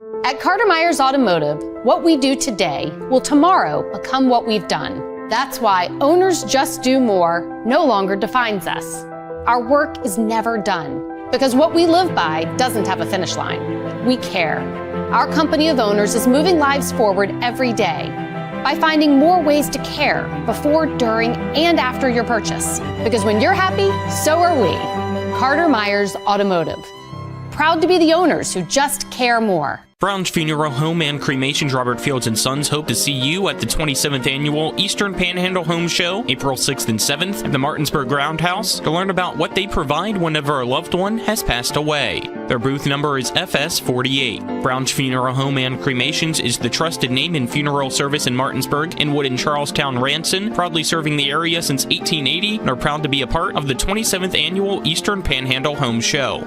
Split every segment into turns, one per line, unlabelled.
At Carter Myers Automotive, what we do today will tomorrow become what we've done. That's why Owners Just Do More no longer defines us. Our work is never done because what we live by doesn't have a finish line. We care. Our company of owners is moving lives forward every day by finding more ways to care before, during, and after your purchase. Because when you're happy, so are we. Carter Myers Automotive. Proud to be the owners who just care more.
Brown's Funeral Home and Cremations Robert Fields & Sons hope to see you at the 27th Annual Eastern Panhandle Home Show, April 6th and 7th at the Martinsburg Roundhouse to learn about what they provide whenever a loved one has passed away. Their booth number is FS48. Brown's Funeral Home and Cremations is the trusted name in funeral service in Martinsburg, Inwood, and Charlestown Ranson, proudly serving the area since 1880 and are proud to be a part of the 27th Annual Eastern Panhandle Home Show.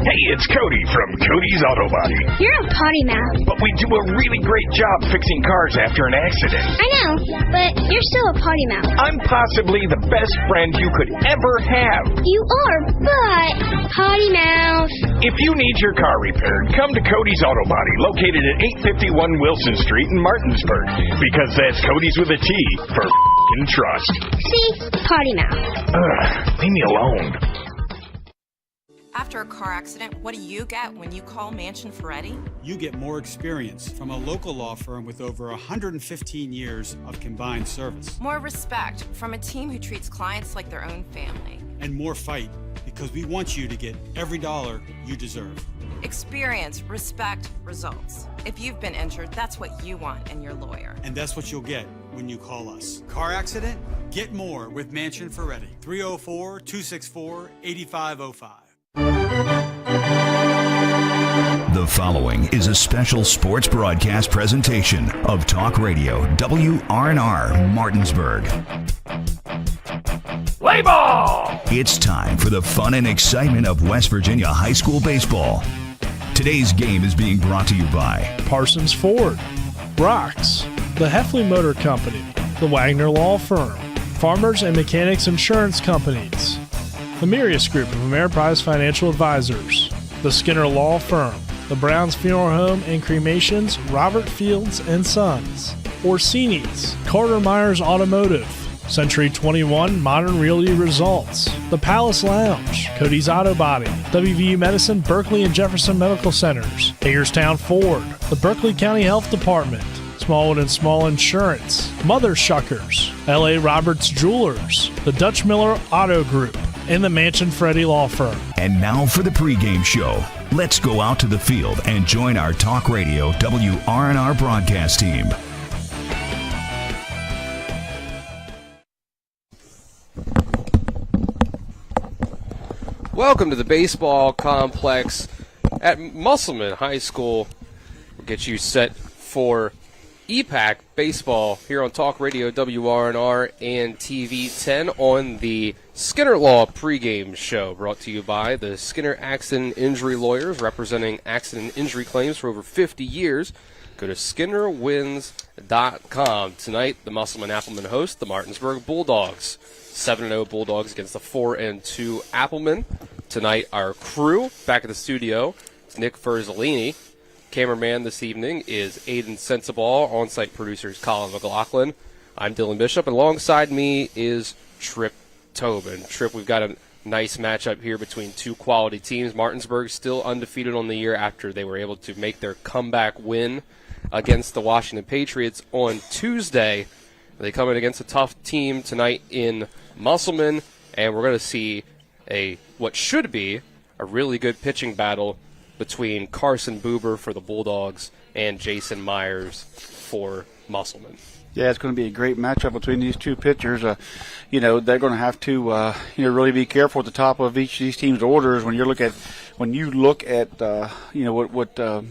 Hey, it's Cody from Cody's Auto Body.
You're a potty mouth.
But we do a really great job fixing cars after an accident.
I know, but you're still a potty mouth.
I'm possibly the best friend you could ever have.
You are, but potty mouth.
If you need your car repaired, come to Cody's Auto Body, located at 851 Wilson Street in Martinsburg. Because that's Cody's with a T for f***ing trust.
See? Potty mouth.
Leave me alone.
After a car accident, what do you get when you call Mansion Ferretti?
You get more experience from a local law firm with over 115 years of combined service.
More respect from a team who treats clients like their own family.
And more fight, because we want you to get every dollar you deserve.
Experience, respect, results. If you've been injured, that's what you want in your lawyer.
And that's what you'll get when you call us. Car accident? Get more with Mansion Ferretti. 304-264-8505.
The following is a special sports broadcast presentation of Talk Radio WRNR Martinsburg.
Play ball!
It's time for the fun and excitement of West Virginia high school baseball. Today's game is being brought to you by
Parsons Ford, Rocks, the Heffley Motor Company, the Wagner Law Firm, Farmers and Mechanics Insurance Companies, the Mirius Group of Ameriprise Financial Advisors, the Skinner Law Firm, the Browns Funeral Home and Cremations, Robert Fields & Sons, Orsini's, Carter Myers Automotive, Century 21 Modern Realty Results, the Palace Lounge, Cody's Auto Body, WVU Medicine, Berkeley and Jefferson Medical Centers, Hagerstown Ford, the Berkeley County Health Department, Smallwood and Small Insurance, Mother Shuckers, L.A. Roberts Jewelers, the Dutch Miller Auto Group, and the Mansion Ferretti Law Firm.
And now for the pregame show. Let's go out to the field and join our Talk Radio WRNR broadcast team.
Welcome to the baseball complex at Musselman High School. We'll get you set for EPAC baseball here on Talk Radio WRNR and TV 10 on the Skinner Law pregame show, brought to you by the Skinner Accident Injury Lawyers, representing accident injury claims for over 50 years. Go to SkinnerWins.com. Tonight, the Musselman Applemen host the Martinsburg Bulldogs. 7-0 Bulldogs against the 4-2 Applemen. Tonight, our crew back at the studio. It's Nick Ferzolini. Cameraman this evening is Aiden Sensabaugh. On-site producers Colin McLaughlin. I'm Dylan Bishop. And alongside me is Trip Tobin. Trip, we've got a nice matchup here between two quality teams. Martinsburg still undefeated on the year after they were able to make their comeback win against the Washington Patriots on Tuesday. They come in against a tough team tonight in Musselman, and we're going to see what should be a really good pitching battle between Carson Buber for the Bulldogs and Jason Myers for Musselman.
Yeah, it's going to be a great matchup between these two pitchers. They're going to have to, really be careful at the top of each of these teams' orders when you look at what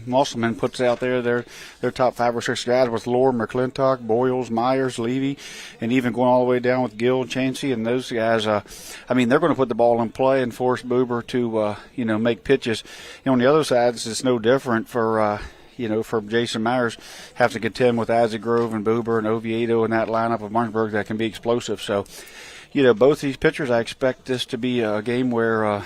Musselman puts out there. Their top 5 or 6 guys with Lore, McClintock, Boyles, Myers, Levy, and even going all the way down with Gill, Chansey, and those guys. They're going to put the ball in play and force Buber to, make pitches. And on the other side, it's no different for Jason Myers, have to contend with Isaac Grove and Buber and Oviedo in that lineup of Martinsburg that can be explosive. So, both these pitchers, I expect this to be a game where, I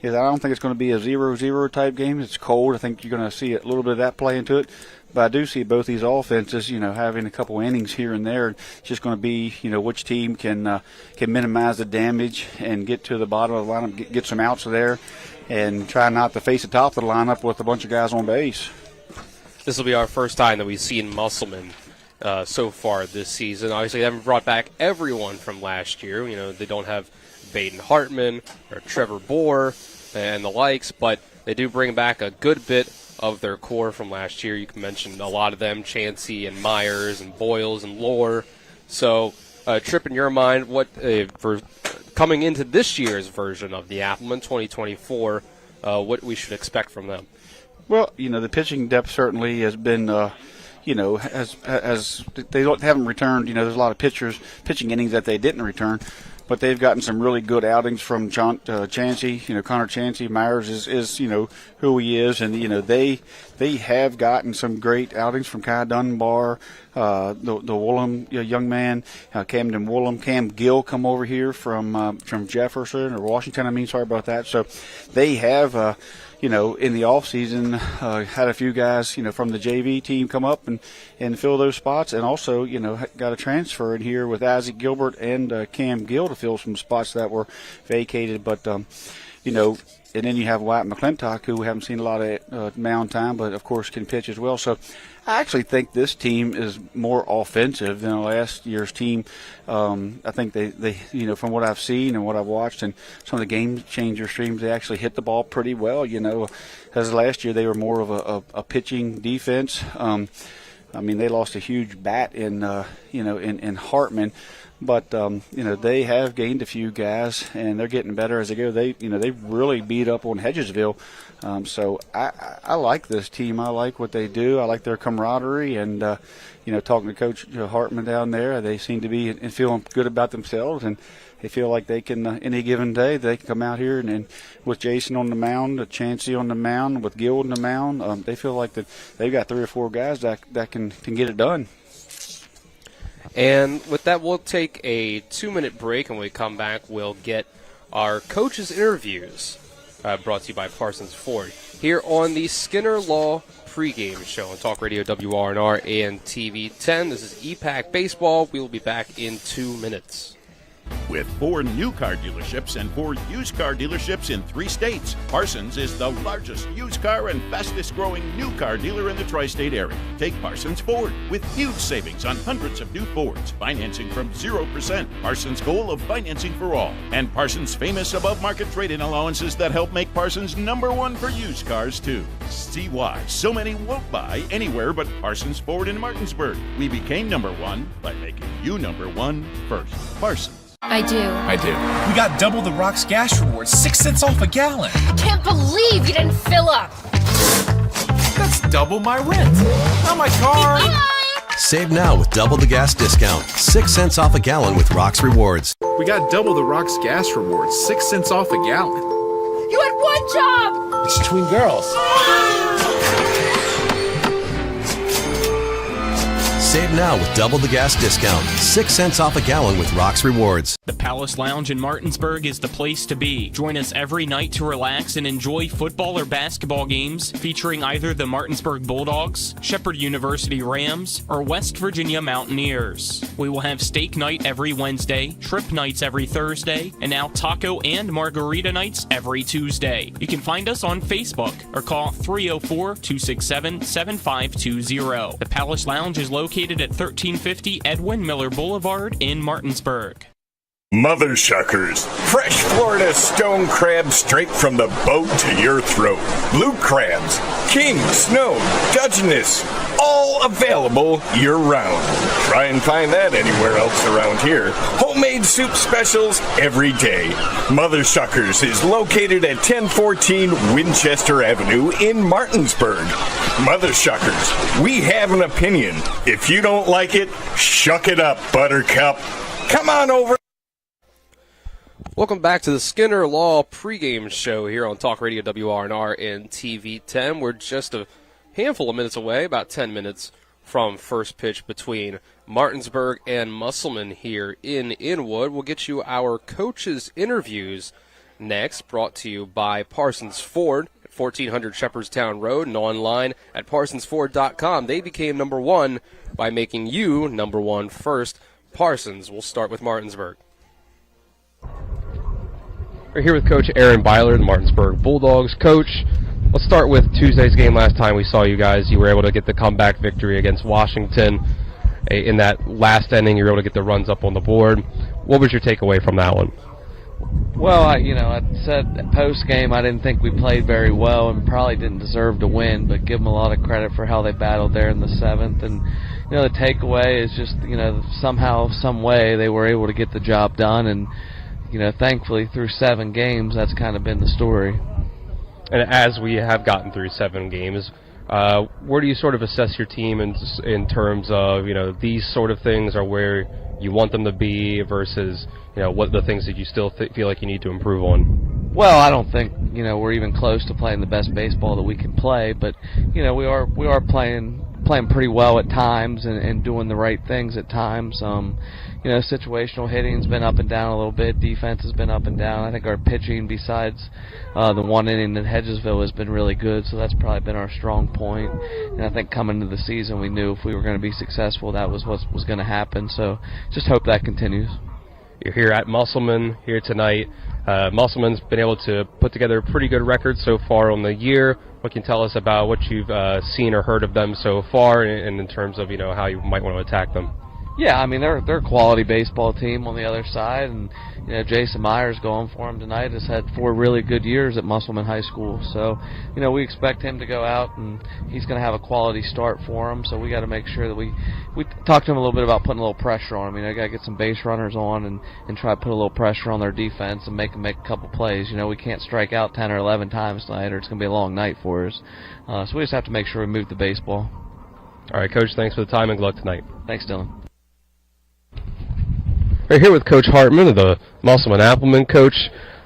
don't think it's going to be a 0-0 type game. It's cold. I think you're going to see a little bit of that play into it. But I do see both these offenses, having a couple innings here and there. It's just going to be, which team can minimize the damage and get to the bottom of the lineup, get some outs there, and try not to face the top of the lineup with a bunch of guys on base.
This will be our first time that we've seen Musselman so far this season. Obviously, they haven't brought back everyone from last year. They don't have Baden Hartman or Trevor Bohr and the likes, but they do bring back a good bit of their core from last year. You can mention a lot of them, Chansey and Myers and Boyles and Lohr. So, Tripp, in your mind, what for coming into this year's version of the Applemen 2024, what we should expect from them?
Well, the pitching depth certainly has been, as they haven't returned. There's a lot of pitching innings that they didn't return. But they've gotten some really good outings from Chansey. Connor Chansey. Myers is who he is, and they have gotten some great outings from Kai Dunbar, the Woolham young man, Camden Woolham, Cam Gill come over here from Jefferson or Washington. Sorry about that. So they have. In the off season, had a few guys, from the JV team come up and fill those spots, and also, got a transfer in here with Isaac Gilbert and Cam Gill to fill some spots that were vacated. But, and then you have Wyatt McClintock, who we haven't seen a lot of mound time, but of course can pitch as well. So I actually think this team is more offensive than last year's team. I think they from what I've seen and what I've watched and some of the game changer streams, they actually hit the ball pretty well. As last year they were more of a pitching defense. They lost a huge bat in Hartman. But they have gained a few guys, and they're getting better as they go. They really beat up on Hedgesville, so I like this team. I like what they do. I like their camaraderie, and talking to Coach Hartman down there, they seem to be feeling good about themselves, and they feel like they can any given day they can come out here and with Jason on the mound, Chansey on the mound, with Gill on the mound. They feel like that they've got 3 or 4 guys that can get it done.
And with that, we'll take a 2-minute break, and when we come back, we'll get our coaches' interviews brought to you by Parsons Ford here on the Skinner Law pregame show on Talk Radio WRNR and TV 10. This is EPAC Baseball. We will be back in 2 minutes.
With 4 new car dealerships and 4 used car dealerships in 3 states, Parsons is the largest used car and fastest growing new car dealer in the tri-state area. Take Parsons Ford with huge savings on hundreds of new Fords, financing from 0%, Parsons' goal of financing for all, and Parsons' famous above-market trade-in allowances that help make Parsons #1 for used cars too. See why so many won't buy anywhere but Parsons Ford in Martinsburg. We became #1 by making you #1 first. Parsons.
I do.
We got double the Rock's gas rewards, 6 cents off a gallon.
Can't believe you didn't fill up.
That's double my rent. Not my car.
Save now with double the gas discount. 6 cents off a gallon with Rock's Rewards.
We got double the Rock's gas rewards, 6 cents off a gallon.
You had one job.
It's between girls.
Save now with double the gas discount. 6 cents off a gallon with Rock's Rewards.
The Palace Lounge in Martinsburg is the place to be. Join us every night to relax and enjoy football or basketball games featuring either the Martinsburg Bulldogs, Shepherd University Rams, or West Virginia Mountaineers. We will have steak night every Wednesday, shrimp nights every Thursday, and now taco and margarita nights every Tuesday. You can find us on Facebook or call 304-267-7520. The Palace Lounge is located at 1350 Edwin Miller Boulevard in Martinsburg.
Mother Shuckers. Fresh Florida stone crab straight from the boat to your throat. Blue crabs, king, snow, Dungeness, all available year-round. Try and find that anywhere else around here. Homemade soup specials every day. Mother Shuckers is located at 1014 Winchester Avenue in Martinsburg. Mother Shuckers, we have an opinion. If you don't like it, shuck it up, Buttercup. Come on over.
Welcome back to the Skinner Law pregame show here on Talk Radio WRNR and TV 10. We're just a handful of minutes away, about 10 minutes from first pitch between Martinsburg and Musselman here in Inwood. We'll get you our coaches' interviews next, brought to you by Parsons Ford at 1400 Shepherdstown Road and online at parsonsford.com. They became number one by making you number one first. Parsons. We'll start with Martinsburg. We're here with Coach Aaron Byler, the Martinsburg Bulldogs. Coach, let's start with Tuesday's game. Last time we saw you guys, you were able to get the comeback victory against Washington. In that last inning, you were able to get the runs up on the board. What was your takeaway from that one?
Well, I said post-game I didn't think we played very well and probably didn't deserve to win, but give them a lot of credit for how they battled there in the seventh. And, the takeaway is just, somehow, some way they were able to get the job done. And, thankfully through 7 games, that's kind of been the story.
And as we have gotten through 7 games, where do you sort of assess your team in terms of, these sort of things are where you want them to be versus, what are the things that you still feel like you need to improve on?
Well, I don't think, we're even close to playing the best baseball that we can play, but, we are playing pretty well at times and doing the right things at times. Situational hitting's been up and down a little bit. Defense has been up and down. I think our pitching, besides the one inning in Hedgesville, has been really good, so that's probably been our strong point. And I think coming into the season, we knew if we were going to be successful, that was what was going to happen. So just hope that continues.
You're here at Musselman here tonight. Musselman's been able to put together a pretty good record so far on the year. What can you tell us about what you've seen or heard of them so far, and in terms of how you might want to attack them?
Yeah, they're a quality baseball team on the other side, and Jason Myers going for him tonight has had 4 really good years at Musselman High School. So we expect him to go out and he's going to have a quality start for him. So we got to make sure that we talk to him a little bit about putting a little pressure on him. I got to get some base runners on and try to put a little pressure on their defense and make them make a couple plays. We can't strike out 10 or 11 times tonight, or it's going to be a long night for us. So we just have to make sure we move the baseball.
All right, Coach. Thanks for the time and good luck tonight.
Thanks, Dylan.
We're here with Coach Hartman of the Musselman Applemen. Coach,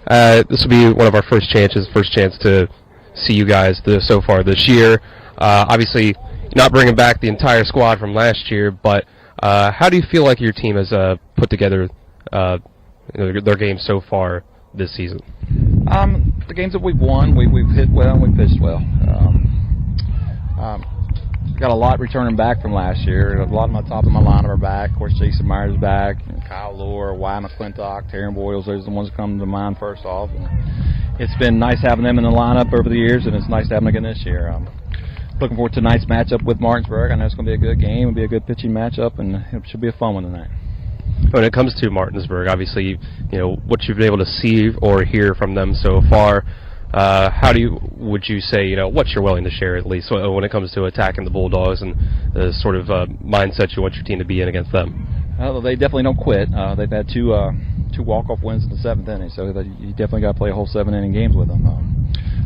this will be one of our first chance to see you guys so far this year. Obviously, not bringing back the entire squad from last year, but how do you feel like your team has put together their games so far this season?
The games that we've won, we've hit well and we've pitched well. Got a lot returning back from last year. A lot of my top of my lineup are back. Of course, Jason Myers is back. Kyle Lohr, Y. McClintock, Taryn Boyles. Those are the ones that come to mind first off. And it's been nice having them in the lineup over the years, and it's nice to have them again this year. Looking forward to tonight's matchup with Martinsburg. I know it's going to be a good game. It'll be a good pitching matchup, and it should be a fun one tonight.
When it comes to Martinsburg, obviously, what you've been able to see or hear from them so far, how would you say, what you're willing to share at least when it comes to attacking the Bulldogs and the sort of mindset you want your team to be in against them?
Well, they definitely don't quit. They've had two walk-off wins in the 7th inning, so you definitely got to play a whole 7-inning games with them.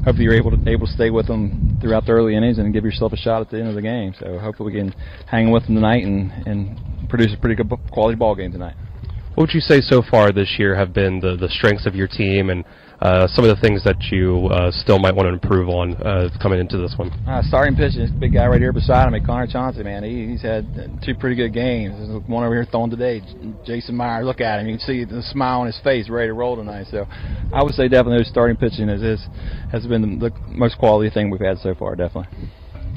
Hopefully you're able to stay with them throughout the early innings and give yourself a shot at the end of the game. So hopefully we can hang with them tonight and produce a pretty good quality ball game tonight.
What would you say so far this year have been the strengths of your team and some of the things that you still might want to improve on coming into this one?
Starting pitching, this big guy right here beside me, Connor Chauncey, man. He's had 2 pretty good games. There's one over here throwing today, Jason Myers. Look at him. You can see the smile on his face, ready to roll tonight. So I would say definitely starting pitching has been the most quality thing we've had so far, definitely.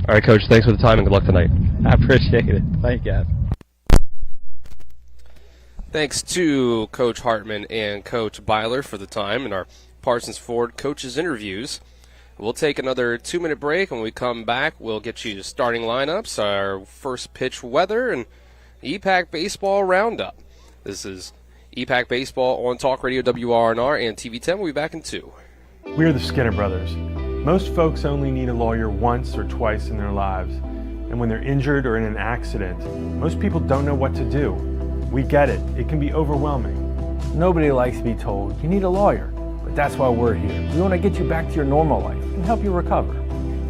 All right, Coach, thanks for the time and good luck tonight.
I appreciate it. Thank you, guys.
Thanks to Coach Hartman and Coach Byler for the time and our Parsons Ford coaches interviews. We'll take another 2-minute break. When we come back, we'll get you starting lineups, our first pitch weather, and EPAC baseball roundup. This is EPAC baseball on Talk Radio WRNR and TV 10. We'll be back in 2.
We're the Skinner Brothers. Most folks only need a lawyer once or twice in their lives. And when they're injured or in an accident, most people don't know what to do. We get it. It can be overwhelming.
Nobody likes to be told, you need a lawyer. But that's why we're here. We want to get you back to your normal life and help you recover.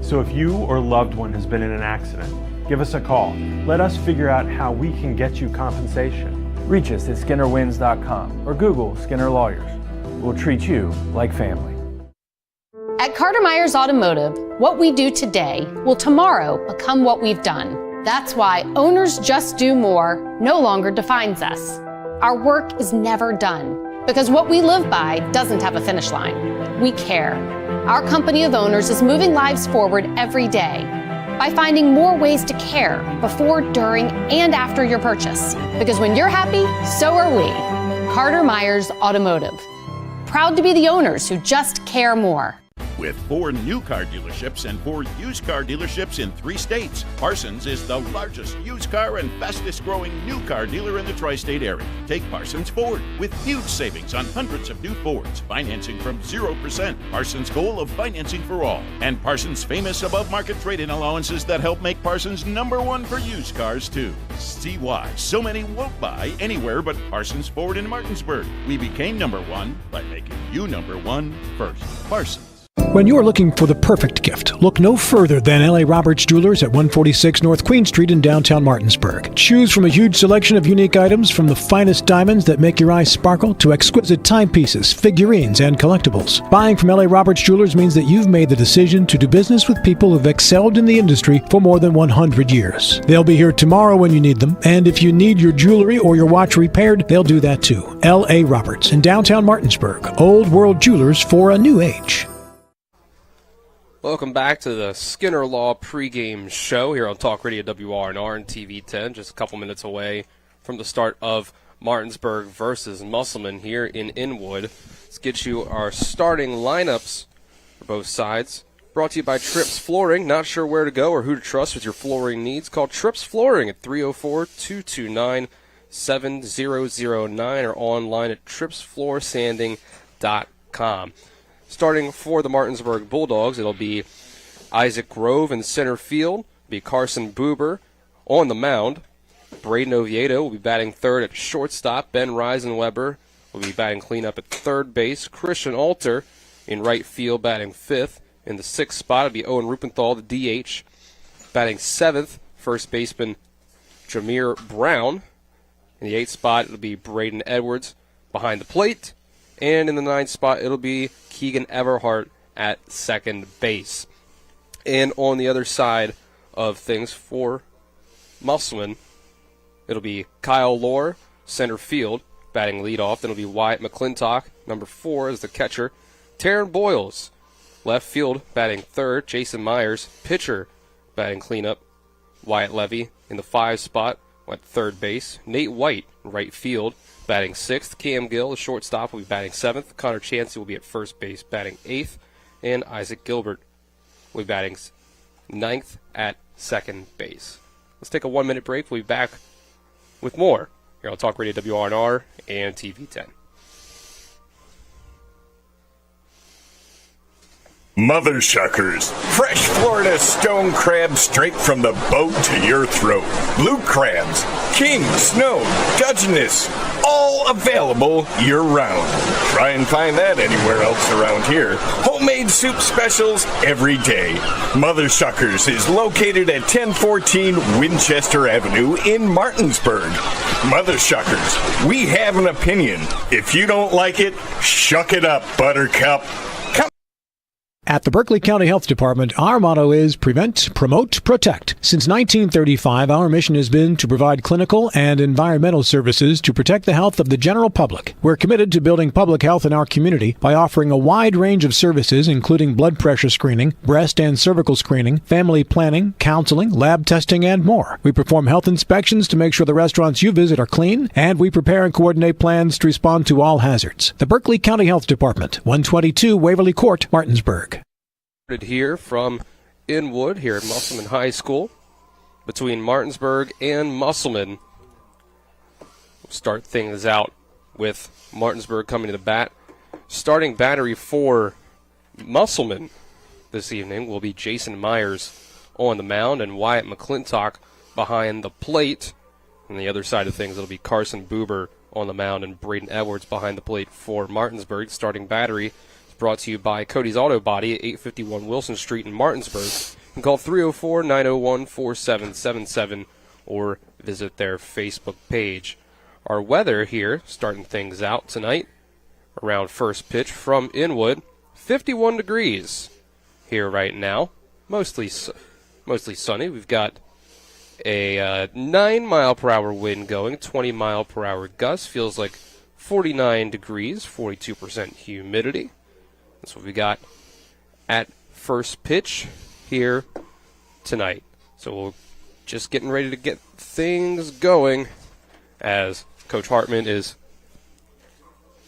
So if you or loved one has been in an accident, give us a call. Let us figure out how we can get you compensation.
Reach us at SkinnerWins.com or Google Skinner Lawyers. We'll treat you like family.
At Carter Myers Automotive, what we do today will tomorrow become what we've done. That's why Owners Just Do More no longer defines us. Our work is never done because what we live by doesn't have a finish line. We care. Our company of owners is moving lives forward every day by finding more ways to care before, during, and after your purchase. Because when you're happy, so are we. Carter Myers Automotive. Proud to be the owners who just care more.
With 4 new car dealerships and 4 used car dealerships in 3 states, Parsons is the largest used car and fastest growing new car dealer in the tri-state area. Take Parsons Ford with huge savings on hundreds of new Fords, financing from 0%, Parsons' goal of financing for all, and Parsons' famous above-market trade-in allowances that help make Parsons #1 for used cars too. See why so many won't buy anywhere but Parsons Ford in Martinsburg. We became #1 by making you #1 first. Parsons.
When you're looking for the perfect gift, look no further than L.A. Roberts Jewelers at 146 North Queen Street in downtown Martinsburg. Choose from a huge selection of unique items, from the finest diamonds that make your eyes sparkle to exquisite timepieces, figurines, and collectibles. Buying from L.A. Roberts Jewelers means that you've made the decision to do business with people who've excelled in the industry for more than 100 years. They'll be here tomorrow when you need them, and if you need your jewelry or your watch repaired, they'll do that too. L.A. Roberts in downtown Martinsburg. Old World Jewelers for a new age.
Welcome back to the Skinner Law pregame show here on Talk Radio WRNR and TV 10, just a couple minutes away from the start of Martinsburg versus Musselman here in Inwood. Let's get you our starting lineups for both sides. Brought to you by Trips Flooring. Not sure where to go or who to trust with your flooring needs? Call Trips Flooring at 304-229-7009 or online at tripsfloorsanding.com. Starting for the Martinsburg Bulldogs, it'll be Isaac Grove in center field. It'll be Carson Buber on the mound. Braden Oviedo will be batting third at shortstop. Ben Reisenweber will be batting cleanup at third base. Christian Alter in right field batting fifth. In the sixth spot, it'll be Owen Rupenthal, the DH. Batting seventh, first baseman Jameer Brown. In the eighth spot, it'll be Braden Edwards behind the plate. And in the ninth spot, it'll be Keegan Everhart at second base. And on the other side of things for Musselman, it'll be Kyle Lohr, center field, batting leadoff. Then it'll be Wyatt McClintock, number 4, as the catcher. Taryn Boyles, left field, batting third. Jason Myers, pitcher, batting cleanup. Wyatt Levy in the 5 spot at third base. Nate White, right field, batting 6th. Cam Gill, the shortstop, will be batting 7th. Connor Chansey will be at first base, batting 8th. And Isaac Gilbert will be batting 9th at second base. Let's take a 1-minute break. We'll be back with more here on Talk Radio WRNR and TV 10.
Mother Shuckers. Fresh Florida stone crab straight from the boat to your throat. Blue crabs, king, snow, Dungeness, all available year-round. Try and find that anywhere else around here. Homemade soup specials every day. Mother Shuckers is located at 1014 Winchester Avenue in Martinsburg. Mother Shuckers, we have an opinion. If you don't like it, shuck it up, Buttercup.
At the Berkeley County Health Department, our motto is prevent, promote, protect. Since 1935, our mission has been to provide clinical and environmental services to protect the health of the general public. We're committed to building public health in our community by offering a wide range of services, including blood pressure screening, breast and cervical screening, family planning, counseling, lab testing, and more. We perform health inspections to make sure the restaurants you visit are clean, and we prepare and coordinate plans to respond to all hazards. The Berkeley County Health Department, 122 Waverly Court, Martinsburg.
Here from Inwood, here at Musselman High School, between Martinsburg and Musselman. We'll start things out with Martinsburg coming to the bat. Starting battery for Musselman this evening will be Jason Myers on the mound and Wyatt McClintock behind the plate. On the other side of things, it'll be Carson Buber on the mound and Braden Edwards behind the plate for Martinsburg. Starting battery brought to you by Cody's Auto Body at 851 Wilson Street in Martinsburg. You can call 304-901-4777 or visit their Facebook page. Our weather here, starting things out tonight, around first pitch from Inwood, 51 degrees here right now. Mostly sunny. We've got a 9-mile-per-hour wind going, 20-mile-per-hour gust. Feels like 49 degrees, 42% humidity. That's what we got at first pitch here tonight. So we're just getting ready to get things going as Coach Hartman is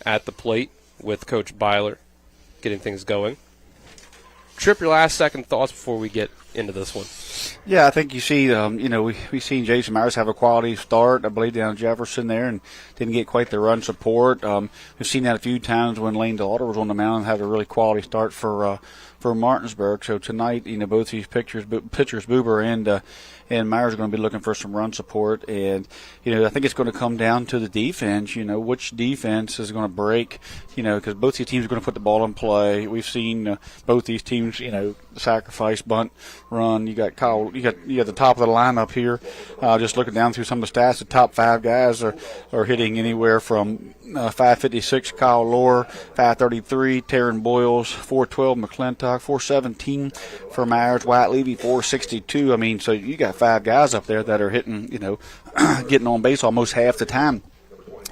at the plate with Coach Byler getting things going. Trip, your last second thoughts before we get into this one.
Yeah, I think you see, we've seen Jason Myers have a quality start, I believe, down Jefferson there, and didn't get quite the run support. We've seen that a few times when Lane Daughter was on the mound and had a really quality start for Martinsburg. So tonight, both these pitchers, Buber and Myers are going to be looking for some run support. And, I think it's going to come down to the defense, which defense is going to break, because both these teams are going to put the ball in play. We've seen both these teams, sacrifice, bunt, run. You got Kyle, you got the top of the lineup here. Just looking down through some of the stats, the top 5 guys are hitting anywhere from 556 Kyle Lohr, 533 Taryn Boyles, 412 McClintock, 417 for Myers, White Levy, 462. I mean, so you got 5 guys up there that are hitting, getting on base almost half the time.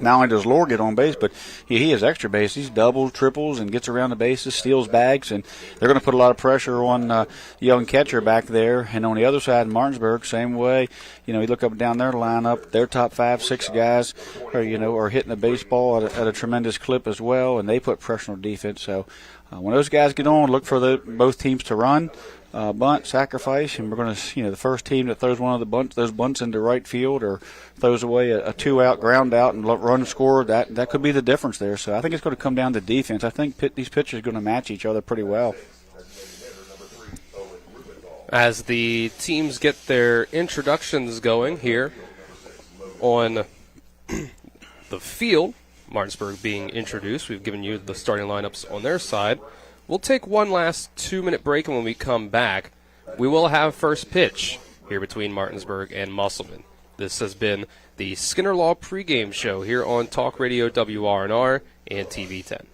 Not only does Lohr get on base, but he has extra base. He's doubles, triples, and gets around the bases, steals bags, and they're going to put a lot of pressure on the young catcher back there. And on the other side, Martinsburg, same way. You look up and down their lineup, their top 5, 6 guys are hitting the baseball at a tremendous clip as well, and they put pressure on defense. So when those guys get on, look for both teams to run. Bunt, sacrifice, and we're going to, the first team that throws one of those bunts into right field or throws away a 2-out ground out and run score, that could be the difference there. So I think it's going to come down to defense. I think these pitchers are going to match each other pretty well.
As the teams get their introductions going here on the field, Martinsburg being introduced, we've given you the starting lineups on their side. We'll take one last 2-minute break, and when we come back, we will have first pitch here between Martinsburg and Musselman. This has been the Skinner Law pregame show here on Talk Radio WRNR and TV 10.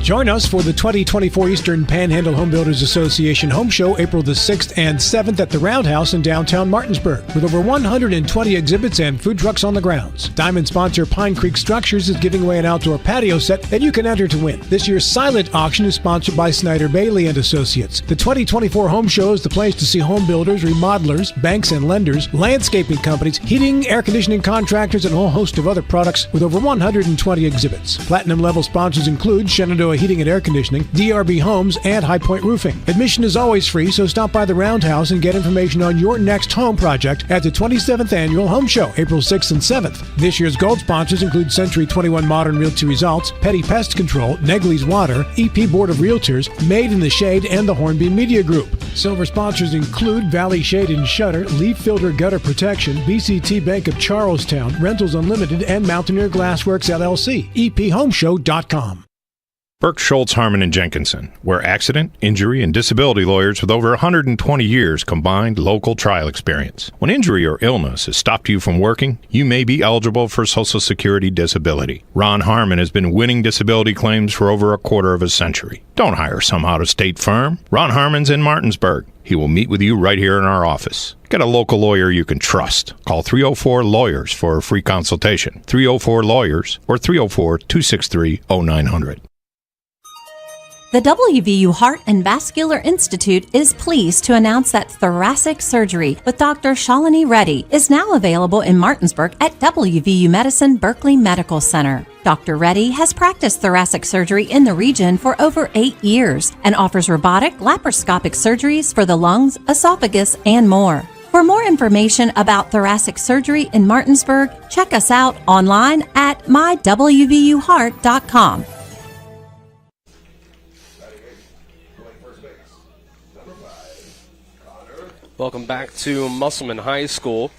Join us for the 2024 Eastern Panhandle Home Builders Association Home Show April the 6th and 7th at the Roundhouse in downtown Martinsburg with over 120 exhibits and food trucks on the grounds. Diamond sponsor Pine Creek Structures is giving away an outdoor patio set that you can enter to win. This year's silent auction is sponsored by Snyder Bailey and Associates. The 2024 Home Show is the place to see home builders, remodelers, banks and lenders, landscaping companies, heating, air conditioning contractors, and a whole host of other products with over 120 exhibits. Platinum level sponsors include Shenandoah Heating and Air Conditioning, DRB Homes, and High Point Roofing. Admission is always free, so stop by the Roundhouse and get information on your next home project at the 27th Annual Home Show, April 6th and 7th. This year's gold sponsors include Century 21 Modern Realty Results, Petty Pest Control, Negley's Water, EP Board of Realtors, Made in the Shade, and the Hornby Media Group. Silver sponsors include Valley Shade and Shutter, Leaf Filter Gutter Protection, BCT Bank of Charlestown, Rentals Unlimited, and Mountaineer Glassworks LLC. ephomeshow.com.
Burke, Schultz, Harmon, and Jenkinson, where accident, injury, and disability lawyers with over 120 years combined local trial experience. When injury or illness has stopped you from working, you may be eligible for Social Security disability. Ron Harmon has been winning disability claims for over a quarter of a century. Don't hire some out-of-state firm. Ron Harmon's in Martinsburg. He will meet with you right here in our office. Get a local lawyer you can trust. Call 304-LAWYERS for a free consultation. 304-LAWYERS or 304-263-0900.
The WVU Heart and Vascular Institute is pleased to announce that thoracic surgery with Dr. Shalini Reddy is now available in Martinsburg at WVU Medicine Berkeley Medical Center. Dr. Reddy has practiced thoracic surgery in the region for over 8 years and offers robotic laparoscopic surgeries for the lungs, esophagus, and more. For more information about thoracic surgery in Martinsburg, check us out online at mywvuheart.com.
Welcome back to Musselman High School.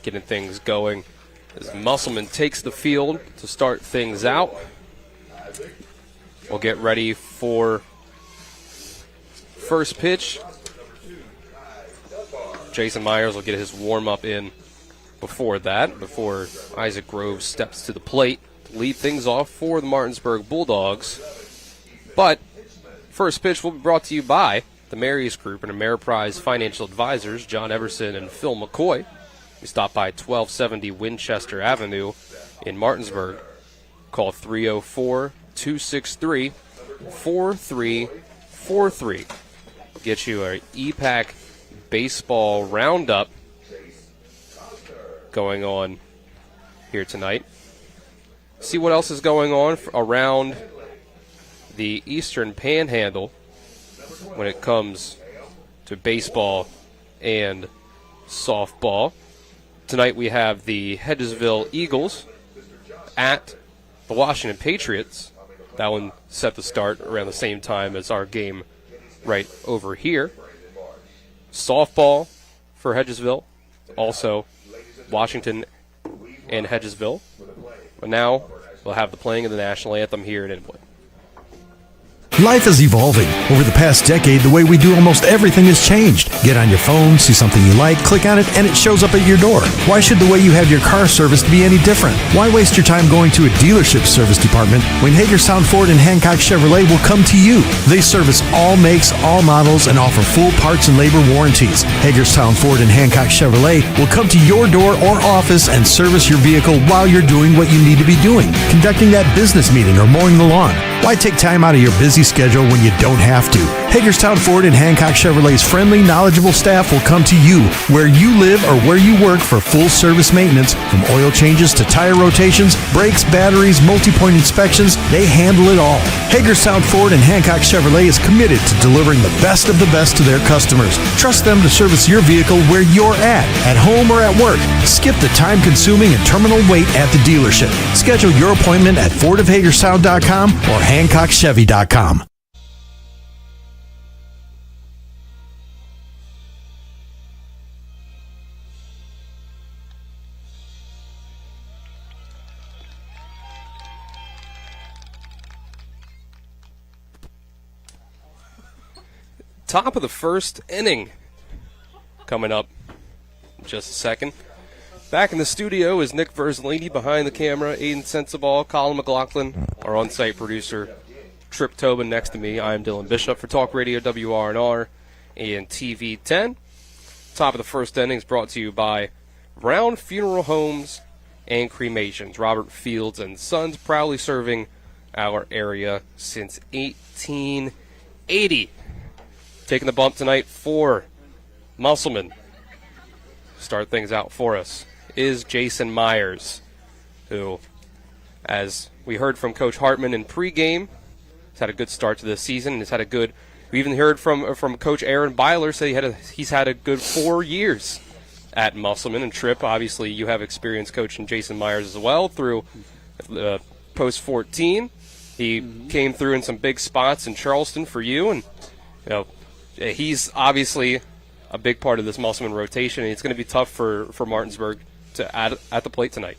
Getting things going as Musselman takes the field to start things out. We'll get ready for first pitch. Jason Myers will get his warm-up in before Isaac Groves steps to the plate to lead things off for the Martinsburg Bulldogs. But first pitch will be brought to you by the Marius Group and Ameriprise Financial Advisors, John Everson and Phil McCoy. You stop by 1270 Winchester Avenue in Martinsburg. Call 304-263-4343. Get you an EPAC baseball roundup going on here tonight. See what else is going on around the Eastern Panhandle when it comes to baseball and softball. Tonight we have the Hedgesville Eagles at the Washington Patriots. That one set to start around the same time as our game right over here. Softball for Hedgesville, also Washington and Hedgesville. But now we'll have the playing of the national anthem here in Inwood.
Life is evolving. Over the past decade, the way we do almost everything has changed. Get on your phone, see something you like, click on it, and it shows up at your door. Why should the way you have your car serviced be any different? Why waste your time going to a dealership service department when Hagerstown Ford and Hancock Chevrolet will come to you? They service all makes, all models, and offer full parts and labor warranties. Hagerstown Ford and Hancock Chevrolet will come to your door or office and service your vehicle while you're doing what you need to be doing, conducting that business meeting or mowing the lawn. Why take time out of your busy schedule when you don't have to? Hagerstown Ford and Hancock Chevrolet's friendly, knowledgeable staff will come to you where you live or where you work for full service maintenance, from oil changes to tire rotations, brakes, batteries, multi-point inspections. They handle it all. Hagerstown Ford and Hancock Chevrolet is committed to delivering the best of the best to their customers. Trust them to service your vehicle where you're at home or at work. Skip the time-consuming and terminal wait at the dealership. Schedule your appointment at fordofhagerstown.com or hancockchevy.com.
Top of the first inning coming up in just a second. Back in the studio is Nick Verzolini, behind the camera, Aiden Sensabaugh, Colin McLaughlin, our on-site producer, Trip Tobin next to me. I'm Dylan Bishop for Talk Radio WRNR and TV 10. Top of the first inning is brought to you by Brown Funeral Homes and Cremations. Robert Fields and Sons, proudly serving our area since 1880. Taking the bump tonight for Musselman. Start things out for us is Jason Myers, who, as we heard from Coach Hartman in pregame, has had a good start to this season. Has had a good. We even heard from Coach Aaron Byler say he's had a good 4 years at Musselman. And Tripp, obviously, you have experience coaching Jason Myers as well through post 14. He came through in some big spots in Charleston for you, and he's obviously a big part of this Musselman rotation, and it's going to be tough for Martinsburg to add at the plate tonight.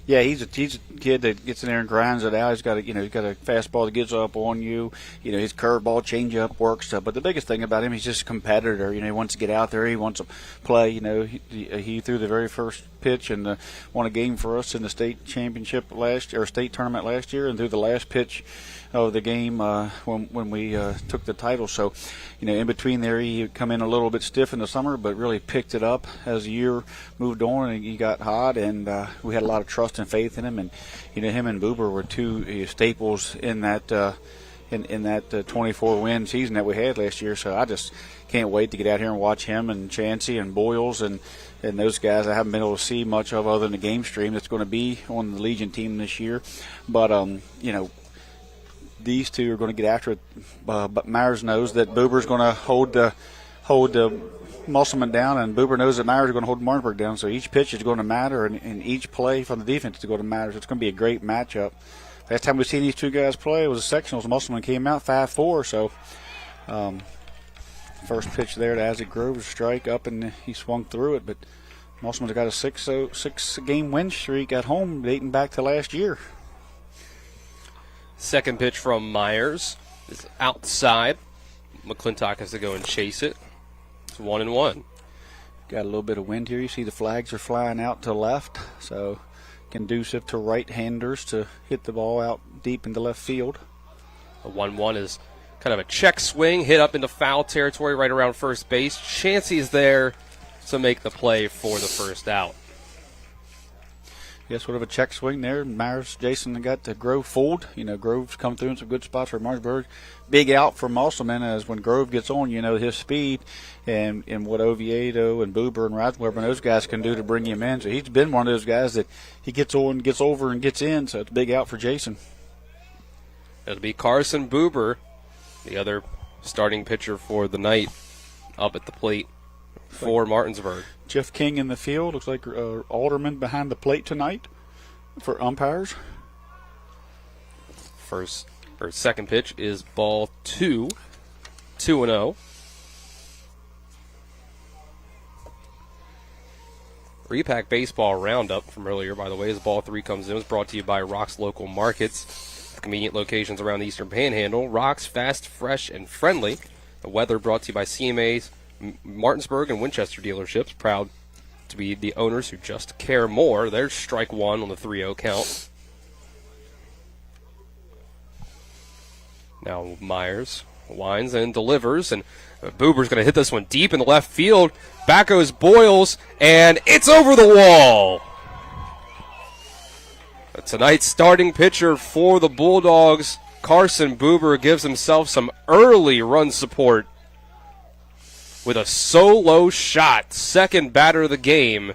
Yeah, he's a kid that gets in there and grinds it out. He's got a fastball that gets up on you. His curveball, changeup works. But the biggest thing about him, he's just a competitor. He wants to get out there. He wants to play. He threw the very first pitch and won a game for us in the state championship state tournament last year, and threw the last pitch of the game when we took the title. So, in between there, he come in a little bit stiff in the summer, but really picked it up as the year moved on, and he got hot, and we had a lot of trust and faith in him. And him and Boober were two staples in that in that 24-win season that we had last year. So I just can't wait to get out here and watch him and Chancey and Boyles and those guys I haven't been able to see much of other than the game stream that's going to be on the Legion team this year. But these two are going to get after it. But Myers knows that Boober's going to hold Musselman down, and Boober knows that Myers is going to hold Martinsburg down. So each pitch is going to matter, and each play from the defense is going to matter. So it's going to be a great matchup. Last time we've seen these two guys play, it was the sectionals. Musselman came out 5-4. So first pitch there to Isaac Grove, strike up, and he swung through it. But Musselman's got a six-game win streak at home dating back to last year.
Second pitch from Myers is outside. McClintock has to go and chase it. It's 1-1.
Got a little bit of wind here. You see the flags are flying out to left, so conducive to right-handers to hit the ball out deep into left field.
A 1-1 is kind of a check swing, hit up into foul territory right around first base. Chancey's there to make the play for the first out.
Yeah, sort of a check swing there. Myers, Jason got the Grove fooled. Grove's come through in some good spots for Martinsburg. Big out for Musselman, as when Grove gets on, his speed and what Oviedo and Buber and Reisenweber and those guys can do to bring him in. So he's been one of those guys that he gets on, gets over, and gets in. So it's a big out for Jason.
It'll be Carson Buber, the other starting pitcher for the night, up at the plate for Martinsburg.
Jeff King in the field. Looks like Alderman behind the plate tonight for umpires.
Second pitch is ball 2, 2-0. EPAC baseball roundup from earlier, by the way, as ball 3 comes in, was brought to you by Rock's Local Markets. Convenient locations around the Eastern Panhandle. Rock's fast, fresh, and friendly. The weather brought to you by CMA's Martinsburg and Winchester dealerships, proud to be the owners who just care more. There's strike 1 on the 3-0 count. Now Myers winds and delivers, and Buber's going to hit this one deep in the left field. Back goes Boyles, and it's over the wall. Tonight's starting pitcher for the Bulldogs, Carson Buber, gives himself some early run support with a solo shot. Second batter of the game.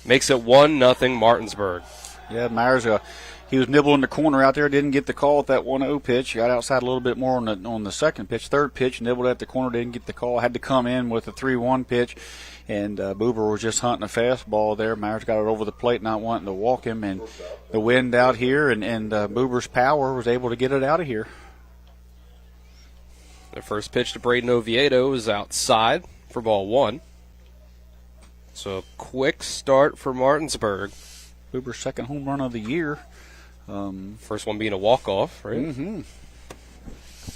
Makes it 1-0 Martinsburg.
Yeah, Myers, he was nibbling the corner out there. Didn't get the call at that 1-0 pitch. Got outside a little bit more on the second pitch. Third pitch, nibbled at the corner. Didn't get the call. Had to come in with a 3-1 pitch. And Buber was just hunting a fastball there. Myers got it over the plate, not wanting to walk him. And the wind out here and Buber's power was able to get it out of here.
The first pitch to Braden Oviedo is outside for ball 1. So a quick start for Martinsburg.
Buber's second home run of the year.
First one being a walk-off, right?
Mm-hmm.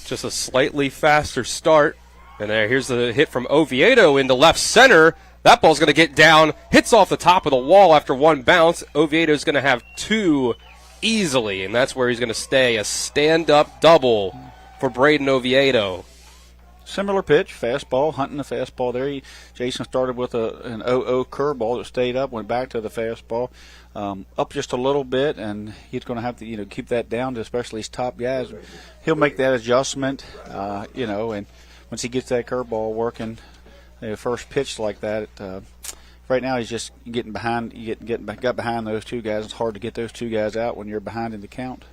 Just a slightly faster start. And here's the hit from Oviedo into left center. That ball's going to get down, hits off the top of the wall after one bounce. Oviedo's going to have 2 easily, and that's where he's going to stay. A stand-up double for Braden Oviedo.
Similar pitch, fastball, hunting the fastball there. Jason started with an 0-0 curveball that stayed up, went back to the fastball, up just a little bit, and he's going to have to keep that down to especially his top guys. He'll make that adjustment, and once he gets that curveball working, first pitch like that, right now he's just getting behind. Got behind those 2 guys. It's hard to get those 2 guys out when you're behind in the count.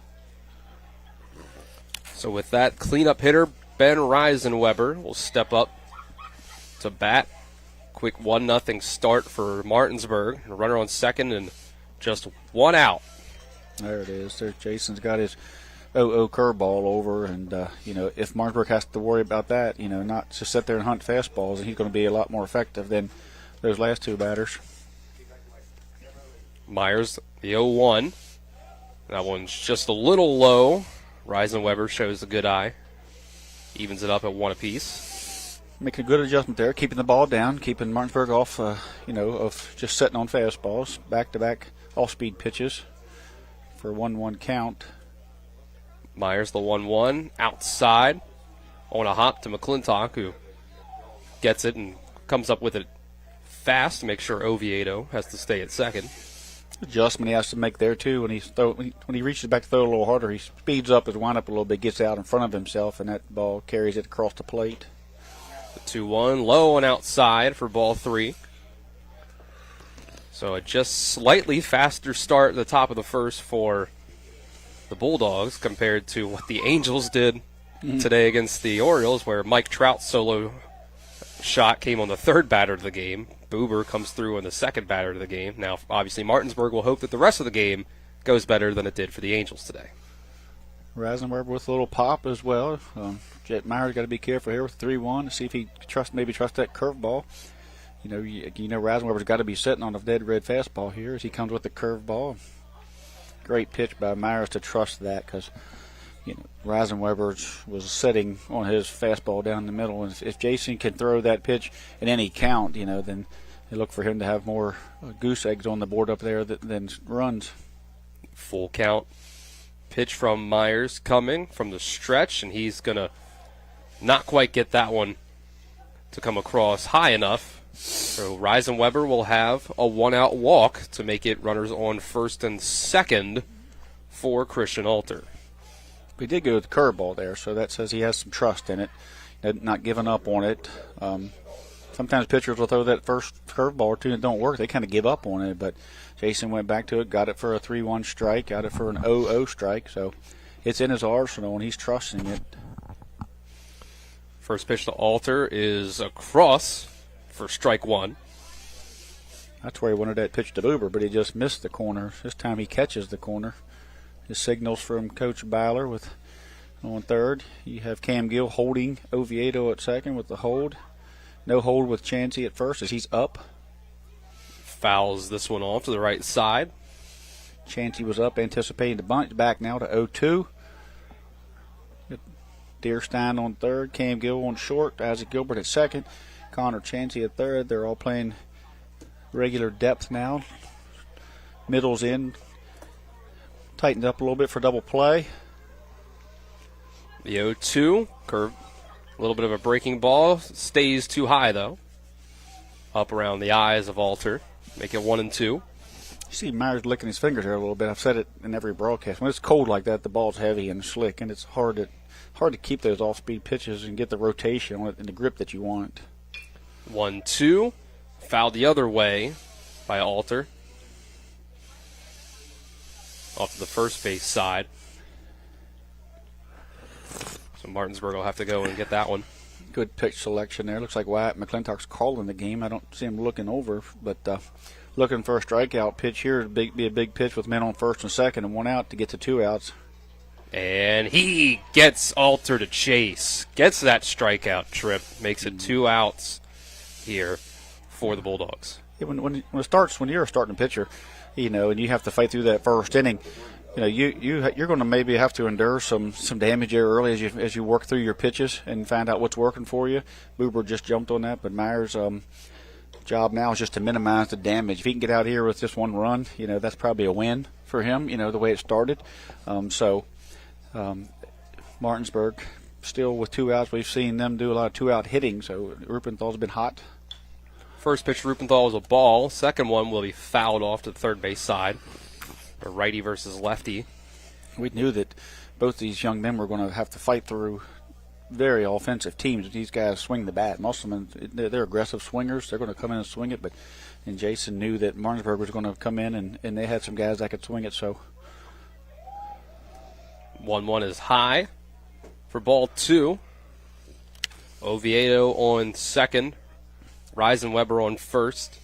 So with that, cleanup hitter Ben Reisenweber will step up to bat. Quick 1-0 start for Martinsburg. A runner on second and just 1 out.
There it is. There, Jason's got his 0-0 curveball over, and if Martinsburg has to worry about that, not to sit there and hunt fastballs, and he's going to be a lot more effective than those last 2 batters.
Myers, the 0-1. That one's just a little low. Reisenweber shows a good eye. Evens it up at 1 apiece.
Making a good adjustment there, keeping the ball down, keeping Martinsburg off, of just sitting on fastballs, back-to-back off-speed pitches for a 1-1 count.
Myers, the 1-1, outside on a hop to McClintock, who gets it and comes up with it fast to make sure Oviedo has to stay at second.
Adjustment he has to make there too. When he reaches back to throw a little harder, he speeds up his windup a little bit, gets out in front of himself, and that ball carries it across the plate.
The 2-1, low and outside for ball 3. So a just slightly faster start at the top of the first for the Bulldogs compared to what the Angels did today against the Orioles, where Mike Trout's solo shot came on the 3rd batter of the game. Buber comes through on the 2nd batter of the game. Now, obviously, Martinsburg will hope that the rest of the game goes better than it did for the Angels today.
Reisenweber with a little pop as well. Jet Myers got to be careful here with 3-1 to see if he maybe trust that curveball. Reisenweber's got to be sitting on a dead red fastball here as he comes with the curveball. Great pitch by Myers to trust that, because Reisenweber was sitting on his fastball down the middle, and if Jason can throw that pitch in any count, then they look for him to have more goose eggs on the board up there than runs.
Full count. Pitch from Myers coming from the stretch, and he's going to not quite get that one to come across high enough. So Reisenweber will have a one-out walk to make it runners on first and second for Christian Alter.
We did go with the curveball there, so that says he has some trust in it, not giving up on it. Sometimes pitchers will throw that first curveball or two and it don't work. They kind of give up on it, but Jason went back to it, got it for a 3-1 strike, got it for an 0-0 strike, so it's in his arsenal and he's trusting it.
First pitch to Alter is across for strike one.
That's where he wanted that pitch to Buber, but he just missed the corner. This time he catches the corner. His signals from Coach Byler with on third. You have Cam Gill holding Oviedo at second with the hold. No hold with Chansey at first as he's up.
Fouls this one off to the right side.
Chansey was up anticipating the bunt. Back now to 0-2. Deerstein on third. Cam Gill on short. Isaac Gilbert at second. Connor Chansey at third. They're all playing regular depth now. Middle's in. Tightened up a little bit for double play.
The 0-2. Curve. A little bit of a breaking ball. Stays too high, though. Up around the eyes of Alter. Make it 1-2.
You see Myers licking his fingers here a little bit. I've said it in every broadcast. When it's cold like that, the ball's heavy and slick, and it's hard to keep those off-speed pitches and get the rotation on it and the grip that you want.
1-2. Fouled the other way by Alter. Off to the first base side. So Martinsburg will have to go and get that one.
Good pitch selection there. Looks like Wyatt McClintock's calling the game. I don't see him looking over, but looking for a strikeout pitch here. It'd be a big pitch with men on first and second and one out to get to 2 outs.
And he gets Alter to chase. Gets that strikeout trip. Makes it 2 outs here for the Bulldogs.
Yeah, when you're a starting pitcher, and you have to fight through that first inning, you're going to maybe have to endure some damage there early as you work through your pitches and find out what's working for you. Buber just jumped on that, but Myers' job now is just to minimize the damage. If he can get out here with just one run, that's probably a win for him. The way it started. Martinsburg still with 2 outs. We've seen them do a lot of 2-out hitting, so Rupenthal's been hot.
First pitch to Rupenthal was a ball. Second one will be fouled off to the third base side. A righty versus lefty.
We knew that both these young men were going to have to fight through very offensive teams. These guys swing the bat. Musselman, they're aggressive swingers. They're going to come in and swing it, and Jason knew that Martinsburg was going to come in, and they had some guys that could swing it. So
1-1 is high for ball 2. Oviedo on second. Reisenweber on first.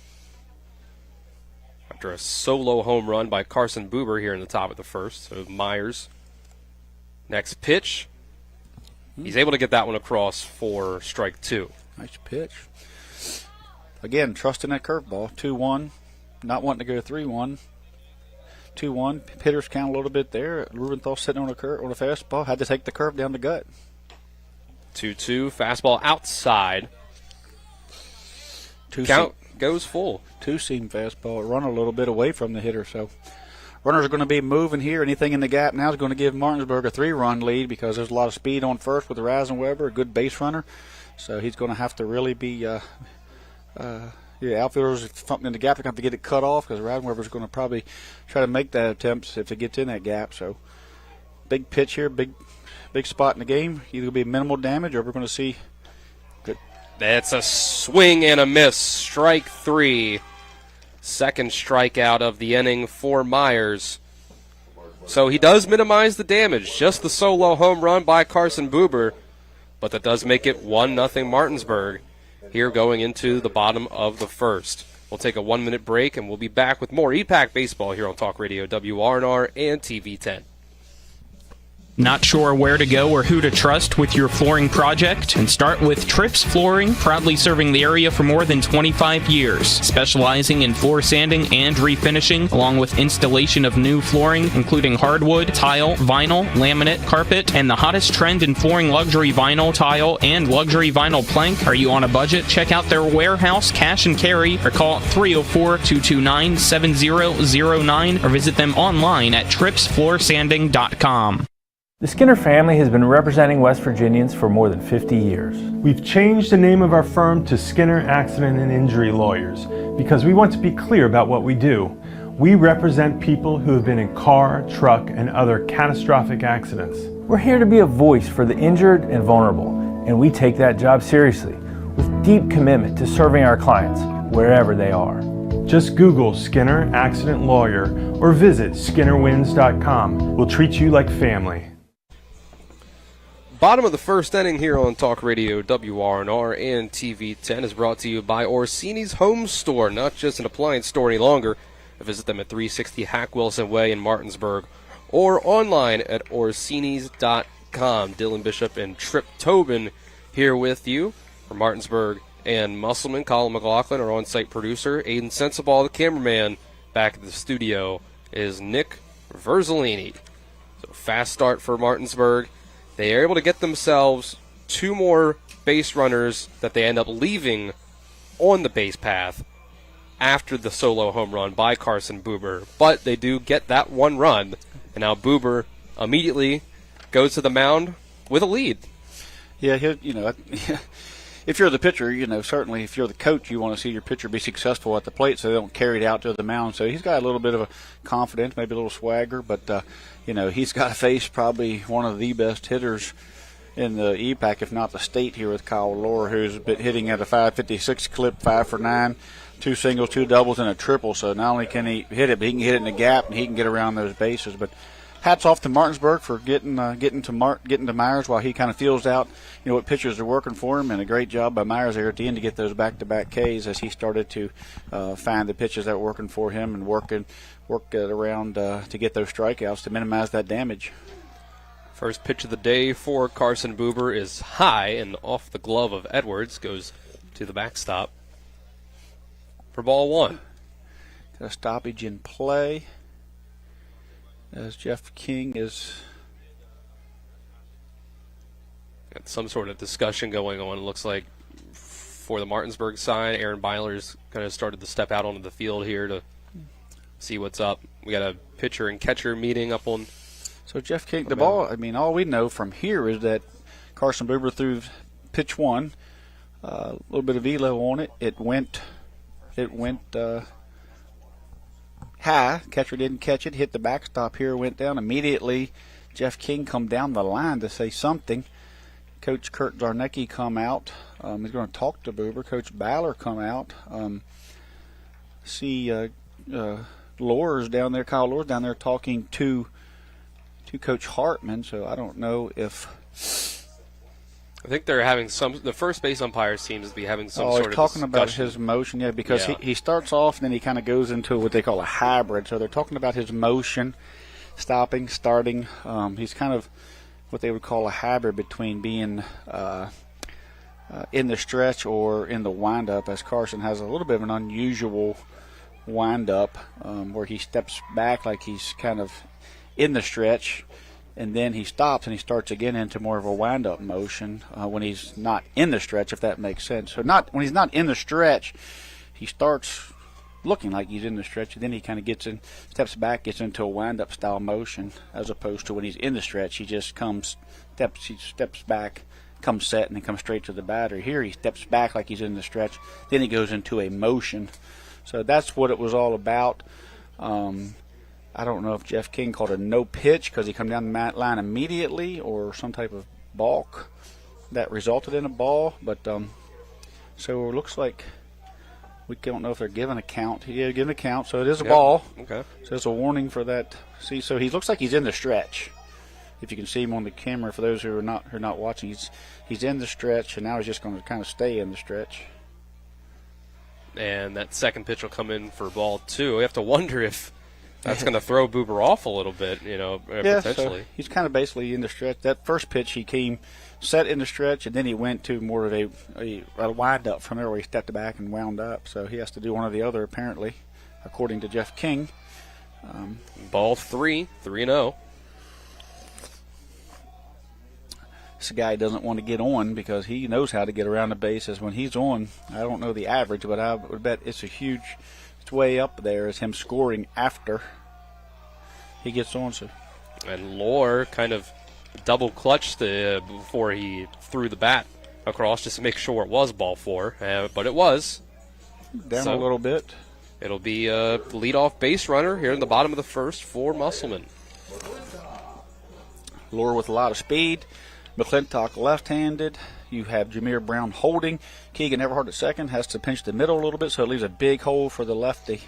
After a solo home run by Carson Buber here in the top of the first. So Myers. Next pitch. He's able to get that one across for strike 2.
Nice pitch. Again, trusting that curveball. 2-1. Not wanting to go 3-1. 2-1. Hitters count a little bit there. Rubenthal sitting on a fastball. Had to take the curve down the gut.
2-2. Fastball outside. Count goes full.
Two-seam fastball. Run a little bit away from the hitter. So runners are going to be moving here. Anything in the gap now is going to give Martinsburg a 3-run lead because there's a lot of speed on first with Reisenweber, a good base runner. So he's going to have to really be outfielders, if something in the gap, they're going to have to get it cut off because Reisenweber's going to probably try to make that attempt if it gets in that gap. So big pitch here, big spot in the game. Either be minimal damage or we're going to see good.
That's a swing and a miss. Strike 3. Second strikeout of the inning for Myers. So he does minimize the damage. Just the solo home run by Carson Buber. But that does make it 1-0 Martinsburg here going into the bottom of the first. We'll take a 1-minute break and we'll be back with more EPAC baseball here on Talk Radio WRNR and TV 10.
Not sure where to go or who to trust with your flooring project? And start with Trips Flooring, proudly serving the area for more than 25 years, specializing in floor sanding and refinishing, along with installation of new flooring, including hardwood, tile, vinyl, laminate, carpet, and the hottest trend in flooring, luxury vinyl, tile, and luxury vinyl plank. Are you on a budget? Check out their warehouse, cash and carry, or call 304-229-7009, or visit them online at tripsfloorsanding.com.
The Skinner family has been representing West Virginians for more than 50 years.
We've changed the name of our firm to Skinner Accident and Injury Lawyers because we want to be clear about what we do. We represent people who have been in car, truck, and other catastrophic accidents.
We're here to be a voice for the injured and vulnerable, and we take that job seriously with deep commitment to serving our clients wherever they are.
Just Google Skinner Accident Lawyer or visit skinnerwins.com. We'll treat you like family.
Bottom of the first inning here on Talk Radio WRNR and TV10 is brought to you by Orsini's Home Store, not just an appliance store any longer. Visit them at 360 Hack Wilson Way in Martinsburg or online at orsinis.com. Dylan Bishop and Trip Tobin here with you from Martinsburg and Musselman. Colin McLaughlin, our on-site producer. Aiden Sensabaugh, the cameraman. Back at the studio is Nick Verzolini. So fast start for Martinsburg. They are able to get themselves 2 more base runners that they end up leaving on the base path after the solo home run by Carson Buber. But they do get that 1 run, and now Buber immediately goes to the mound with a lead.
Yeah, if you're the pitcher, certainly if you're the coach, you want to see your pitcher be successful at the plate so they don't carry it out to the mound. So he's got a little bit of a confidence, maybe a little swagger, but, he's got to face probably one of the best hitters in the EPAC, if not the state, here with Kyle Lohr, who's been hitting at a 556 clip, 5 for 9, 2 singles, 2 doubles, and a triple. So not only can he hit it, but he can hit it in the gap, and he can get around those bases. But hats off to Martinsburg for getting to Myers while he kind of feels out, what pitchers are working for him, and a great job by Myers there at the end to get those back-to-back Ks as he started to find the pitches that were working for him and work it around to get those strikeouts to minimize that damage.
First pitch of the day for Carson Buber is high and off the glove of Edwards, goes to the backstop for ball 1.
Got a stoppage in play as Jeff King is
got some sort of discussion going on. It looks like for the Martinsburg side, Aaron Byler's kind of started to step out onto the field here to see what's up. We got a pitcher and catcher meeting up on.
So Jeff King, the ball, all we know from here is that Carson Buber threw pitch 1, a little bit of velo on it. It went high. Catcher didn't catch it, hit the backstop here, went down. Immediately, Jeff King come down the line to say something. Coach Kurt Zarnecki come out. He's going to talk to Buber. Coach Baller come out. Lohr's down there, Kyle Lohr's down there talking to Coach Hartman, so I don't know if...
I think they're having the first base umpire seems to be having some sort of discussion.
Talking about his motion, because he starts off and then he kind of goes into what they call a hybrid, so they're talking about his motion, stopping, starting. He's kind of what they would call a hybrid between being in the stretch or in the windup, as Carson has a little bit of an unusual windup where he steps back like he's kind of in the stretch, and then he stops and he starts again into more of a wind-up motion when he's not in the stretch, if that makes sense. So when he's not in the stretch, he starts looking like he's in the stretch, and then he kind of steps back, gets into a wind-up style motion, as opposed to when he's in the stretch, he just steps back, comes set, and then comes straight to the batter. Here he steps back like he's in the stretch, then he goes into a motion. So that's what it was all about. I don't know if Jeff King called a no pitch because he come down the line immediately, or some type of balk that resulted in a ball. But so it looks like we don't know if they're giving a count. Yeah, giving a count, so it is a ball.
Okay.
So it's a warning for that. See, so he looks like he's in the stretch. If you can see him on the camera, for those who are not watching, he's in the stretch, and now he's just going to kind of stay in the stretch.
And that second pitch will come in for ball 2. We have to wonder if that's going to throw Buber off a little bit, potentially.
So he's kind of basically in the stretch. That first pitch, he came set in the stretch, and then he went to more of a wind-up from there where he stepped back and wound up. So he has to do one or the other, apparently, according to Jeff King.
Ball 3, 3-0.
This guy doesn't want to get on because he knows how to get around the bases. When he's on, I don't know the average, but I would bet it's way up there as him scoring after he gets on. So,
and Lohr kind of double clutched before he threw the bat across just to make sure it was ball 4, but it was.
Down a little bit.
It'll be a leadoff base runner here in the bottom of the first for Musselman.
Lohr with a lot of speed. McClintock left-handed. You have Jameer Brown holding. Keegan Everhart at second has to pinch the middle a little bit, so it leaves a big hole for the lefty.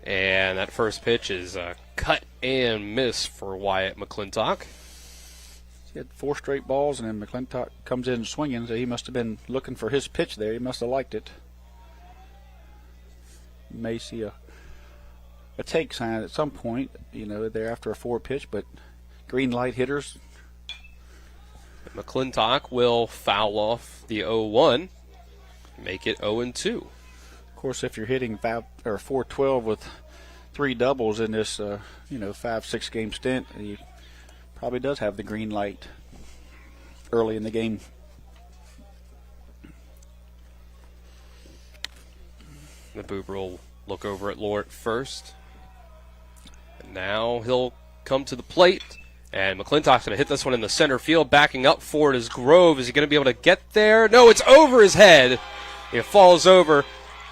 And that first pitch is a cut and miss for Wyatt McClintock.
He had 4 straight balls, and then McClintock comes in swinging, so he must have been looking for his pitch there. He must have liked it. You may see a take sign at some point, there after a 4 pitch, but green light hitters.
McClintock will foul off the 0-1, make it 0-2.
Of course, if you're hitting 412 with 3 doubles in this, 5-6 game stint, he probably does have the green light early in the game.
The Boober will look over at Lohr at first. And now he'll come to the plate. And McClintock's going to hit this one in the center field. Backing up for it is Grove. Is he going to be able to get there? No, it's over his head. It falls over.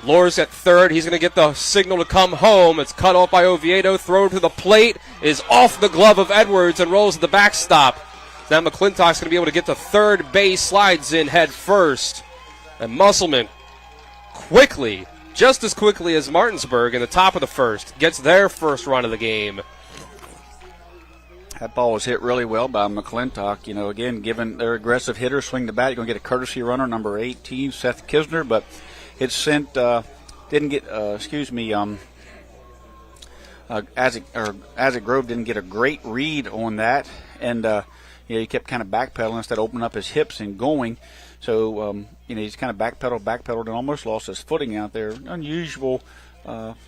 Lohr's at third. He's going to get the signal to come home. It's cut off by Oviedo. Throw to the plate is off the glove of Edwards and rolls to the backstop. Now McClintock's going to be able to get to third base. Slides in head first. And Musselman quickly, just as quickly as Martinsburg in the top of the first, gets their first run of the game.
That ball was hit really well by McClintock. Again, given their aggressive hitter, swing the bat, you're going to get a courtesy runner, number 18, Seth Kisner, but it sent, didn't get, Isaac Grove didn't get a great read on that, and, he kept kind of backpedaling instead of opening up his hips and going. So, he's kind of backpedaled, and almost lost his footing out there. Unusual.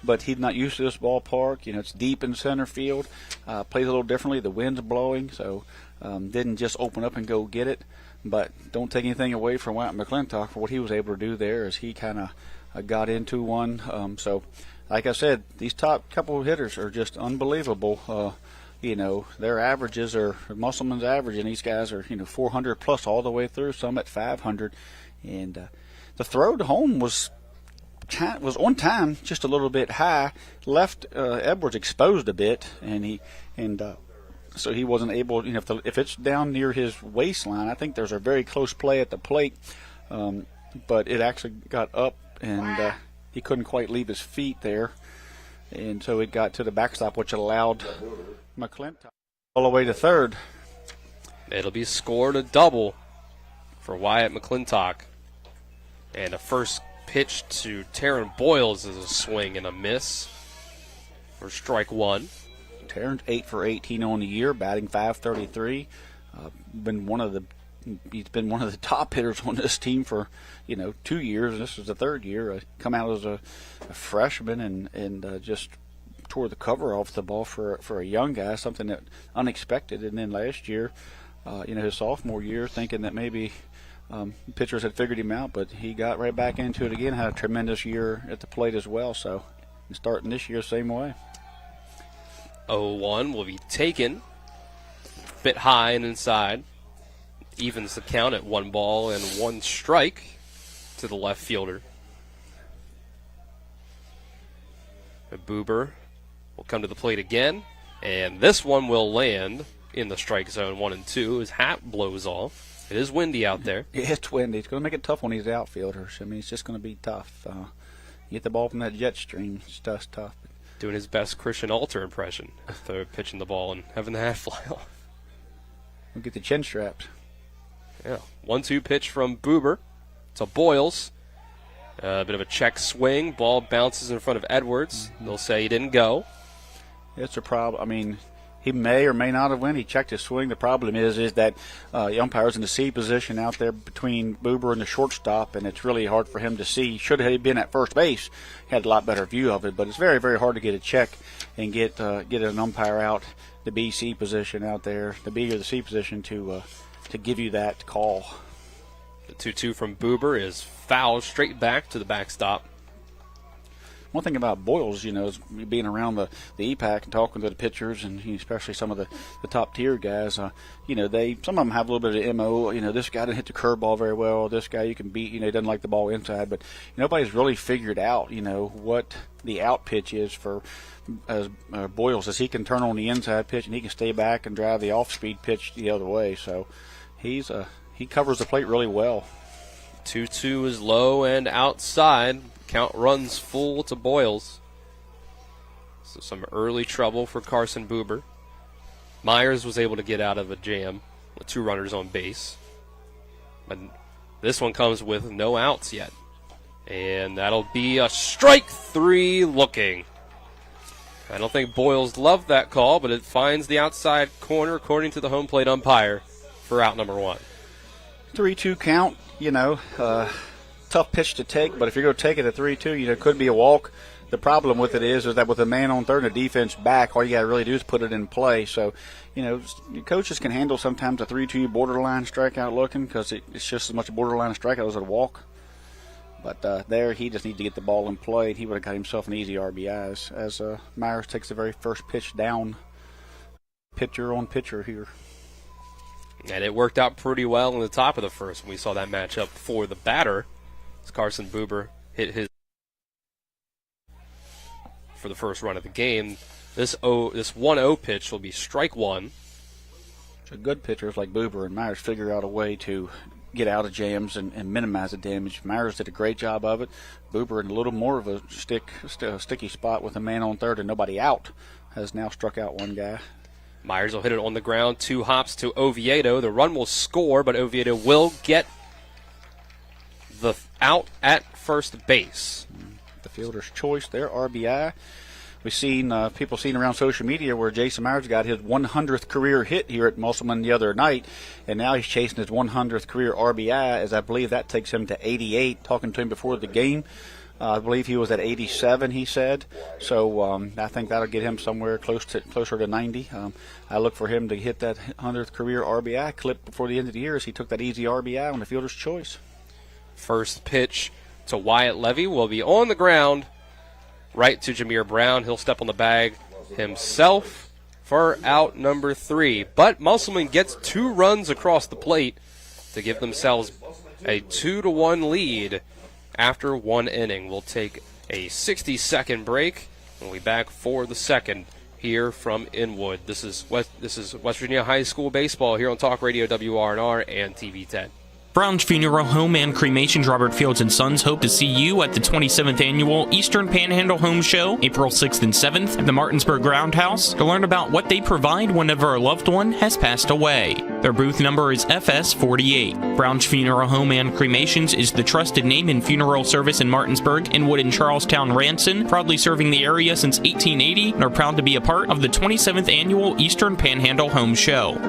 But he's not used to this ballpark. It's deep in center field. Plays a little differently. The wind's blowing, so didn't just open up and go get it. But don't take anything away from Wyatt McClintock for what he was able to do there as he kind of got into one. So, like I said, these top couple of hitters are just unbelievable. Their averages are Musselman's average, and these guys are 400 plus all the way through. Some at 500, and the throw to home was on time, just a little bit high. Left Edwards exposed a bit, so he wasn't able. If it's down near his waistline, I think there's a very close play at the plate, but it actually got up, and he couldn't quite leave his feet there, and so it got to the backstop, which allowed McClintock all the way to third.
It'll be scored a double for Wyatt McClintock, and a first pitch to Taryn Boyles is a swing and a miss for strike 1.
Taryn's 8 for 18 on the year, batting .533. He's been one of the top hitters on this team for 2 years. This is the third year. Come out as a freshman and just tore the cover off the ball for a young guy, something that unexpected. And then last year, his sophomore year, thinking that maybe pitchers had figured him out, but he got right back into it again, had a tremendous year at the plate as well. So starting this year same way.
0-1 will be taken. Bit high and inside. Evens the count at 1 ball and 1 strike to the left fielder. Boober will come to the plate again, and this one will land in the strike zone 1 and 2. His hat blows off. It is windy out there.
Yeah, it's windy. It's going to make it tough on these outfielders. I mean, it's just going to be tough. You get the ball from that jet stream, it's just tough.
Doing his best Christian Alter impression after pitching the ball and having the hat fly off.
We'll get the chin straps.
Yeah, 1-2 pitch from Boober to Boyles. A bit of a check swing. Ball bounces in front of Edwards. They'll say he didn't go.
It's a problem. I mean, he may or may not have went. He checked his swing. The problem is that the umpire's in the C position out there between Boober and the shortstop, and it's really hard for him to see. Should have been at first base, he had a lot better view of it, but it's very, very hard to get a check and get an umpire out, the B, C position out there, the B or the C position to give you that call.
The 2-2 from Boober is foul straight back to the backstop.
one thing about Boyles, is being around the EPAC and talking to the pitchers, and especially some of the top tier guys. Some of them have a little bit of MO. This guy didn't hit the curveball very well. This guy you can beat. He doesn't like the ball inside. But nobody's really figured out, what the out pitch is for Boyles, as he can turn on the inside pitch and he can stay back and drive the off speed pitch the other way. So he covers the plate really well.
2-2 is low and outside. Count runs full to Boyles. So some early trouble for Carson Buber. Myers was able to get out of a jam with 2 runners on base. But this one comes with no outs yet. And that'll be a strike 3 looking. I don't think Boyles loved that call, but it finds the outside corner according to the home plate umpire for out number 1.
3-2 count, tough pitch to take, but if you're going to take it at 3-2, it could be a walk. The problem with it is that with a man on third and a defense back, all you got to really do is put it in play. So, coaches can handle sometimes a 3-2 borderline strikeout looking, because it's just as much a borderline strikeout as a walk. But there, he just needs to get the ball in play, and he would have got himself an easy RBI as Myers takes the very first pitch down. Pitcher on pitcher here.
And it worked out pretty well in the top of the first when we saw that matchup for the batter. As Carson Buber hit his for the first run of the game. This 1-0 pitch will be strike 1.
So good pitchers like Buber and Myers figure out a way to get out of jams and minimize the damage. Myers did a great job of it. Buber in a little more of a sticky spot with a man on third and nobody out, has now struck out one guy.
Myers will hit it on the ground. 2 hops to Oviedo. The run will score, but Oviedo will get the out at first base.
The fielder's choice there, RBI. We've seen people seen around social media where Jason Myers got his 100th career hit here at Musselman the other night, and now he's chasing his 100th career RBI, as I believe that takes him to 88. Talking to him before the game, I believe he was at 87, he said. So I think that'll get him somewhere closer to 90. I look for him to hit that 100th career RBI clip before the end of the year, as he took that easy RBI on the fielder's choice.
First pitch to Wyatt Levy will be on the ground, right to Jameer Brown. He'll step on the bag himself for out number 3. But Musselman gets 2 runs across the plate to give themselves a 2-1 lead after 1 inning. We'll take a 60-second break. We'll be back for the second here from Inwood. This is West Virginia High School baseball here on Talk Radio WRNR and TV 10.
Brown's Funeral Home and Cremations Robert Fields & Sons hope to see you at the 27th Annual Eastern Panhandle Home Show, April 6th and 7th at the Martinsburg Roundhouse, to learn about what they provide whenever a loved one has passed away. Their booth number is FS48. Brown's Funeral Home and Cremations is the trusted name in funeral service in Martinsburg, Inwood, and Charlestown Ranson, proudly serving the area since 1880, and are proud to be a part of the 27th Annual Eastern Panhandle Home Show.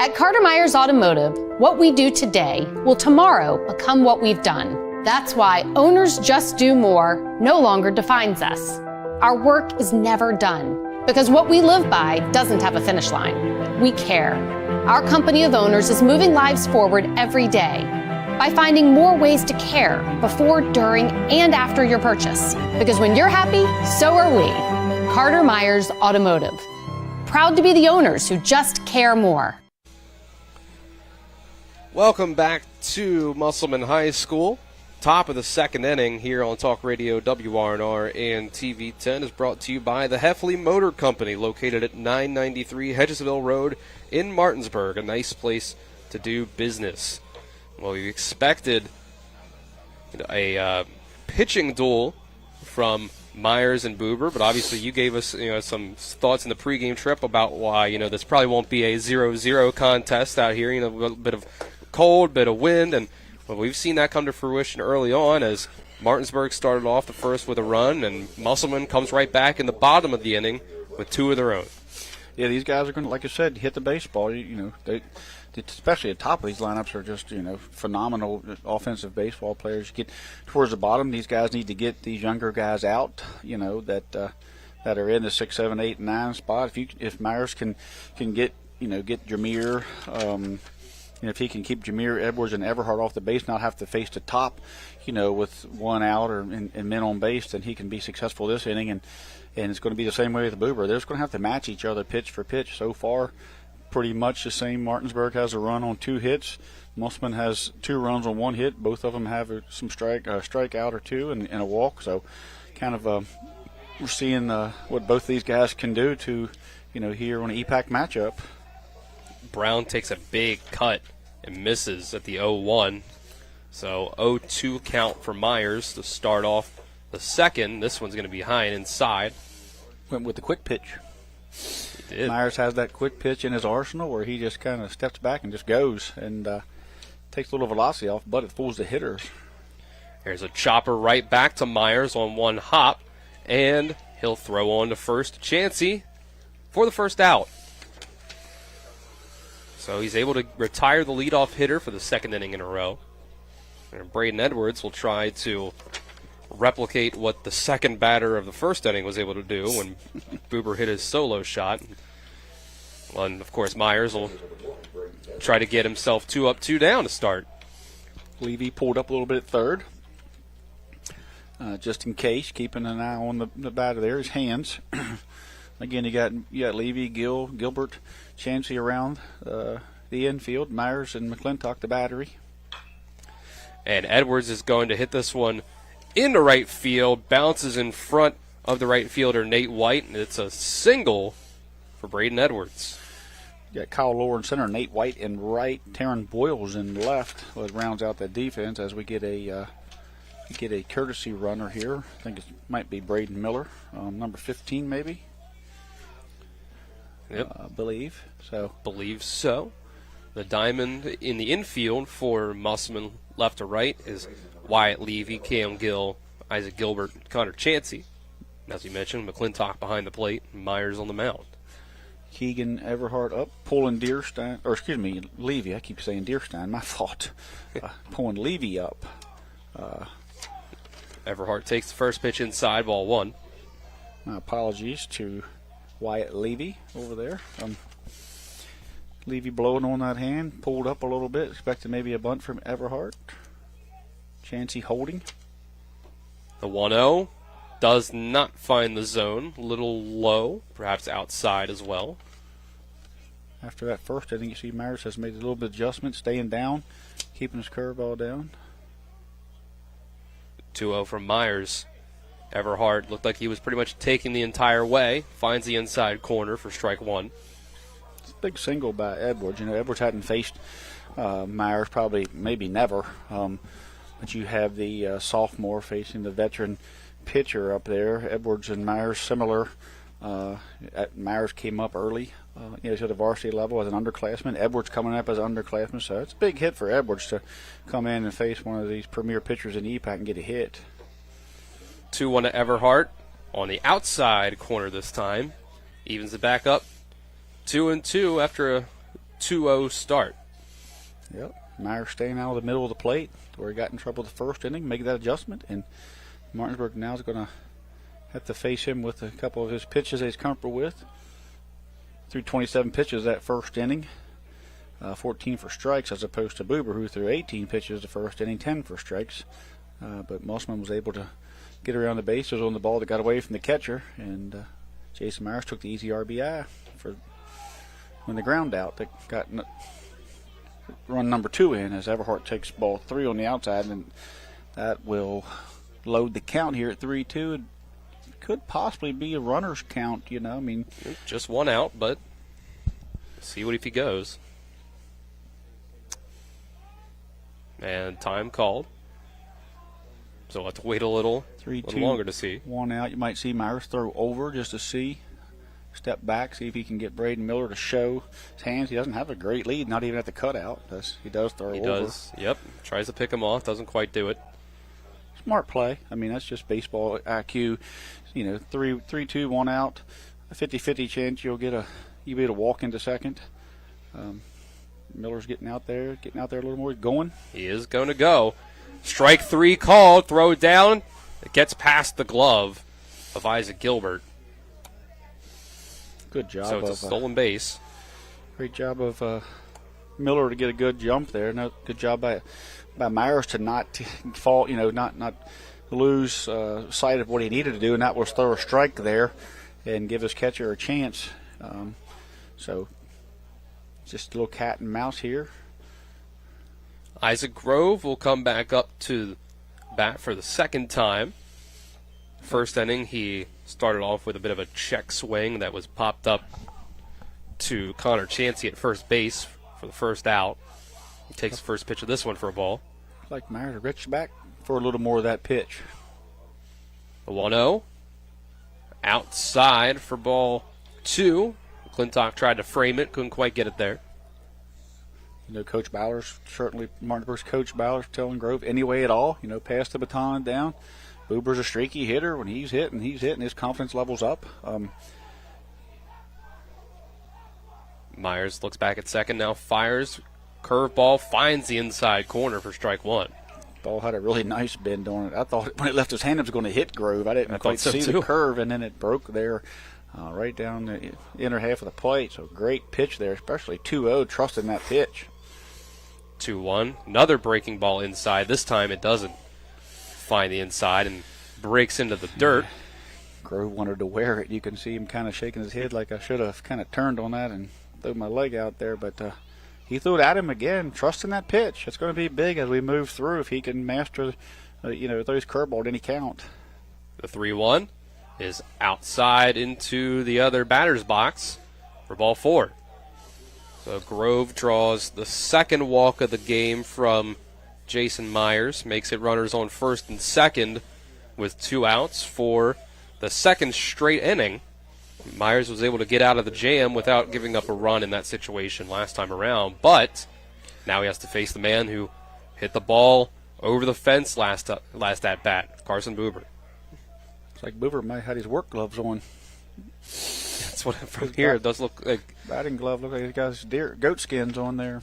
At Carter Myers Automotive, what we do today will tomorrow become what we've done. That's why Owners Just Do More no longer defines us. Our work is never done, because what we live by doesn't have a finish line. We care. Our company of owners is moving lives forward every day by finding more ways to care before, during, and after your purchase. Because when you're happy, so are we. Carter Myers Automotive. Proud to be the owners who just care more.
Welcome back to Musselman High School. Top of the second inning here on Talk Radio WRNR and TV 10 is brought to you by the Heffley Motor Company, located at 993 Hedgesville Road in Martinsburg. A nice place to do business. Well, we expected a pitching duel from Myers and Buber, but obviously you gave us some thoughts in the pregame trip about why this probably won't be a 0-0 contest out here. A little bit of cold, bit of wind, and we've seen that come to fruition early on, as Martinsburg started off the first with a run, and Musselman comes right back in the bottom of the inning with 2 of their own.
Yeah, these guys are going to, like I said, hit the baseball. They especially at the top of these lineups are just phenomenal offensive baseball players. You get towards the bottom, these guys need to get these younger guys out. That are in the 6, 7, 8, and 9 spot. If Myers can get Jameer And if he can keep Jameer Edwards and Everhart off the base, not have to face the top, with one out and men on base, then he can be successful this inning. And it's going to be the same way with the Boober. They're just going to have to match each other pitch for pitch. So far, pretty much the same. Martinsburg has a run on 2 hits. Musselman has 2 runs on 1 hit. Both of them have some strikeout or 2 and a walk. So kind of we're seeing what both these guys can do to, here on an EPAC matchup.
Brown takes a big cut and misses at the 0-1. So 0-2 count for Myers to start off the second. This one's going to be high and inside.
Went with the quick pitch.
He did.
Myers has that quick pitch in his arsenal where he just kind of steps back and just goes and takes a little velocity off, but it fools the hitters.
There's a chopper right back to Myers on 1 hop, and he'll throw on to first Chansey for the first out. So he's able to retire the leadoff hitter for the 2nd inning in a row. And Braden Edwards will try to replicate what the second batter of the 1st inning was able to do when Boober hit his solo shot. And, of course, Myers will try to get himself 2 up, 2 down to start.
Levy pulled up a little bit at third. Just in case, keeping an eye on the batter there, his hands. Again, you got Levy, Gilbert, Chansey around the infield, Myers and McClintock the battery.
And Edwards is going to hit this one into right field, bounces in front of the right fielder Nate White, and it's a single for Braden Edwards.
You got Kyle Lower in center, Nate White in right, Taryn Boyles in left. Well, it rounds out that defense as we get a courtesy runner here. I think it might be Braden Miller, number 15 maybe.
Yep.
Believe so.
The diamond in the infield for Musselman left to right is Wyatt Levy, Cam Gill, Isaac Gilbert, Connor Chansey. As you mentioned, McClintock behind the plate, Myers on the mound.
Keegan Everhart up, pulling Levy. I keep saying Deerstein, my fault. Pulling Levy up.
Everhart takes the first pitch inside, ball 1.
My apologies to Wyatt Levy over there. Levy blowing on that hand, pulled up a little bit, expecting maybe a bunt from Everhart. Chansey holding.
The 1-0 does not find the zone. A little low, perhaps outside as well.
After that first, I think you see Myers has made a little bit of adjustment, staying down, keeping his curveball down.
2-0 from Myers. Everhart looked like he was pretty much taking the entire way. Finds the inside corner for strike 1.
It's a big single by Edwards. Edwards hadn't faced Myers maybe never. But you have the sophomore facing the veteran pitcher up there. Edwards and Myers similar. Myers came up early, to the varsity level as an underclassman. Edwards coming up as an underclassman. So it's a big hit for Edwards to come in and face one of these premier pitchers in EPAC and get a hit.
2-1 to Everhart on the outside corner this time. Evens it back up 2-2 after a 2-0 start.
Yep. Myers staying out of the middle of the plate where he got in trouble the first inning, making that adjustment. And Martinsburg now is going to have to face him with a couple of his pitches that he's comfortable with. Threw 27 pitches that first inning, 14 for strikes, as opposed to Boober, who threw 18 pitches the first inning, 10 for strikes. But Musselman was able to get around the bases on the ball that got away from the catcher, and Jason Myers took the easy RBI for when the ground out that got run number 2 in as Everhart takes ball 3 on the outside, and that will load the count here at 3-2. It could possibly be a runner's count,
Just 1 out, but see what if he goes. And time called. So we'll have to wait a little longer to see.
1 out. You might see Myers throw over just to see. Step back, see if he can get Braden Miller to show his hands. He doesn't have a great lead, not even at the cutout. He does throw over.
He does, yep. Tries to pick him off, doesn't quite do it.
Smart play. That's just baseball IQ. 3-2, 1 out. A 50-50 chance you'll be able to walk into second. Miller's getting out there a little more. He's going.
He is going to go. Strike 3 called, throw down. It gets past the glove of Isaac Gilbert.
Good job.
So it's a stolen base.
Great job of Miller to get a good jump there. No, good job by Myers to not fall, not lose sight of what he needed to do, and that was throw a strike there and give his catcher a chance. So just a little cat and mouse here.
Isaac Grove will come back up to bat for the second time. First inning, he started off with a bit of a check swing that was popped up to Connor Chansey at first base for the first out. He takes the first pitch of this one for a ball.
I'd like Myers to reach back for a little more of that pitch.
The 1-0. Outside for ball 2. McClintock tried to frame it, couldn't quite get it there.
Coach Bowers, certainly Martinsburg's Coach Bowers telling Grove any way at all, pass the baton down. Buber's a streaky hitter. When he's hitting, his confidence level's up.
Myers looks back at second, now fires. Curveball finds the inside corner for strike 1.
Ball had a really nice bend on it. I thought when it left his hand it was going to hit Grove. I didn't quite see the curve, and then it broke there right down the inner half of the plate. So great pitch there, especially 2-0, trusting that pitch.
2-1. Another breaking ball inside. This time it doesn't find the inside and breaks into the dirt.
Grove wanted to wear it. You can see him kind of shaking his head like I should have kind of turned on that and threw my leg out there. But he threw it at him again, trusting that pitch. It's going to be big as we move through if he can master, throw his curveball at any count.
The 3-1 is outside into the other batter's box for ball 4. So Grove draws the second walk of the game from Jason Myers, makes it runners on first and second with 2 outs for the second straight inning. Myers was able to get out of the jam without giving up a run in that situation last time around, but now he has to face the man who hit the ball over the fence last at bat, Carson Buber.
It's like Buber might have had his work gloves on.
That's what from here it does look like.
Batting glove look like he's got his goat skins on there.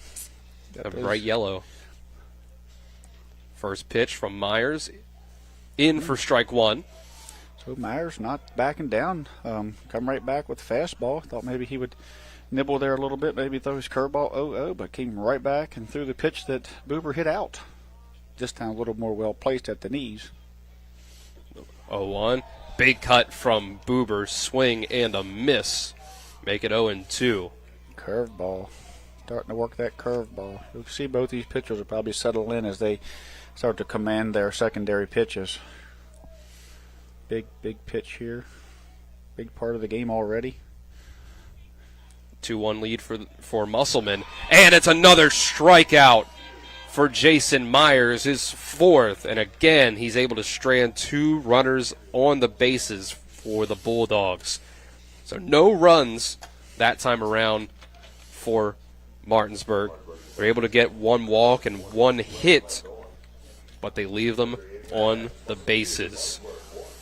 Bright yellow. First pitch from Myers, in for strike 1.
So Myers not backing down, come right back with the fastball. Thought maybe he would nibble there a little bit, maybe throw his curveball 0-0, but came right back and threw the pitch that Buber hit out. This time a little more well placed at the knees.
0-1. Big cut from Buber, swing and a miss. Make it 0-2.
Curveball. Starting to work that curveball. You'll see both these pitchers will probably settle in as they start to command their secondary pitches. Big pitch here. Big part of the game already.
2-1 lead for Musselman. And it's another strikeout for Jason Myers, his 4th. And again, he's able to strand 2 runners on the bases for the Bulldogs. So no runs that time around for Martinsburg. They're able to get 1 walk and 1 hit, but they leave them on the bases.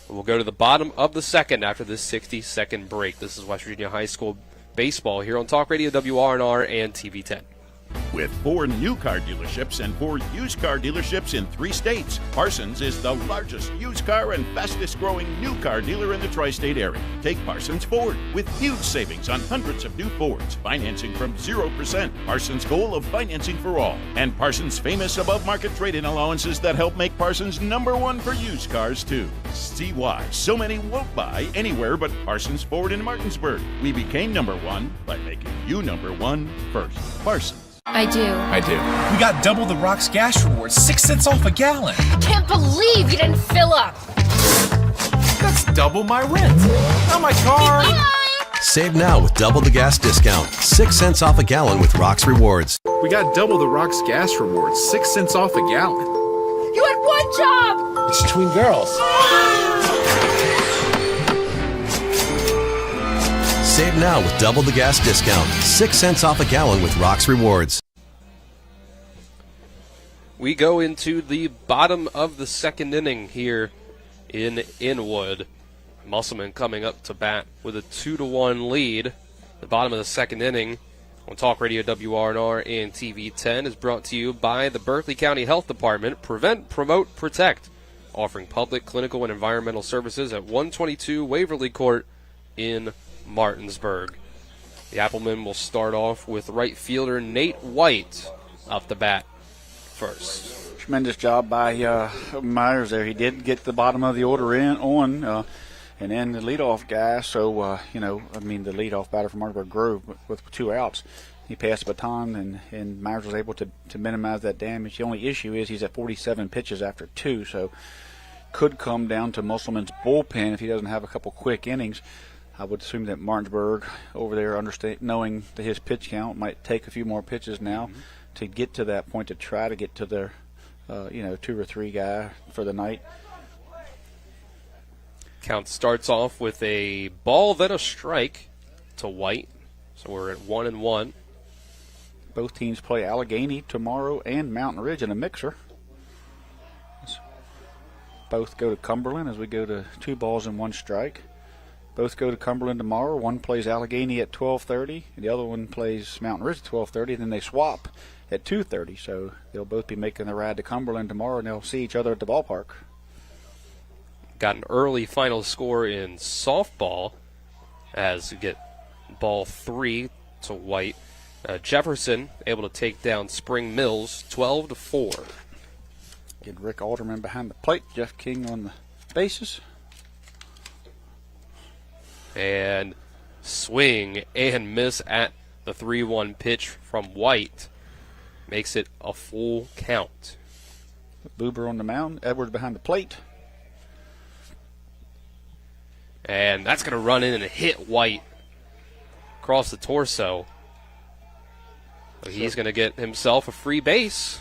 We'll go to the bottom of the second after this 60-second break. This is West Virginia High School baseball here on Talk Radio WRNR and TV 10.
With 4 new car dealerships and 4 used car dealerships in 3 states, Parsons is the largest used car and fastest growing new car dealer in the tri-state area. Take Parsons Ford with huge savings on hundreds of new Fords, financing from 0%, Parsons' goal of financing for all, and Parsons' famous above-market trade-in allowances that help make Parsons #1 for used cars too. See why so many won't buy anywhere but Parsons Ford in Martinsburg. We became #1 by making you #1 first. Parsons.
I do.
We got double the Rock's gas rewards, 6 cents off a gallon.
Can't believe you didn't fill up.
That's double my rent. Not my car.
Save now with double the gas discount. 6 cents off a gallon with Rock's Rewards.
We got double the Rock's gas rewards, 6 cents off a gallon.
You had 1 job.
It's between girls.
Save now with double the gas discount. 6 cents off a gallon with Rock's Rewards.
We go into the bottom of the second inning here in Inwood. Musselman coming up to bat with a 2-1 lead. The bottom of the second inning on Talk Radio WRNR and TV 10 is brought to you by the Berkeley County Health Department. Prevent, Promote, Protect. Offering public, clinical, and environmental services at 122 Waverly Court in Martinsburg. The Applemen will start off with right fielder Nate White up the bat first.
Tremendous job by Myers there. He did get the bottom of the order and then the leadoff guy. So, the leadoff batter from Martinsburg Grove with 2 outs. He passed the baton, and Myers was able to minimize that damage. The only issue is he's at 47 pitches after 2, so could come down to Musselman's bullpen if he doesn't have a couple quick innings. I would assume that Martinsburg over there, knowing that his pitch count, might take a few more pitches now to get to that point to try to get to their, 2 or 3 guy for the night.
Count starts off with a ball, then a strike to White. So we're at 1-1.
Both teams play Allegheny tomorrow and Mountain Ridge in a mixer. Both go to Cumberland as we go to 2 balls and 1 strike. Both go to Cumberland tomorrow. One plays Allegheny at 12:30, and the other one plays Mountain Ridge at 12:30, and then they swap at 2:30. So they'll both be making the ride to Cumberland tomorrow, and they'll see each other at the ballpark.
Got an early final score in softball as you get ball 3 to White. Jefferson able to take down Spring Mills 12-4.
Get Rick Alderman behind the plate. Jeff King on the bases.
And swing and miss at the 3-1 pitch from White. Makes it a full count.
Buber on the mound. Edwards behind the plate.
And that's going to run in and hit White across the torso. So he's going to get himself a free base.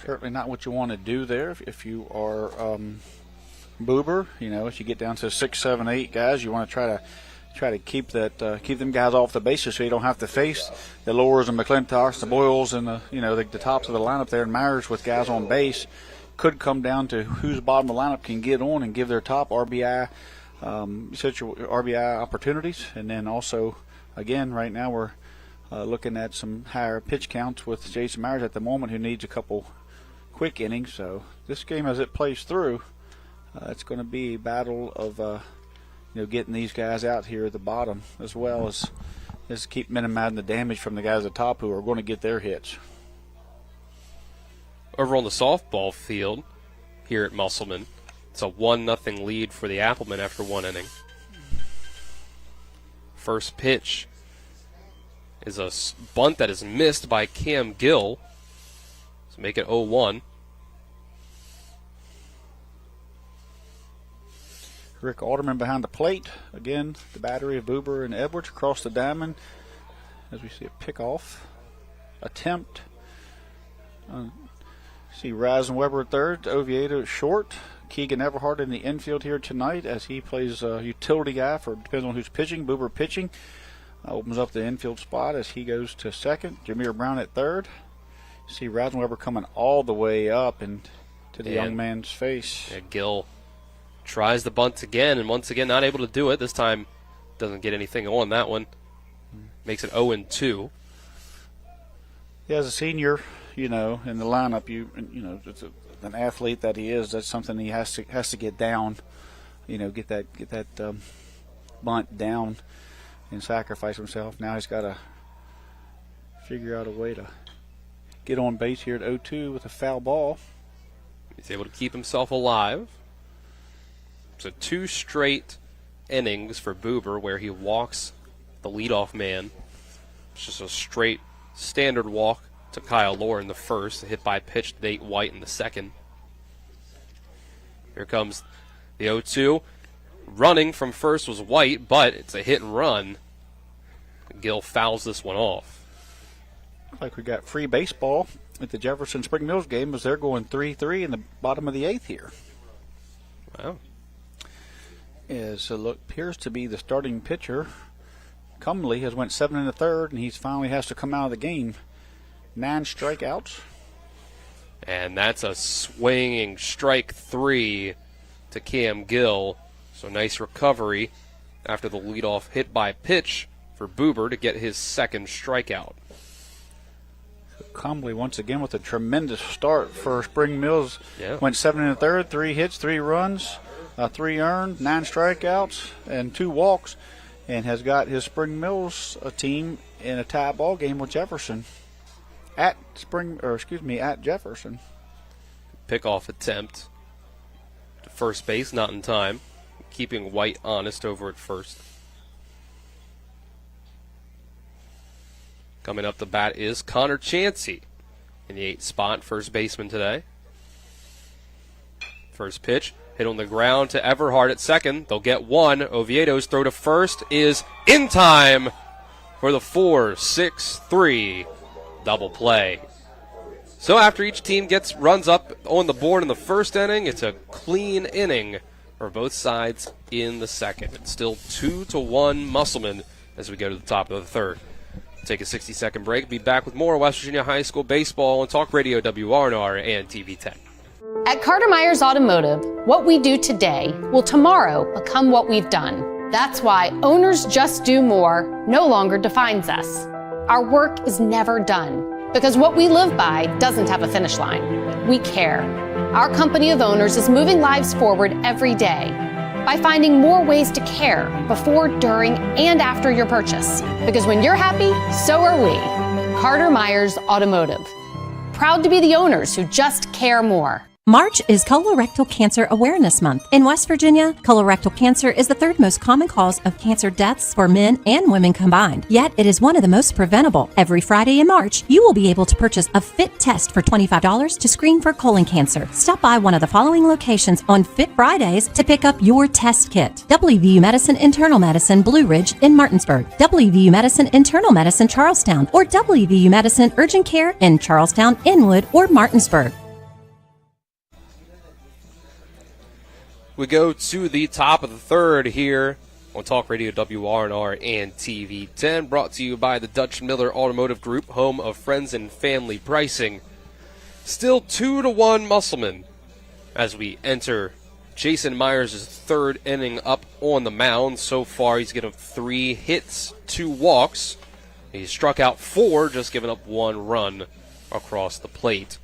Certainly not what you want to do there if you are Buber. As you get down to 6, 7, 8 guys, you want to try to keep them guys off the bases so you don't have to face the Lowers and McClintocks, the Boyles, and the tops of the lineup there. And Myers with guys on base could come down to whose bottom of the lineup can get on and give their top RBI RBI opportunities. And then also, again, right now we're looking at some higher pitch counts with Jason Myers at the moment, who needs a couple quick innings. So this game, as it plays through, it's going to be a battle of getting these guys out here at the bottom, as well as keep minimizing the damage from the guys at the top who are going to get their hits.
Over on the softball field here at Musselman, it's a 1-0 lead for the Applemen after 1 inning. First pitch is a bunt that is missed by Cam Gill. So make it 0-1.
Rick Alderman behind the plate. Again, the battery of Buber and Edwards across the diamond as we see a pickoff attempt. See Reisenweber at third, Oviedo at short. Keegan Everhart in the infield here tonight as he plays a utility guy for, depends on who's pitching. Buber pitching. Opens up the infield spot as he goes to second. Jameer Brown at third. See Reisenweber coming all the way up and to the young man's face.
Yeah, Gill tries the bunt again, and once again not able to do it. This time doesn't get anything on that one. Makes it 0-2.
Yeah, as a senior, in the lineup, it's an athlete that he is. That's something he has to get down. Get that bunt down and sacrifice himself. Now he's got to figure out a way to get on base here at 0-2 with a foul ball.
He's able to keep himself alive. So 2 straight innings for Buber where he walks the leadoff man. It's just a straight standard walk to Kyle Lohr in the first, a hit by pitch to Nate White in the second. Here comes the 0-2. Running from first was White, but it's a hit and run. Gill fouls this one off.
Looks like we got free baseball at the Jefferson Spring Mills game as they're going 3-3 in the bottom of the 8th here.
Wow.
Appears to be the starting pitcher. Cumley has went 7 1/3, and he finally has to come out of the game. 9 strikeouts.
And that's a swinging strike 3 to Cam Gill. So nice recovery after the leadoff hit by pitch for Buber to get his second strikeout.
Cumley once again with a tremendous start for Spring Mills.
Yeah.
Went 7 1/3, 3 hits, 3 runs, 3 earned, 9 strikeouts, and 2 walks, and has got his Spring Mills team in a tie ball game with Jefferson at Jefferson.
Pickoff attempt to first base, not in time. Keeping White honest over at first. Coming up the bat is Connor Chansey in the 8th spot, first baseman today. First pitch, hit on the ground to Everhart at second. They'll get one. Oviedo's throw to first is in time for the 4-6-3 double play. So after each team runs up on the board in the first inning, it's a clean inning for both sides in the second. It's still 2-1 Musselman as we go to the top of the third. Take a 60-second break. Be back with more West Virginia High School baseball on Talk Radio WRNR and TV 10.
At Carter Myers Automotive, what we do today will tomorrow become what we've done. That's why owners just do more no longer defines us. Our work is never done because what we live by doesn't have a finish line. We care. Our company of owners is moving lives forward every day by finding more ways to care before, during, and after your purchase. Because when you're happy, so are we. Carter Myers Automotive. Proud to be the owners who just care more.
March is Colorectal Cancer Awareness Month. In West Virginia, colorectal cancer is the third most common cause of cancer deaths for men and women combined. Yet it is one of the most preventable. Every Friday in March, you will be able to purchase a FIT test for $25 to screen for colon cancer. Stop by one of the following locations on FIT Fridays to pick up your test kit. WVU Medicine Internal Medicine Blue Ridge in Martinsburg, WVU Medicine Internal Medicine Charlestown, or WVU Medicine Urgent Care in Charlestown, Inwood, or Martinsburg.
We go to the top of the third here on Talk Radio WRNR and TV 10, brought to you by the Dutch Miller Automotive Group, home of friends and family pricing. Still 2-1 Musselman as we enter Jason Myers' third inning up on the mound. So far, he's given up 3 hits, 2 walks. He's struck out 4, just giving up 1 run across the plate.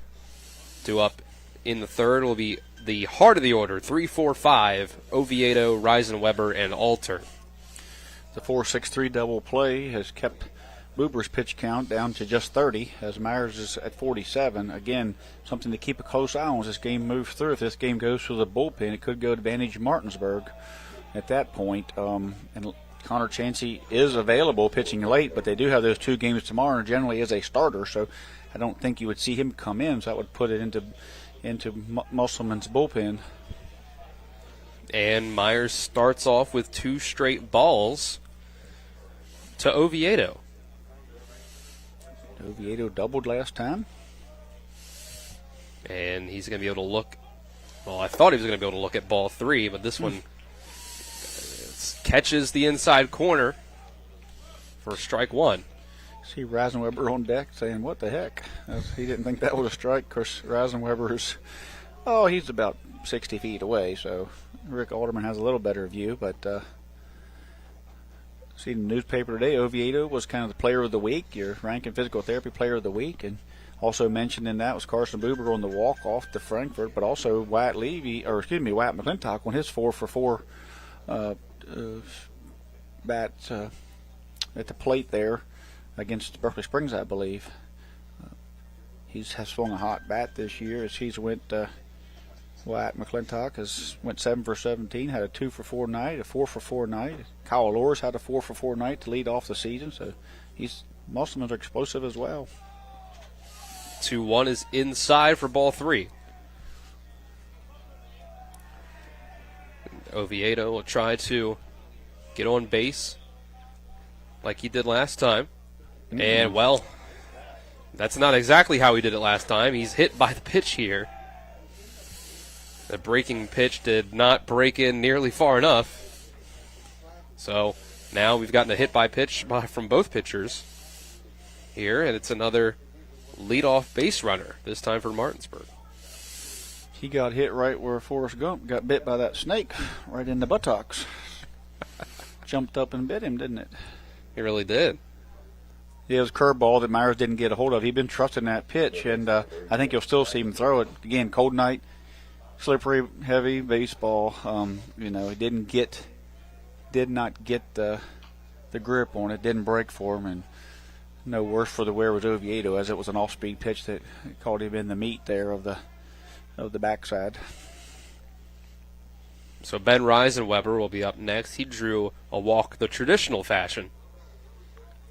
2 up in the third will be the heart of the order, 3-4-5, Oviedo, Reisenweber, and Alter.
The 4-6-3 double play has kept Buber's pitch count down to just 30, as Myers is at 47. Again, something to keep a close eye on as this game moves through. If this game goes through the bullpen, it could go to advantage Martinsburg at that point. And Connor Chansey is available pitching late, but they do have those 2 games tomorrow and generally is a starter, so I don't think you would see him come in, so that would put it into Musselman's bullpen.
And Myers starts off with 2 straight balls to Oviedo.
Oviedo doubled last time.
And he's going to be able to look. Well, I thought he was going to be able to look at ball 3, but this one catches the inside corner for strike 1.
See Reisenweber on deck saying, what the heck? He didn't think that was a strike. Of course, Reisenweber's, he's about 60 feet away, so Rick Alderman has a little better view. But see in the newspaper today, Oviedo was kind of the player of the week, your ranking physical therapy player of the week. And also mentioned in that was Carson Buber on the walk-off to Frankfurt, but also Wyatt McClintock on his 4-for-4 bat at the plate there against Berkeley Springs, I believe. He has swung a hot bat this year as he's went. Wyatt McClintock has went 7 for 17, had a 2-for-4 night, a 4-for-4 night. Kyle Loris had a 4-for-4 night to lead off the season, so Musselman's are explosive as well.
2-1 is inside for ball 3. Oviedo will try to get on base like he did last time. And, well, that's not exactly how he did it last time. He's hit by the pitch here. The breaking pitch did not break in nearly far enough. So now we've gotten a hit by pitch from both pitchers here, and it's another leadoff base runner, this time for Martinsburg.
He got hit right where Forrest Gump got bit by that snake, right in the buttocks. Jumped up and bit him, didn't it?
It really did.
It was a curveball that Myers didn't get a hold of. He'd been trusting that pitch, and I think you'll still see him throw it. Again, cold night, slippery, heavy baseball. He did not get the grip on it. Didn't break for him, and no worse for the wear was Oviedo, as it was an off-speed pitch that caught him in the meat there of the backside.
So Ben Reisenweber will be up next. He drew a walk the traditional fashion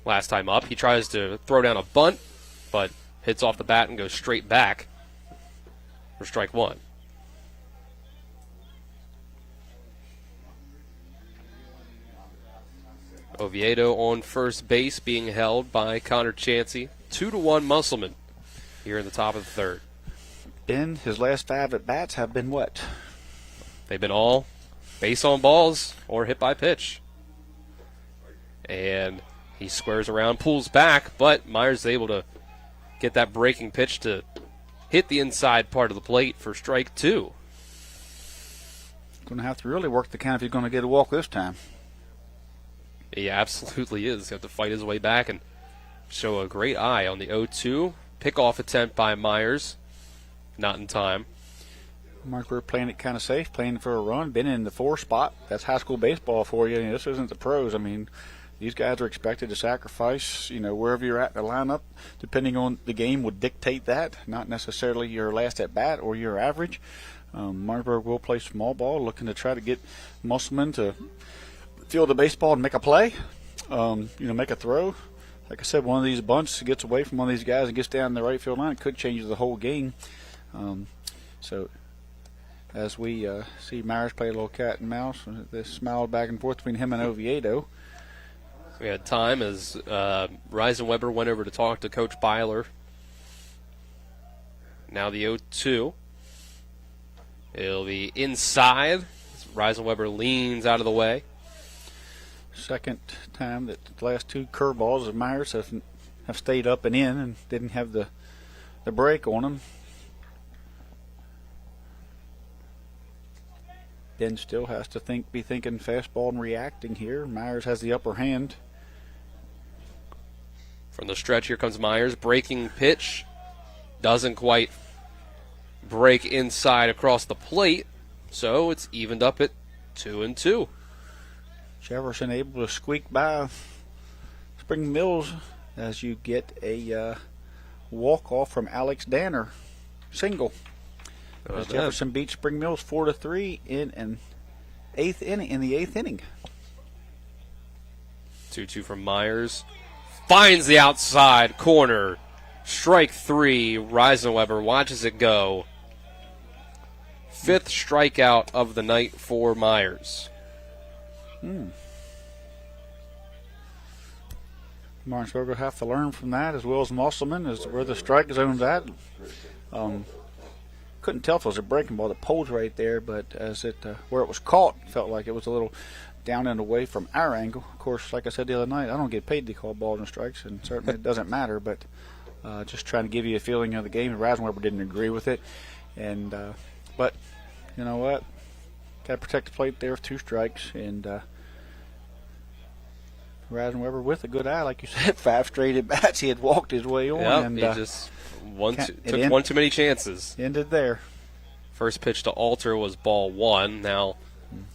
last time up. He tries to throw down a bunt, but hits off the bat and goes straight back for strike one. Oviedo on first base, being held by Connor Chansey. 2-1 Musselman here in the top of the third.
Ben, his last 5 at-bats have been what?
They've been all base on balls or hit by pitch. And he squares around, pulls back, but Myers is able to get that breaking pitch to hit the inside part of the plate for strike 2.
Going to have to really work the count if he's going to get a walk this time.
He absolutely is. He'll have to fight his way back and show a great eye on the 0-2. Pickoff attempt by Myers. Not in time.
Mark, we're playing it kind of safe, playing for a run, been in the 4 spot. That's high school baseball for you. This isn't the pros. I mean, these guys are expected to sacrifice, wherever you're at in the lineup, depending on the game would dictate that, not necessarily your last at bat or your average. Martinsburg will play small ball, looking to try to get Musselman to field the baseball and make a play, make a throw. Like I said, one of these bunts gets away from one of these guys and gets down the right field line, it could change the whole game. So as we see Myers play a little cat and mouse, they smiled back and forth between him and Oviedo.
We had time as Reisenweber went over to talk to Coach Byler. Now the 0-2. It'll be inside. Reisenweber leans out of the way.
Second time that the last 2 curveballs of Myers have stayed up and in and didn't have the break on them. Ben still has to be thinking fastball and reacting here. Myers has the upper hand.
From the stretch, here comes Myers. Breaking pitch. Doesn't quite break inside across the plate. So it's evened up at 2-2.
Jefferson able to squeak by Spring Mills as you get a walk-off from Alex Danner. Single. As Jefferson beats Spring Mills 4-3 in the 8th inning.
2-2 from Myers. Finds the outside corner. Strike 3. Reisenweber watches it go. 5th strikeout of the night for Myers.
Martinsburg will have to learn from that, as well as Musselman, is where the strike zone's at. Couldn't tell if it was a breaking ball. The pole's right there, but as where it was caught, felt like it was a little down and away from our angle. Of course, like I said the other night, I don't get paid to call balls and strikes, and certainly it doesn't matter, but just trying to give you a feeling of the game. Reisenweber didn't agree with it, and but you know what? Got to protect the plate there with 2 strikes, and Reisenweber with a good eye, like you said, 5 straight at bats. He had walked his way on.
Yep,
and
he just took one too many chances.
Ended there.
First pitch to Alter was ball 1. Now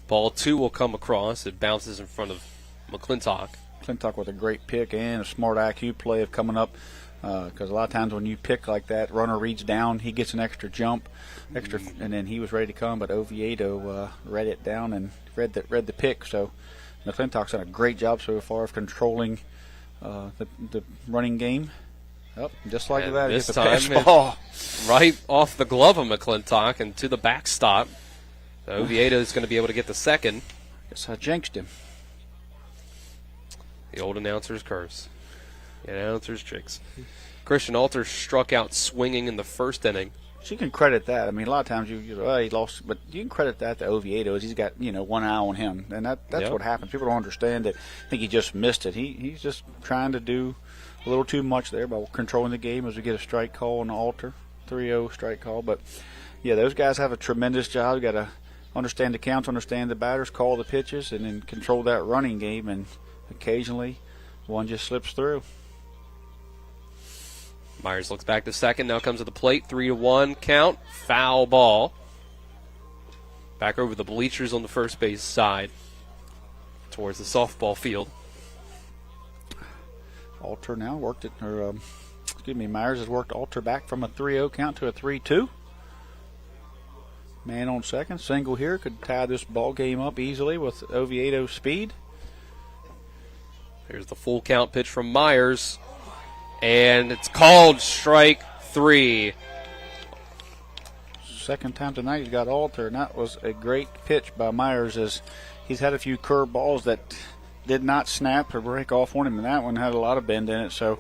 ball 2 will come across. It bounces in front of McClintock.
McClintock with a great pick and a smart IQ play of coming up, because a lot of times when you pick like that, runner reads down, he gets an extra jump, and then he was ready to come, but Oviedo read it down and read the pick. So McClintock's done a great job so far of controlling the running game. Yep, just like that,
this
it's a
time
ball
right off the glove of McClintock and to the backstop. So Oviedo is going to be able to get the second.
Guess I jinxed him.
The old announcer's curse. The announcer's tricks. Christian Alter struck out swinging in the first inning.
So you can credit that. I mean, a lot of times he lost, but you can credit that to Oviedo as he's got one eye on him, and that's what happens. People don't understand that. I think he just missed it. He's just trying to do a little too much there by controlling the game as we get a strike call on the Alter, 3-0 strike call. But yeah, those guys have a tremendous job. Got to understand the counts, understand the batters, call the pitches, and then control that running game. And occasionally, one just slips through.
Myers looks back to second. Now comes to the plate. 3-1 count. Foul ball. Back over the bleachers on the first base side towards the softball field.
Alter now worked it, Myers has worked Alter back from a 3-0 count to a 3-2. Man on second, single here, could tie this ball game up easily with Oviedo speed.
Here's the full count pitch from Myers, and it's called strike 3.
Second time tonight he's got Alter, and that was a great pitch by Myers, as he's had a few curved balls that did not snap or break off on him, and that one had a lot of bend in it. So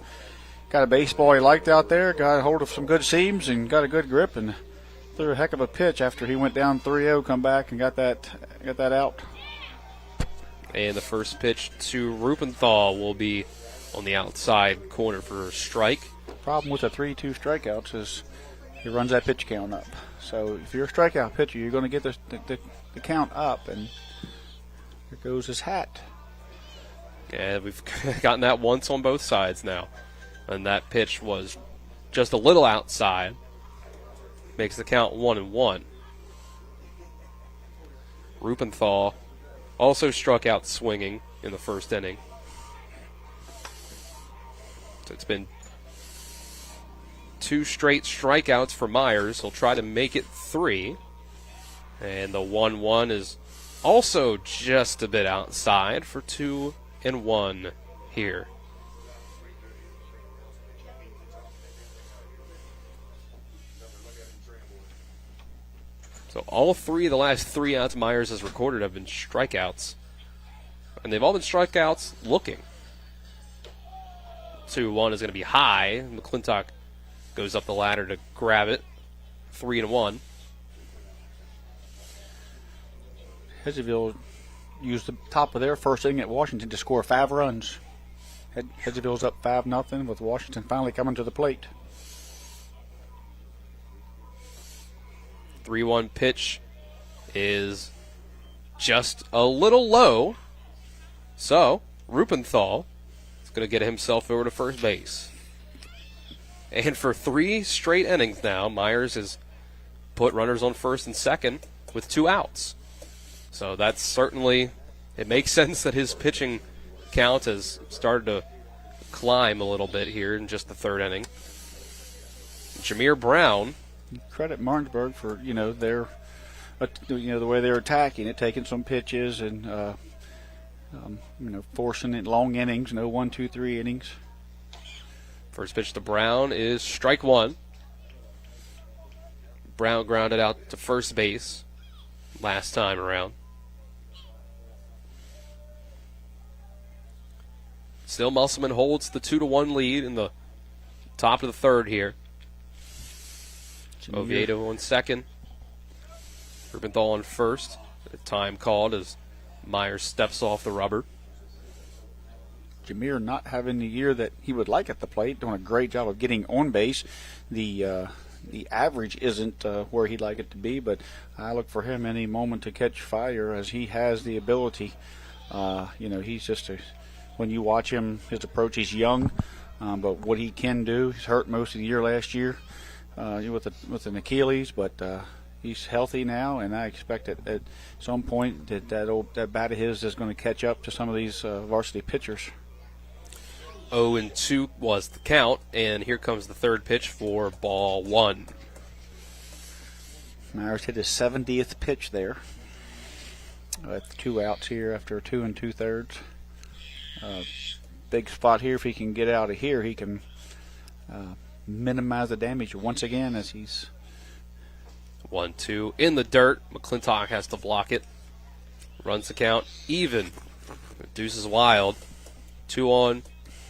got a baseball he liked out there, got a hold of some good seams and got a good grip, and threw a heck of a pitch after he went down 3-0, come back and got that out.
And the first pitch to Rupenthal will be on the outside corner for a strike.
Problem with the 3-2 strikeouts is he runs that pitch count up. So if you're a strikeout pitcher, you're going to get the count up, and there goes his hat.
Yeah, we've gotten that once on both sides now. And that pitch was just a little outside. Makes the count 1-1. Rupenthal also struck out swinging in the first inning. So it's been 2 straight strikeouts for Myers. He'll try to make it 3. And the 1-1 is also just a bit outside for 2-1 here. So all 3 of the last 3 outs Myers has recorded have been strikeouts. And they've all been strikeouts looking. 2-1 is going to be high. McClintock goes up the ladder to grab it. 3-1.
Hedgesville used the top of their first inning at Washington to score 5 runs. Hedgesville's up 5-0 with Washington finally coming to the plate.
3-1 pitch is just a little low. So, Rupenthal is going to get himself over to first base. And for 3 straight innings now, Myers has put runners on first and second with 2 outs. So that's certainly, it makes sense that his pitching count has started to climb a little bit here in just the 3rd inning. Jameer Brown.
Credit Martinsburg for their the way they're attacking it, taking some pitches and forcing it long innings, 1, 2, 3 innings.
First pitch to Brown is strike 1. Brown grounded out to first base last time around. Still, Musselman holds the 2-1 lead in the top of the 3rd here. Oviedo on second. Rupenthal on first. A time called as Myers steps off the rubber.
Jameer not having the year that he would like at the plate, doing a great job of getting on base. The average isn't where he'd like it to be, but I look for him any moment to catch fire, as he has the ability. He's just when you watch him, his approach, he's young, but what he can do, he's hurt most of the year last year with an Achilles, but he's healthy now, and I expect at some point that bat of his is going to catch up to some of these varsity pitchers.
0-2 was the count, and here comes the 3rd pitch for ball 1.
Myers hit his 70th pitch there. With 2 outs here after 2 2/3. Big spot here. If he can get out of here, he can minimize the damage once again, as he's
1-2 in the dirt. McClintock has to block it. Runs the count even. Deuce is wild. 2 on,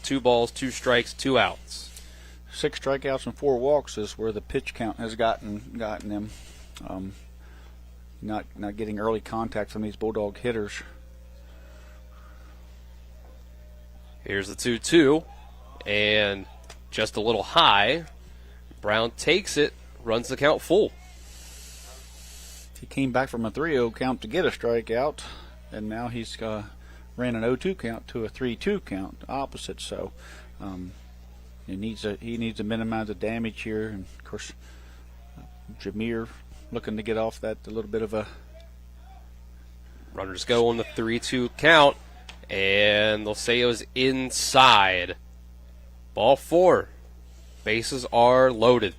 2 balls, 2 strikes, 2 outs.
6 strikeouts and 4 walks is where the pitch count has gotten him. Not getting early contact from these Bulldog hitters.
Here's the 2-2, and just a little high. Brown takes it, runs the count full.
He came back from a 3-0 count to get a strikeout, and now he's ran an 0-2 count to a 3-2 count, opposite. So he needs to minimize the damage here, and of course Jameer looking to get off that a little bit of a.
Runners go on the 3-2 count, and they'll say it was inside. Ball 4. Bases are loaded.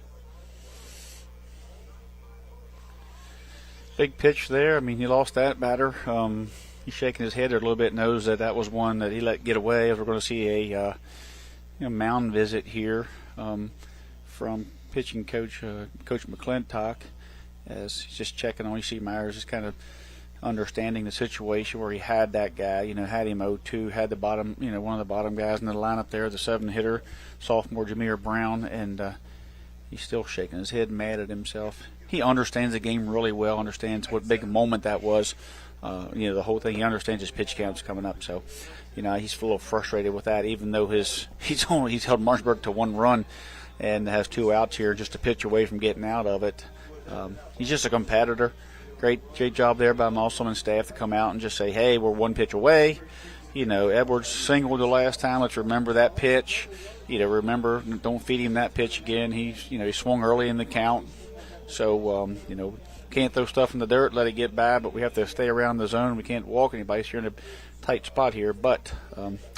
Big pitch there. I mean, he lost that batter. He's shaking his head a little bit, knows that was one that he let get away. We're going to see a mound visit here from pitching coach Coach McClintock, as he's just checking on. You see Myers just kind of understanding the situation where he had that guy, had him 0-2, had the bottom, one of the bottom guys in the lineup there, the 7-hitter, sophomore Jameer Brown, and he's still shaking his head, mad at himself. He understands the game really well, understands what big moment that was. The whole thing, he understands his pitch count's coming up. So, he's a little frustrated with that, even though he's held Martinsburg to 1 run and has 2 outs here, just a pitch away from getting out of it. He's just a competitor. Great job there by Musselman staff to come out and just say, hey, we're 1 pitch away. Edwards singled the last time. Let's remember that pitch. Remember, don't feed him that pitch again. He swung early in the count. So, can't throw stuff in the dirt, let it get by, but we have to stay around the zone. We can't walk anybody, so you're in a tight spot here. But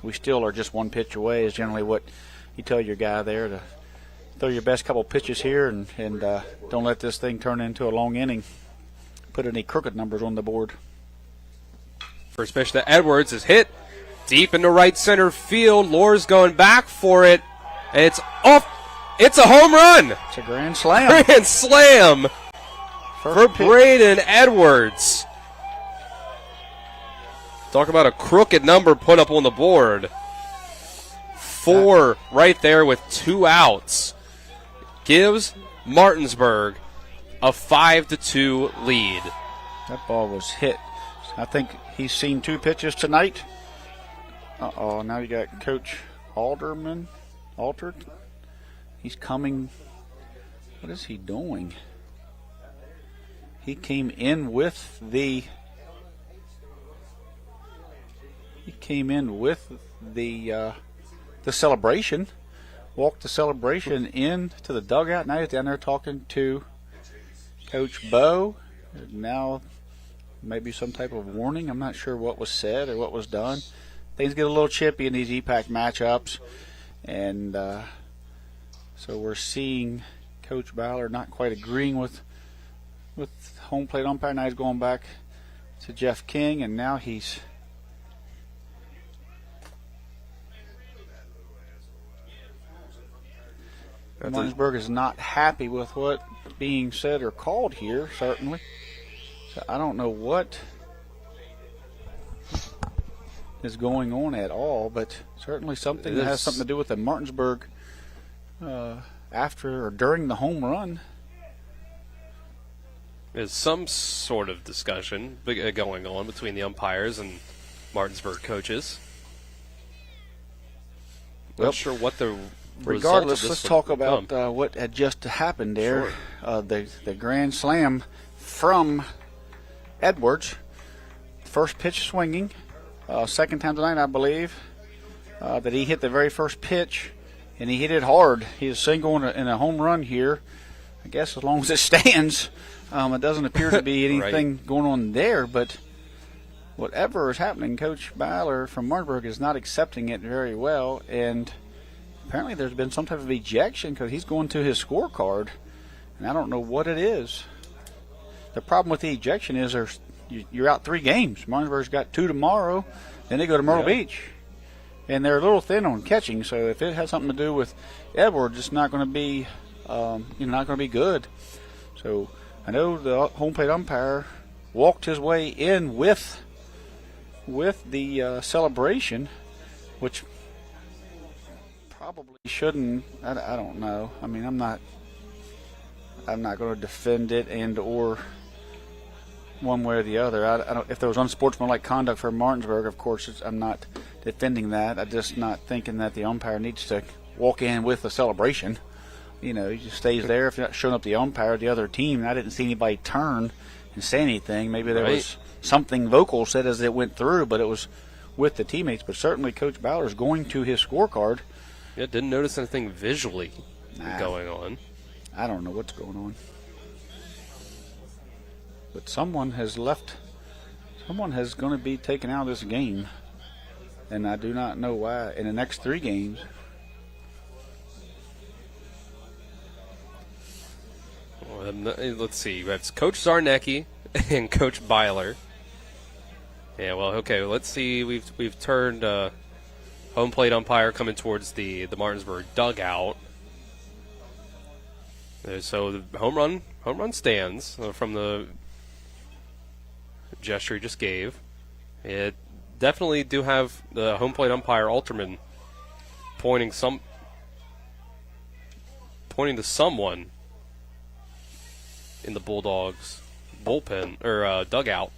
we still are just 1 pitch away is generally what you tell your guy there, to throw your best couple pitches here and don't let this thing turn into a long inning. Put any crooked numbers on the board.
First pitch to Edwards is hit deep into right center field. Lohr's going back for it. It's off. It's a home run.
It's a grand slam.
Grand slam for Braden Edwards. Talk about a crooked number put up on the board. 4 right there with 2 outs. Gives Martinsburg a 5-2 lead.
That ball was hit. I think he's seen 2 pitches tonight. Now you got Coach Altered. He's coming. What is he doing? He came in with the celebration. Walked the celebration into the dugout. Now he's down there talking to Coach Bowe. Now maybe some type of warning. I'm not sure what was said or what was done. Things get a little chippy in these EPAC matchups, and so we're seeing Coach Ballard not quite agreeing with home plate umpire. Now he's going back to Jeff King, and now he's Martinsburg is not happy with what being said or called here, certainly. So I don't know what is going on at all, but certainly something that has something to do with the Martinsburg after or during the home run.
There's some sort of discussion going on between the umpires and Martinsburg coaches. Not sure what the
regardless, let's talk about what had just happened there. Sure. The grand slam from Edwards. First pitch swinging. Second time tonight, I believe, that he hit the very first pitch, and he hit it hard. He is single in a home run here. I guess as long as it stands. It doesn't appear to be anything going on there, but whatever is happening, Coach Byler from Martinsburg is not accepting it very well, and apparently there's been some type of ejection because he's going to his scorecard, and I don't know what it is. The problem with the ejection is you're out 3 games. Martinsburg's got 2 tomorrow, then they go to Myrtle Beach, and they're a little thin on catching. So if it has something to do with Edwards, it's not going to be, not going to be good. So I know the home plate umpire walked his way in with the celebration, which probably shouldn't. I don't know. I mean, I'm not going to defend it and or one way or the other. I don't. If there was unsportsmanlike conduct for Martinsburg, of course, I'm not defending that. I'm just not thinking that the umpire needs to walk in with a celebration. He just stays there. If you're not showing up the umpire, the other team. I didn't see anybody turn and say anything. Maybe there was something vocal said as it went through, but it was with the teammates. But certainly Coach Ballard is going to his scorecard.
Yeah, didn't notice anything visually going on.
I don't know what's going on. But someone has left. Someone is going to be taken out of this game. And I do not know why. In the next 3 games,
let's see. That's Coach Zarnecki and Coach Byler. Yeah, well, okay. Let's see. We've turned home plate umpire coming towards the Martinsburg dugout. So the home run stands from the gesture he just gave. It definitely do have the home plate umpire Alterman pointing to someone in the Bulldogs bullpen or dugout.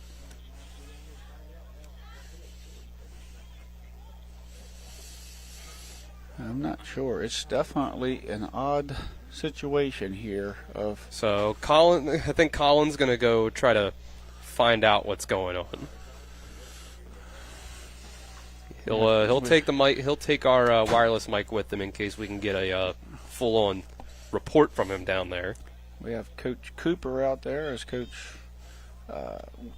I'm not sure. It's definitely an odd situation here.
So I think Colin's going to go try to find out what's going on. He'll take the mic. He'll take our wireless mic with him in case we can get a full-on report from him down there.
We have Coach Cooper out there as Coach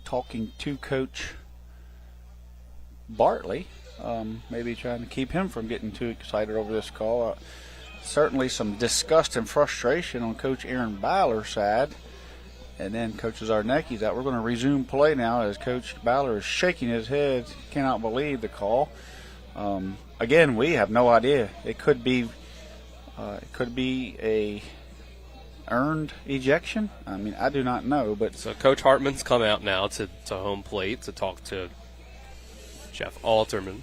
talking to Coach Bartley. Maybe trying to keep him from getting too excited over this call. Certainly some disgust and frustration on Coach Aaron Byler's side. And then Coach Zarnecki's that we're going to resume play now as Coach Byler is shaking his head, cannot believe the call. Again, we have no idea. It could be a earned ejection. I mean, I do not know. But
so Coach Hartman's come out now to home plate to talk to Jeff Alterman.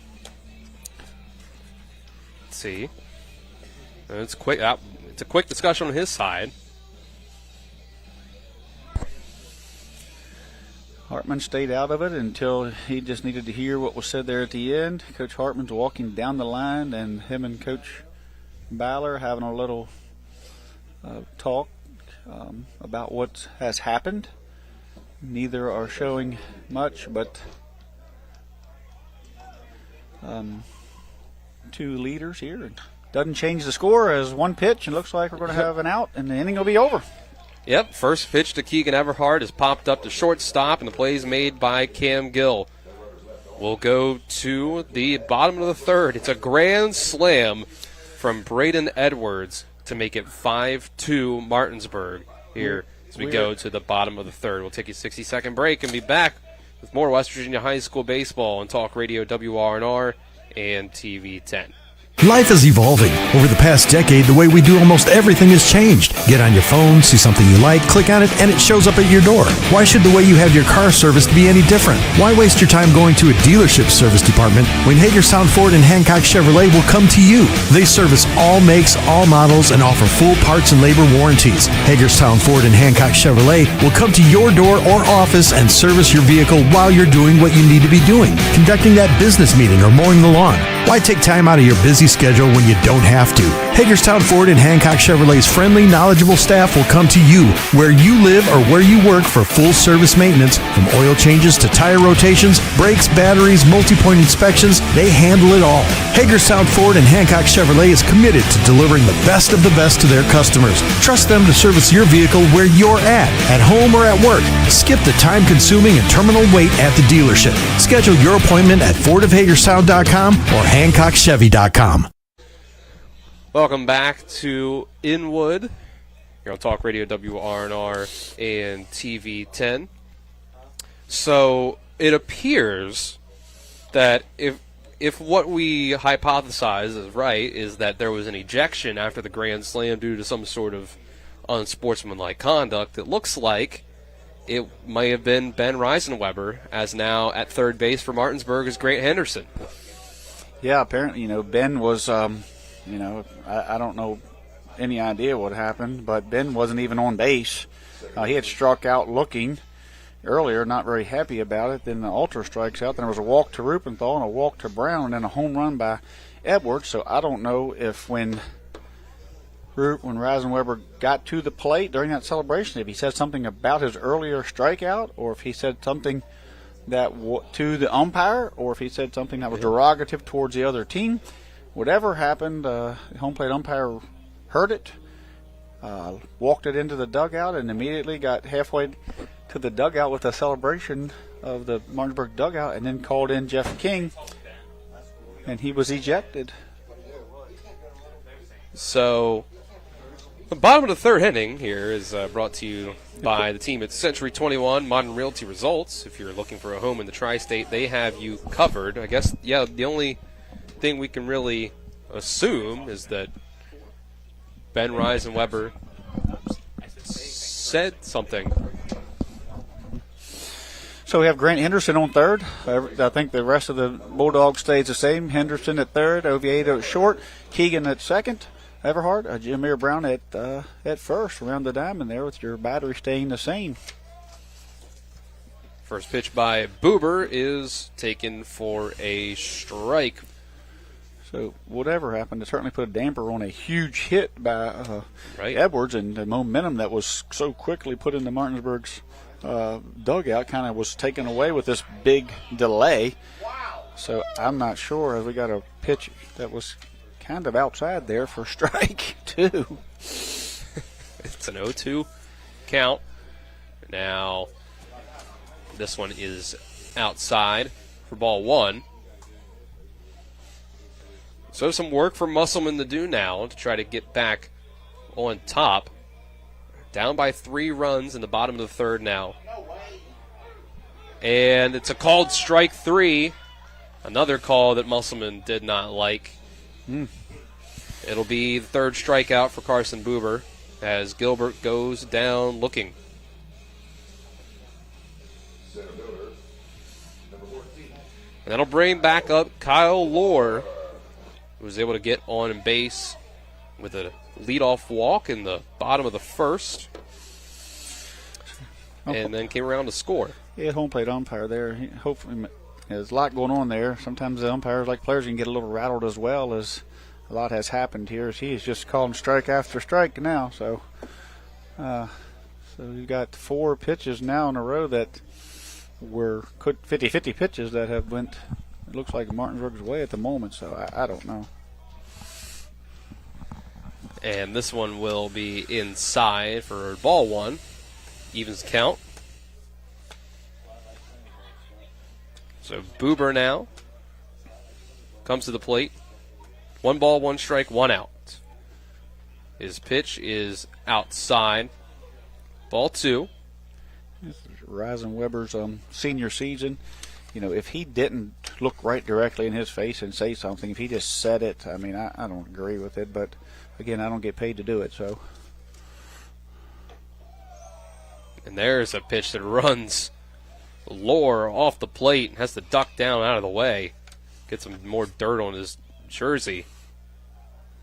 Let's see. It's quick. It's a quick discussion on his side.
Hartman stayed out of it until he just needed to hear what was said there at the end. Coach Hartman's walking down the line, and him and Coach Byler having a little talk about what has happened. Neither are showing much, but two leaders here. Doesn't change the score as one pitch, and looks like we're going to have an out, and the inning will be over.
Yep, first pitch to Keegan Everhart is popped up to shortstop, and the play is made by Cam Gill. We'll go to the bottom of the third. It's a grand slam from Braden Edwards to make it 5-2 Martinsburg here as we go to the bottom of the third. We'll take a 60-second break and be back with more West Virginia High School baseball on Talk Radio WRNR and TV 10.
Life is evolving. Over the past decade, the way we do almost everything has changed. Get on your phone, see something you like, click on it, and it shows up at your door. Why should the way you have your car serviced be any different? Why waste your time going to a dealership service department when Hagerstown Ford and Hancock Chevrolet will come to you? They service all makes, all models, and offer full parts and labor warranties. Hagerstown Ford and Hancock Chevrolet will come to your door or office and service your vehicle while you're doing what you need to be doing, conducting that business meeting or mowing the lawn. Why take time out of your busy schedule when you don't have to? Hagerstown Ford and Hancock Chevrolet's friendly, knowledgeable staff will come to you where you live or where you work for full service maintenance, from oil changes to tire rotations, brakes, batteries, multi-point inspections. They handle it all. Hagerstown Ford and Hancock Chevrolet is committed to delivering the best of the best to their customers. Trust them to service your vehicle where you're at home or at work. Skip the time-consuming and terminal wait at the dealership. Schedule your appointment at FordofHagerstown.com or HancockChevy.com.
Welcome back to Inwood here on Talk Radio WRNR and TV 10. So it appears that if what we hypothesize is right, is that there was an ejection after the grand slam due to some sort of unsportsmanlike conduct, it looks like it may have been Ben Reisenweber, as now at third base for Martinsburg is Grant Henderson.
Yeah, apparently, Ben was, I don't know any idea what happened, but Ben wasn't even on base. He had struck out looking earlier, not very happy about it. Then the Alter strikes out. Then there was a walk to Rupenthal and a walk to Brown, and then a home run by Edwards. So I don't know if when Reisenweber got to the plate during that celebration, if he said something about his earlier strikeout, or if he said something that to the umpire, or if he said something that was derogative towards the other team. Whatever happened, the home plate umpire heard it, walked it into the dugout, and immediately got halfway to the dugout with a celebration of the Martinsburg dugout, and then called in Jeff King, and he was ejected.
So The bottom of the third inning here is brought to you by the team at Century 21 Modern Realty Results. If you're looking for a home in the tri-state, they have you covered. I guess, yeah, the only thing we can really assume is that Ben Reisenweber said something.
So we have Grant Henderson on third. I think the rest of the Bulldogs stays the same. Henderson at third, Oviedo at short, Keegan at second, Everhart, Jameer Brown at first, around the diamond there with your battery staying the same.
First pitch by Buber is taken for a strike.
So whatever happened, it certainly put a damper on a huge hit by Edwards, and the momentum that was so quickly put into Martinsburg's dugout kind of was taken away with this big delay. So I'm not sure, as we got a pitch that was kind of outside there for strike two.
It's an 0-2 count. Now this one is outside for ball one. So some work for Musselman to do now to try to get back on top. Down by 3 runs in the bottom of the third now. And it's a called strike 3. Another call that Musselman did not like. It'll be the third strikeout for Carson Buber as Gilbert goes down looking. And that'll bring back up Kyle Lohr, who was able to get on base with a leadoff walk in the bottom of the first, and then came around to score.
Yeah, home plate umpire there. Hopefully, there's a lot going on there. Sometimes the umpires, like players, can get a little rattled as well, as a lot has happened here. He's just calling strike after strike now. So you've got 4 pitches now in a row that were 50-50 pitches that have went, it looks like, Martinsburg's way at the moment. So I don't know.
And this one will be inside for ball one. Evens count. So Buber now comes to the plate. 1 ball, 1 strike, 1 out. His pitch is outside. Ball 2.
Reisenweber's senior season. You know, if he didn't look right directly in his face and say something, if he just said it, I mean, I don't agree with it, but again, I don't get paid to do it, so.
And there's a pitch that runs Lohr off the plate, has to duck down out of the way, get some more dirt on his jersey.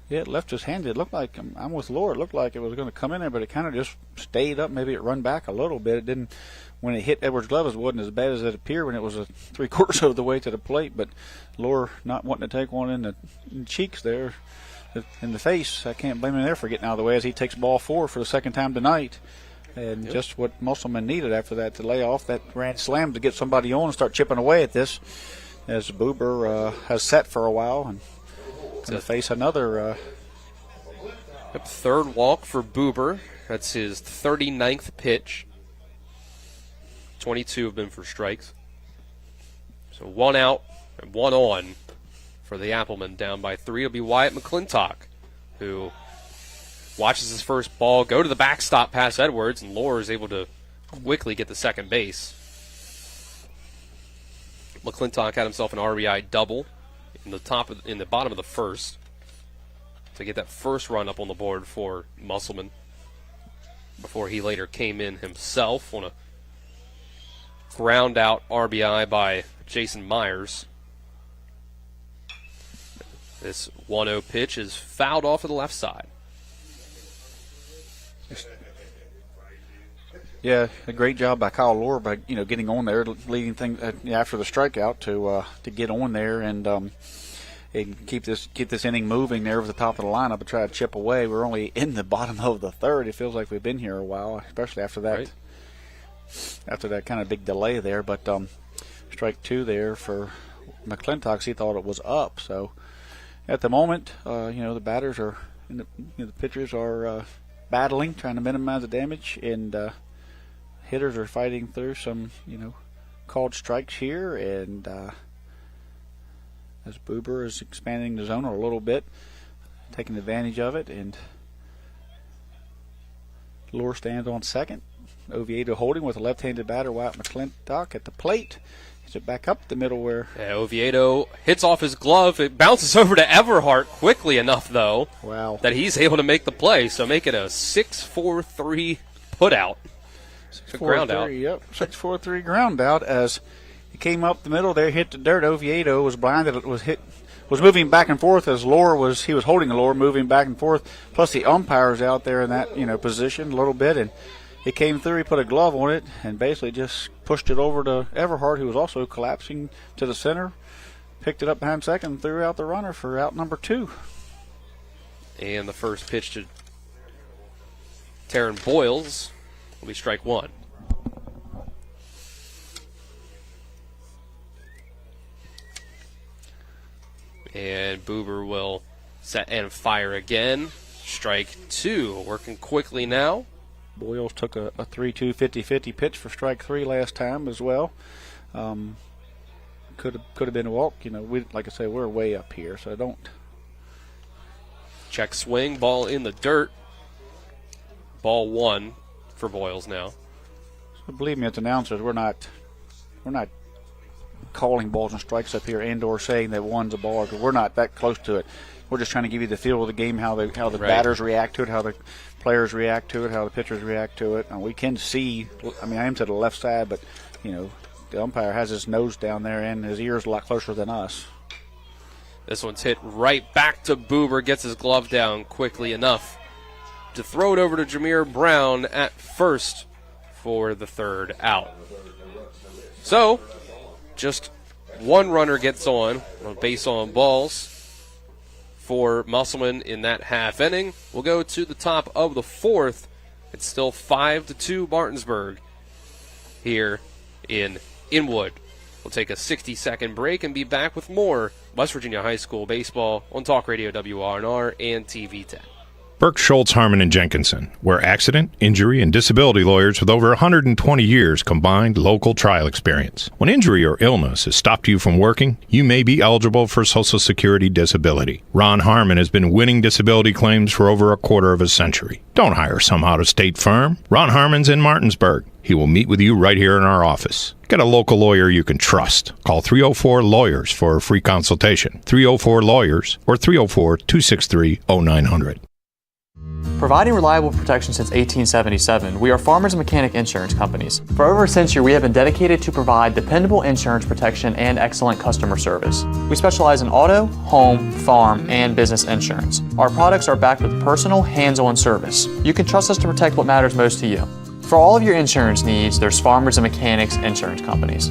Yeah, it left his hand. It looked like, I'm with Lohr, it looked like it was going to come in there, but it kind of just stayed up. Maybe it run back a little bit. It didn't, when it hit Edwards' glove, it wasn't as bad as it appeared when it was 3/4 of the way to the plate, but Lohr not wanting to take one in the cheeks there, in the face. I can't blame him there for getting out of the way as he takes ball 4 for the second time tonight. And just what Musselman needed after that to lay off that grand slam to get somebody on and start chipping away at this, as Buber has set for a while and going to face another.
Third walk for Buber. That's his 39th pitch. 22 have been for strikes. So 1 out and 1 on for the Applemen. Down by 3 will be Wyatt McClintock, who watches his first ball go to the backstop past Edwards, and Lohr is able to quickly get to second base. McClintock had himself an RBI double in the bottom of the first to get that first run up on the board for Musselman before he later came in himself on a ground out RBI by Jason Myers. This 1-0 pitch is fouled off to the left side.
Yeah, a great job by Kyle Lohr by getting on there, leading things after the strikeout to get on there and keep this inning moving there over the top of the lineup and try to chip away. We're only in the bottom of the third. It feels like we've been here a while, especially after that. Right. After that kind of big delay there, but strike 2 there for McClintock. He thought it was up. So at the moment, the batters are, the pitchers are battling, trying to minimize the damage, and hitters are fighting through some, called strikes here, and as Buber is expanding the zone a little bit, taking advantage of it, and Lure stands on second. Oviedo holding with a left-handed batter, Wyatt McClintock at the plate. Gets it back up the middle where...
Yeah, Oviedo hits off his glove. It bounces over to Everhart quickly enough, though,
wow,
that he's able to make the play. So make it a 6-4-3 put-out.
6-4-3, yep. 6-4-3 ground out as he came up the middle there, hit the dirt. Oviedo was blinded. Was moving back and forth as he was holding the lure, moving back and forth. Plus the umpire's out there in that position a little bit, and it came through. He put a glove on it and basically just pushed it over to Everhart, who was also collapsing to the center. Picked it up behind second and threw out the runner for out number 2.
And the first pitch to Taryn Boyles will be strike 1. And Boober will set and fire again. Strike 2. Working quickly now.
Boyles took a 3-2 50-50 pitch for strike 3 last time as well. Could have been a walk. Like I say, we're way up here, so don't.
Check swing, ball in the dirt. Ball 1 for Boyles now.
So believe me, as announcers, we're not calling balls and strikes up here and/or saying that one's a ball, because we're not that close to it. We're just trying to give you the feel of the game, how the
right.
batters react to it, how the players react to it, how the pitchers react to it. And we can see. I am to the left side, but the umpire has his nose down there and his ears a lot closer than us.
This one's hit right back to Boober. Gets his glove down quickly enough to throw it over to Jameer Brown at first for the third out. So, just one runner gets on base on balls for Musselman in that half inning. We'll go to the top of the 4th. It's still 5-2 Martinsburg here in Inwood. We'll take a 60-second break and be back with more West Virginia High School baseball on Talk Radio WRNR and TV 10.
Burke, Schultz, Harmon, and Jenkinson, where accident, injury, and disability lawyers with over 120 years combined local trial experience. When injury or illness has stopped you from working, you may be eligible for Social Security disability. Ron Harmon has been winning disability claims for over a quarter of a century. Don't hire some out-of-state firm. Ron Harmon's in Martinsburg. He will meet with you right here in our office. Get a local lawyer you can trust. Call 304-LAWYERS for a free consultation. 304-LAWYERS or 304-263-0900.
Providing reliable protection since 1877, we are Farmers and Mechanic Insurance Companies. For over a century, we have been dedicated to provide dependable insurance protection and excellent customer service. We specialize in auto, home, farm, and business insurance. Our products are backed with personal, hands-on service. You can trust us to protect what matters most to you. For all of your insurance needs, there's Farmers and Mechanics Insurance Companies.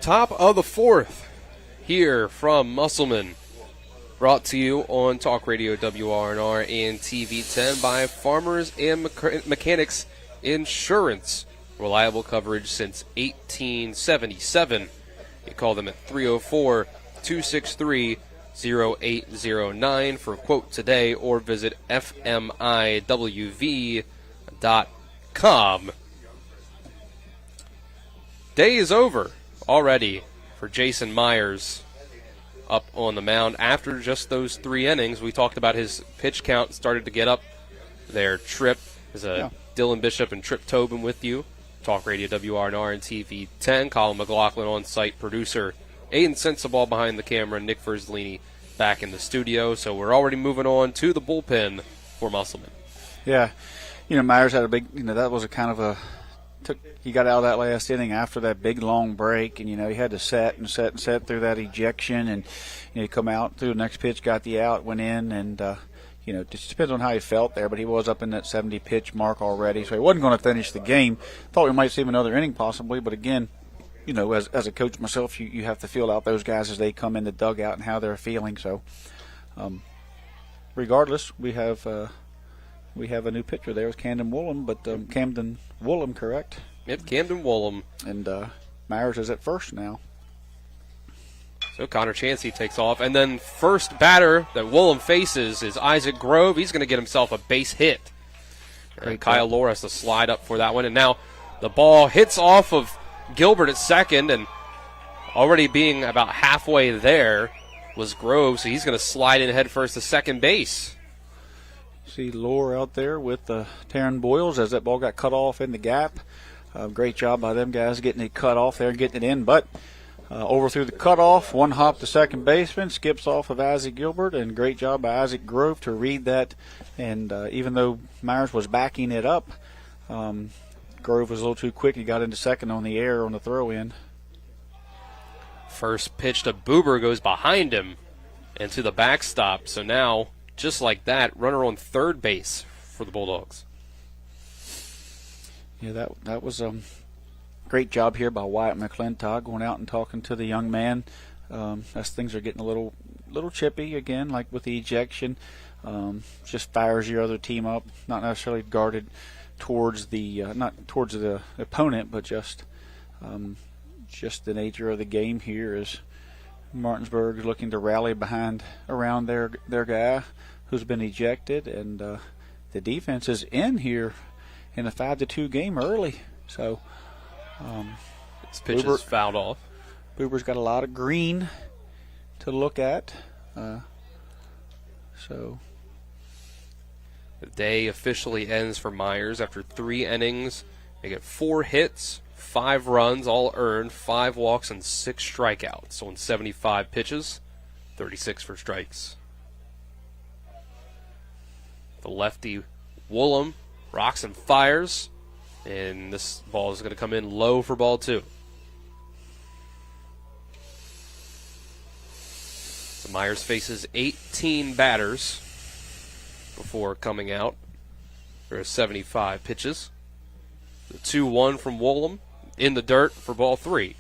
Top of the 4th here from Musselman. Brought to you on Talk Radio WRNR and TV 10 by Farmers and Mechanics Insurance. Reliable coverage since 1877. You call them at 304-263-0809 for a quote today, or visit fmiwv.com. Day is over already for Jason Myers up on the mound after just those 3 innings. We talked about his pitch count started to get up there. Tripp is Dylan Bishop and Tripp Tobin with you. Talk Radio WRNR and TV 10. Colin McLaughlin on site, producer Aiden Sensabaugh behind the camera, Nick Verzolini back in the studio. So we're already moving on to the bullpen for Musselman.
Yeah, Myers had a big, that was a kind of a, he got out of that last inning after that big long break, and he had to set through that ejection, and he come out through the next pitch, got the out, went in, and it just depends on how he felt there, but he was up in that 70 pitch mark already, so he wasn't going to finish the game. Thought we might see him another inning possibly, but again, as a coach myself, you have to feel out those guys as they come in the dugout and how they're feeling. So regardless, we have a new pitcher there. It's Camden Woolham, correct?
Yep, Camden Woolham.
And Myers is at first now.
So Connor Chansey takes off. And then first batter that Woolham faces is Isaac Grove. He's going to get himself a base hit. And Kyle Lohr has to slide up for that one. And now the ball hits off of Gilbert at second, and already being about halfway there was Grove, so he's going to slide in head first to second base.
See Lohr out there with Taryn Boyles as that ball got cut off in the gap. Great job by them guys getting it cut off there and getting it in, but over through the cutoff, one hop to second baseman, skips off of Isaac Gilbert, and great job by Isaac Grove to read that. And even though Myers was backing it up, Grove was a little too quick. He got into second on the air on the throw-in.
First pitch to Buber goes behind him and to the backstop. So now, just like that, runner on third base for the Bulldogs.
Yeah, that was a great job here by Wyatt McClintock, going out and talking to the young man as things are getting a little chippy again, like with the ejection. Just fires your other team up, not necessarily guarded towards the not towards the opponent, but just the nature of the game here is Martinsburg is looking to rally around their guy who's been ejected, and the defense is in here in a 5-2 game early. So
this pitch is fouled off.
Buber's got a lot of green to look at. So
the day officially ends for Myers after 3 innings. They get 4 hits, 5 runs, all earned, 5 walks, and 6 strikeouts on 75 pitches, 36 for strikes. The lefty Woolham rocks and fires, and this ball is going to come in low for ball 2. So Myers faces 18 batters before coming out for 75 pitches. The 2-1 from Woolham in the dirt for ball 3.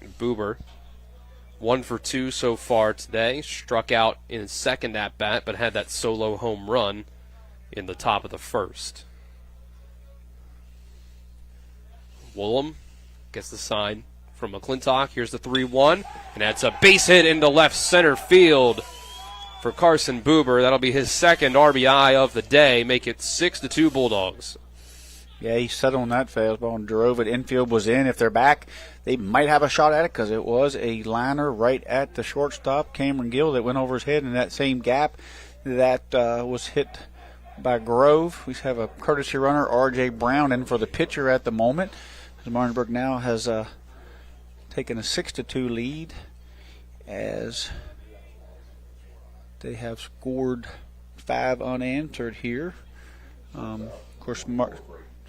And Buber, 1 for 2 so far today. Struck out in his second at-bat, but had that solo home run in the top of the first. Woolham gets the sign from McClintock. Here's the 3-1, and that's a base hit into left center field for Carson Buber. That'll be his second RBI of the day, make it 6-2 Bulldogs.
Yeah, he settled on that fastball and drove it. Infield was in. If they're back, they might have a shot at it because it was a liner right at the shortstop, Cameron Gill, that went over his head in that same gap that was hit by Grove. We have a courtesy runner, R.J. Brown, in for the pitcher at the moment. Martinsburg now has taken a 6-2 lead as they have scored 5 unanswered here. Of course,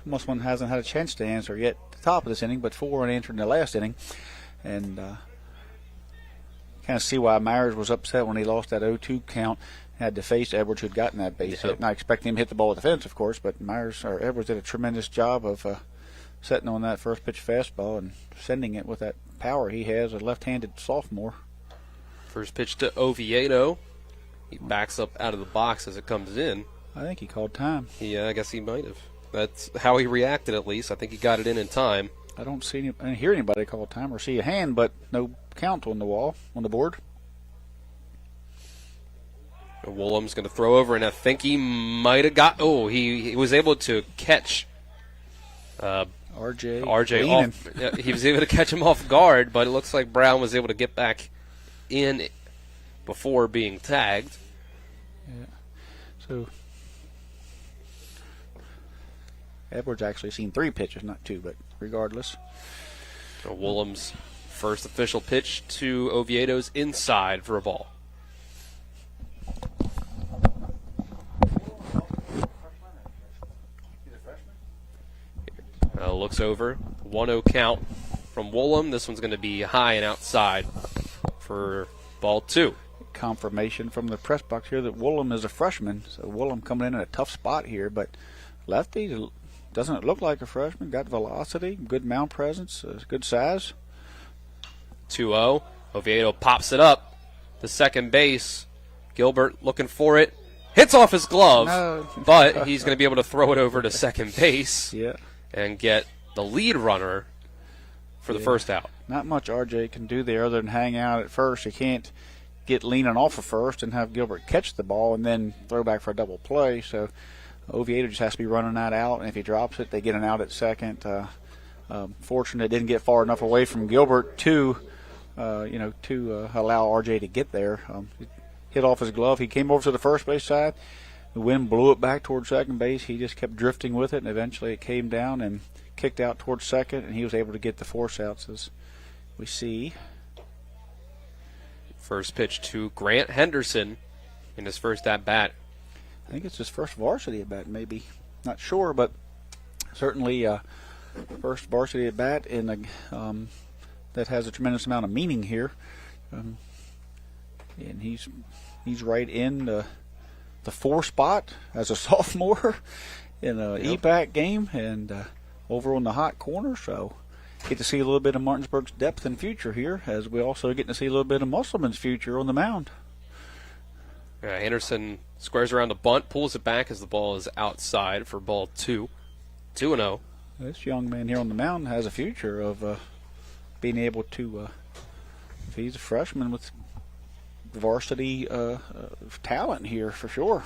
Musselman hasn't had a chance to answer yet at the top of this inning, but 4 unanswered in the last inning. And kind of see why Myers was upset when he lost that 0-2 count. Had to face Edwards, who'd gotten that base hit. Not expecting him to hit the ball at the fence, of course, but Edwards did a tremendous job of setting on that first pitch fastball and sending it with that power he has, a left-handed sophomore.
First pitch to Oviedo. He backs up out of the box as it comes in.
I think he called time.
Yeah, I guess he might have. That's how he reacted, at least. I think he got it in time.
I don't hear anybody call time or see a hand, but no count on the board.
Woolham's going to throw over, and I think he might have got. Oh, he was able to catch
RJ
off. Yeah, he was able to catch him off guard, but it looks like Brown was able to get back in before being tagged.
Yeah. So Edwards actually seen 3 pitches, not 2, but regardless.
So Woolham's first official pitch to Oviedo's inside for a ball. Looks over. 1-0 count from Woolham. This one's going to be high and outside for ball 2.
Confirmation from the press box here that Woolham is a freshman. So Woolham coming in a tough spot here, but lefty doesn't look like a freshman. Got velocity, good mound presence, good size.
2-0. Oviedo pops it up to second base. Gilbert looking for it. Hits off his glove, but he's going to be able to throw it over to second base.
Yeah.
And get the lead runner for the first out.
Not much RJ can do there other than hang out at first. He can't get leaning off of first and have Gilbert catch the ball and then throw back for a double play. So Oviedo just has to be running that out, and if he drops it, they get an out at second. Fortunate it didn't get far enough away from Gilbert to allow RJ to get there. It hit off his glove. He came over to the first base side. The wind blew it back towards second base. He just kept drifting with it, and eventually it came down and kicked out towards second, and he was able to get the force outs, as we see.
First pitch to Grant Henderson in his first at-bat.
I think it's his first varsity at-bat, maybe. Not sure, but certainly first varsity at-bat in that has a tremendous amount of meaning here. And he's right in the 4 spot as a sophomore in a EPAC game and over on the hot corner. So get to see a little bit of Martinsburg's depth and future here, as we also get to see a little bit of Musselman's future on the mound.
Anderson squares around the bunt, pulls it back as the ball is outside for ball 2. 2-0.
This young man here on the mound has a future of being able to, if he's a freshman, with varsity talent here for sure.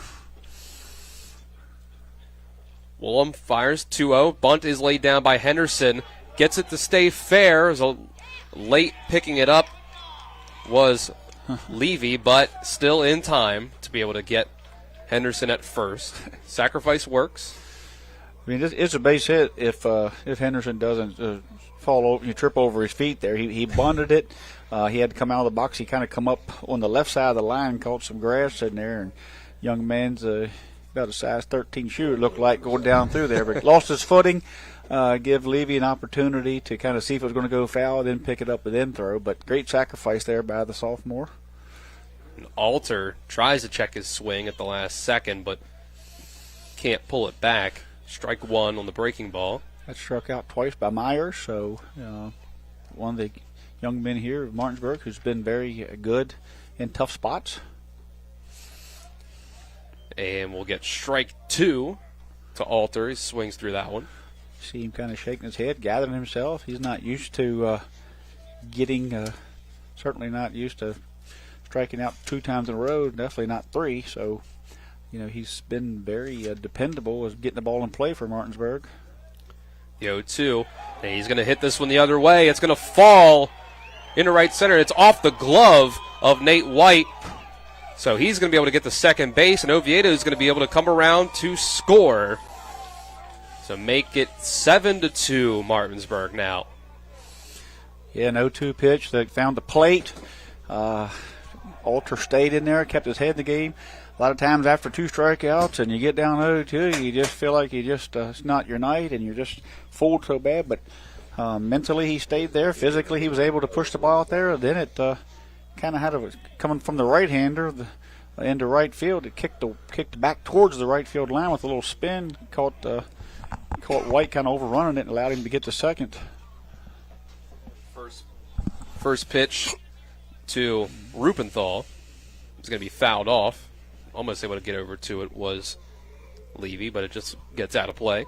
Woolham fires 2-0. Bunt is laid down by Henderson. Gets it to stay fair. As a late picking it up was Levy, but still in time to be able to get Henderson at first. Sacrifice works.
I mean, it's a base hit if Henderson doesn't fall over, you trip over his feet there. He bunted it. He had to come out of the box. He kind of come up on the left side of the line, caught some grass in there, and young man's about a size 13 shoe, it looked like, going down through there, but lost his footing. Give Levy an opportunity to kind of see if it was going to go foul, then pick it up and then throw. But great sacrifice there by the sophomore.
Alter tries to check his swing at the last second, but can't pull it back. Strike 1 on the breaking ball.
That struck out twice by Myers, so one of the young men here of Martinsburg who's been very good in tough spots.
And we'll get strike 2 to Alter. He swings through that one.
See him kind of shaking his head, gathering himself. He's not used to certainly not used to striking out 2 times in a row, definitely not 3. So, he's been very dependable as getting the ball in play for Martinsburg.
The 0-2. And he's going to hit this one the other way. It's going to fall into right center. It's off the glove of Nate White. So he's going to be able to get to second base, and Oviedo is going to be able to come around to score. So make it 7-2 Martinsburg now.
Yeah, an 0-2 pitch that found the plate. Alter stayed in there, kept his head in the game. A lot of times after 2 strikeouts and you get down 0-2, you just feel like it's not your night and you're just fooled so bad. But mentally he stayed there. Physically he was able to push the ball out there. Then it kind of had coming from the right-hander into right field. It kicked back towards the right field line with a little spin. Caught White kind of overrunning it and allowed him to get to second.
First pitch to Rupenthal. It's going to be fouled off. Almost able to get over to it was Levy, but it just gets out of play.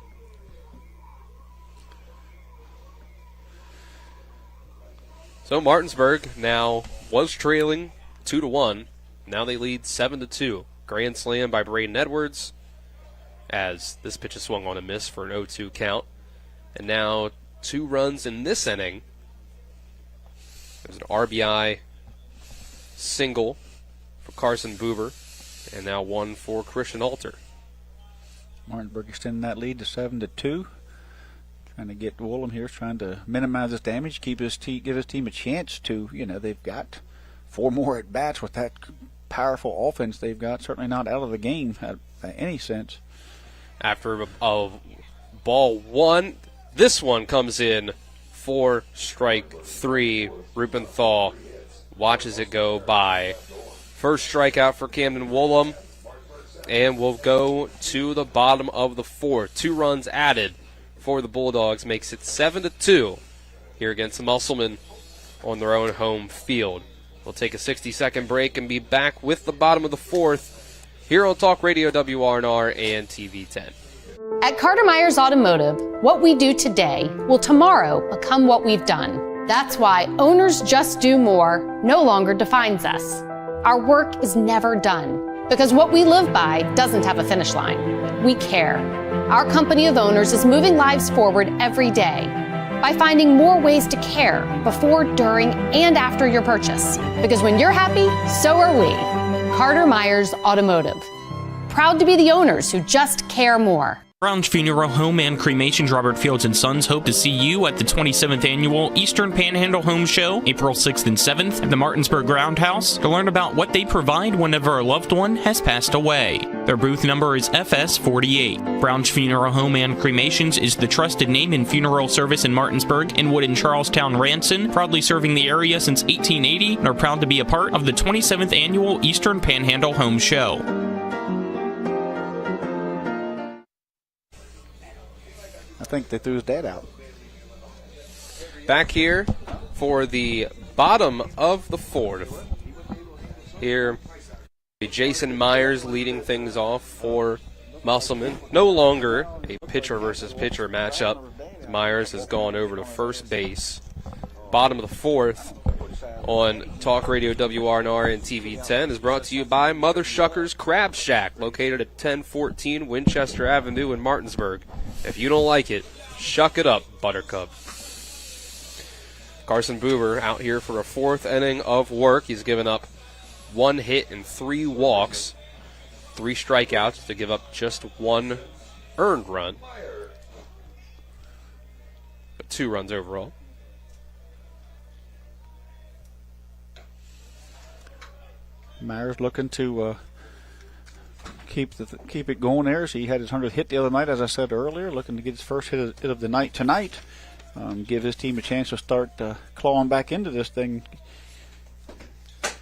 So Martinsburg now was trailing 2-1. Now they lead 7-2. Grand slam by Braden Edwards, as this pitch is swung on a miss for an 0-2 count. And now 2 runs in this inning. There's an RBI single for Carson Buber, and now 1 for Christian Alter.
Martinsburg extending that lead to 7-2. Trying to get Woolham here, trying to minimize this damage, give his team a chance to, they've got 4 more at bats with that powerful offense they've got. Certainly not out of the game by any sense.
After a ball 1, this one comes in for strike 3. Rupenthal watches it go by. First strikeout for Camden Woolham, and we'll go to the bottom of the 4th. 2 runs added for the Bulldogs makes it 7-2 here against Musselman on their own home field. We'll take a 60-second break and be back with the bottom of the 4th here on Talk Radio WRNR and TV 10.
At Carter Myers Automotive, what we do today will tomorrow become what we've done. That's why Owners Just Do More no longer defines us. Our work is never done, because what we live by doesn't have a finish line. We care. Our company of owners is moving lives forward every day by finding more ways to care before, during, and after your purchase. Because when you're happy, so are we. Carter Myers Automotive. Proud to be the owners who just care more.
Brown's Funeral Home and Cremations Robert Fields & Sons hope to see you at the 27th Annual Eastern Panhandle Home Show, April 6th and 7th at the Martinsburg Roundhouse to learn about what they provide whenever a loved one has passed away. Their booth number is FS48. Brown's Funeral Home and Cremations is the trusted name in funeral service in Martinsburg, Inwood, and Charlestown Ranson, proudly serving the area since 1880 and are proud to be a part of the 27th Annual Eastern Panhandle Home Show.
I think they threw his dad out.
Back here for the bottom of the fourth. Here, Jason Myers leading things off for Musselman. No longer a pitcher versus pitcher matchup. Myers has gone over to first base. Bottom of the fourth on Talk Radio WRNR and TV 10 is brought to you by Mother Shucker's Crab Shack, located at 1014 Winchester Avenue in Martinsburg. If you don't like it, shuck it up, Buttercup. Carson Buber out here for a fourth inning of work. He's given up 1 hit and 3 walks, 3 strikeouts to give up just 1 earned run, but 2 runs overall.
Myers looking to keep it going there. So he had his 100th hit the other night, as I said earlier, looking to get his first hit of the night tonight. Give his team a chance to start clawing back into this thing.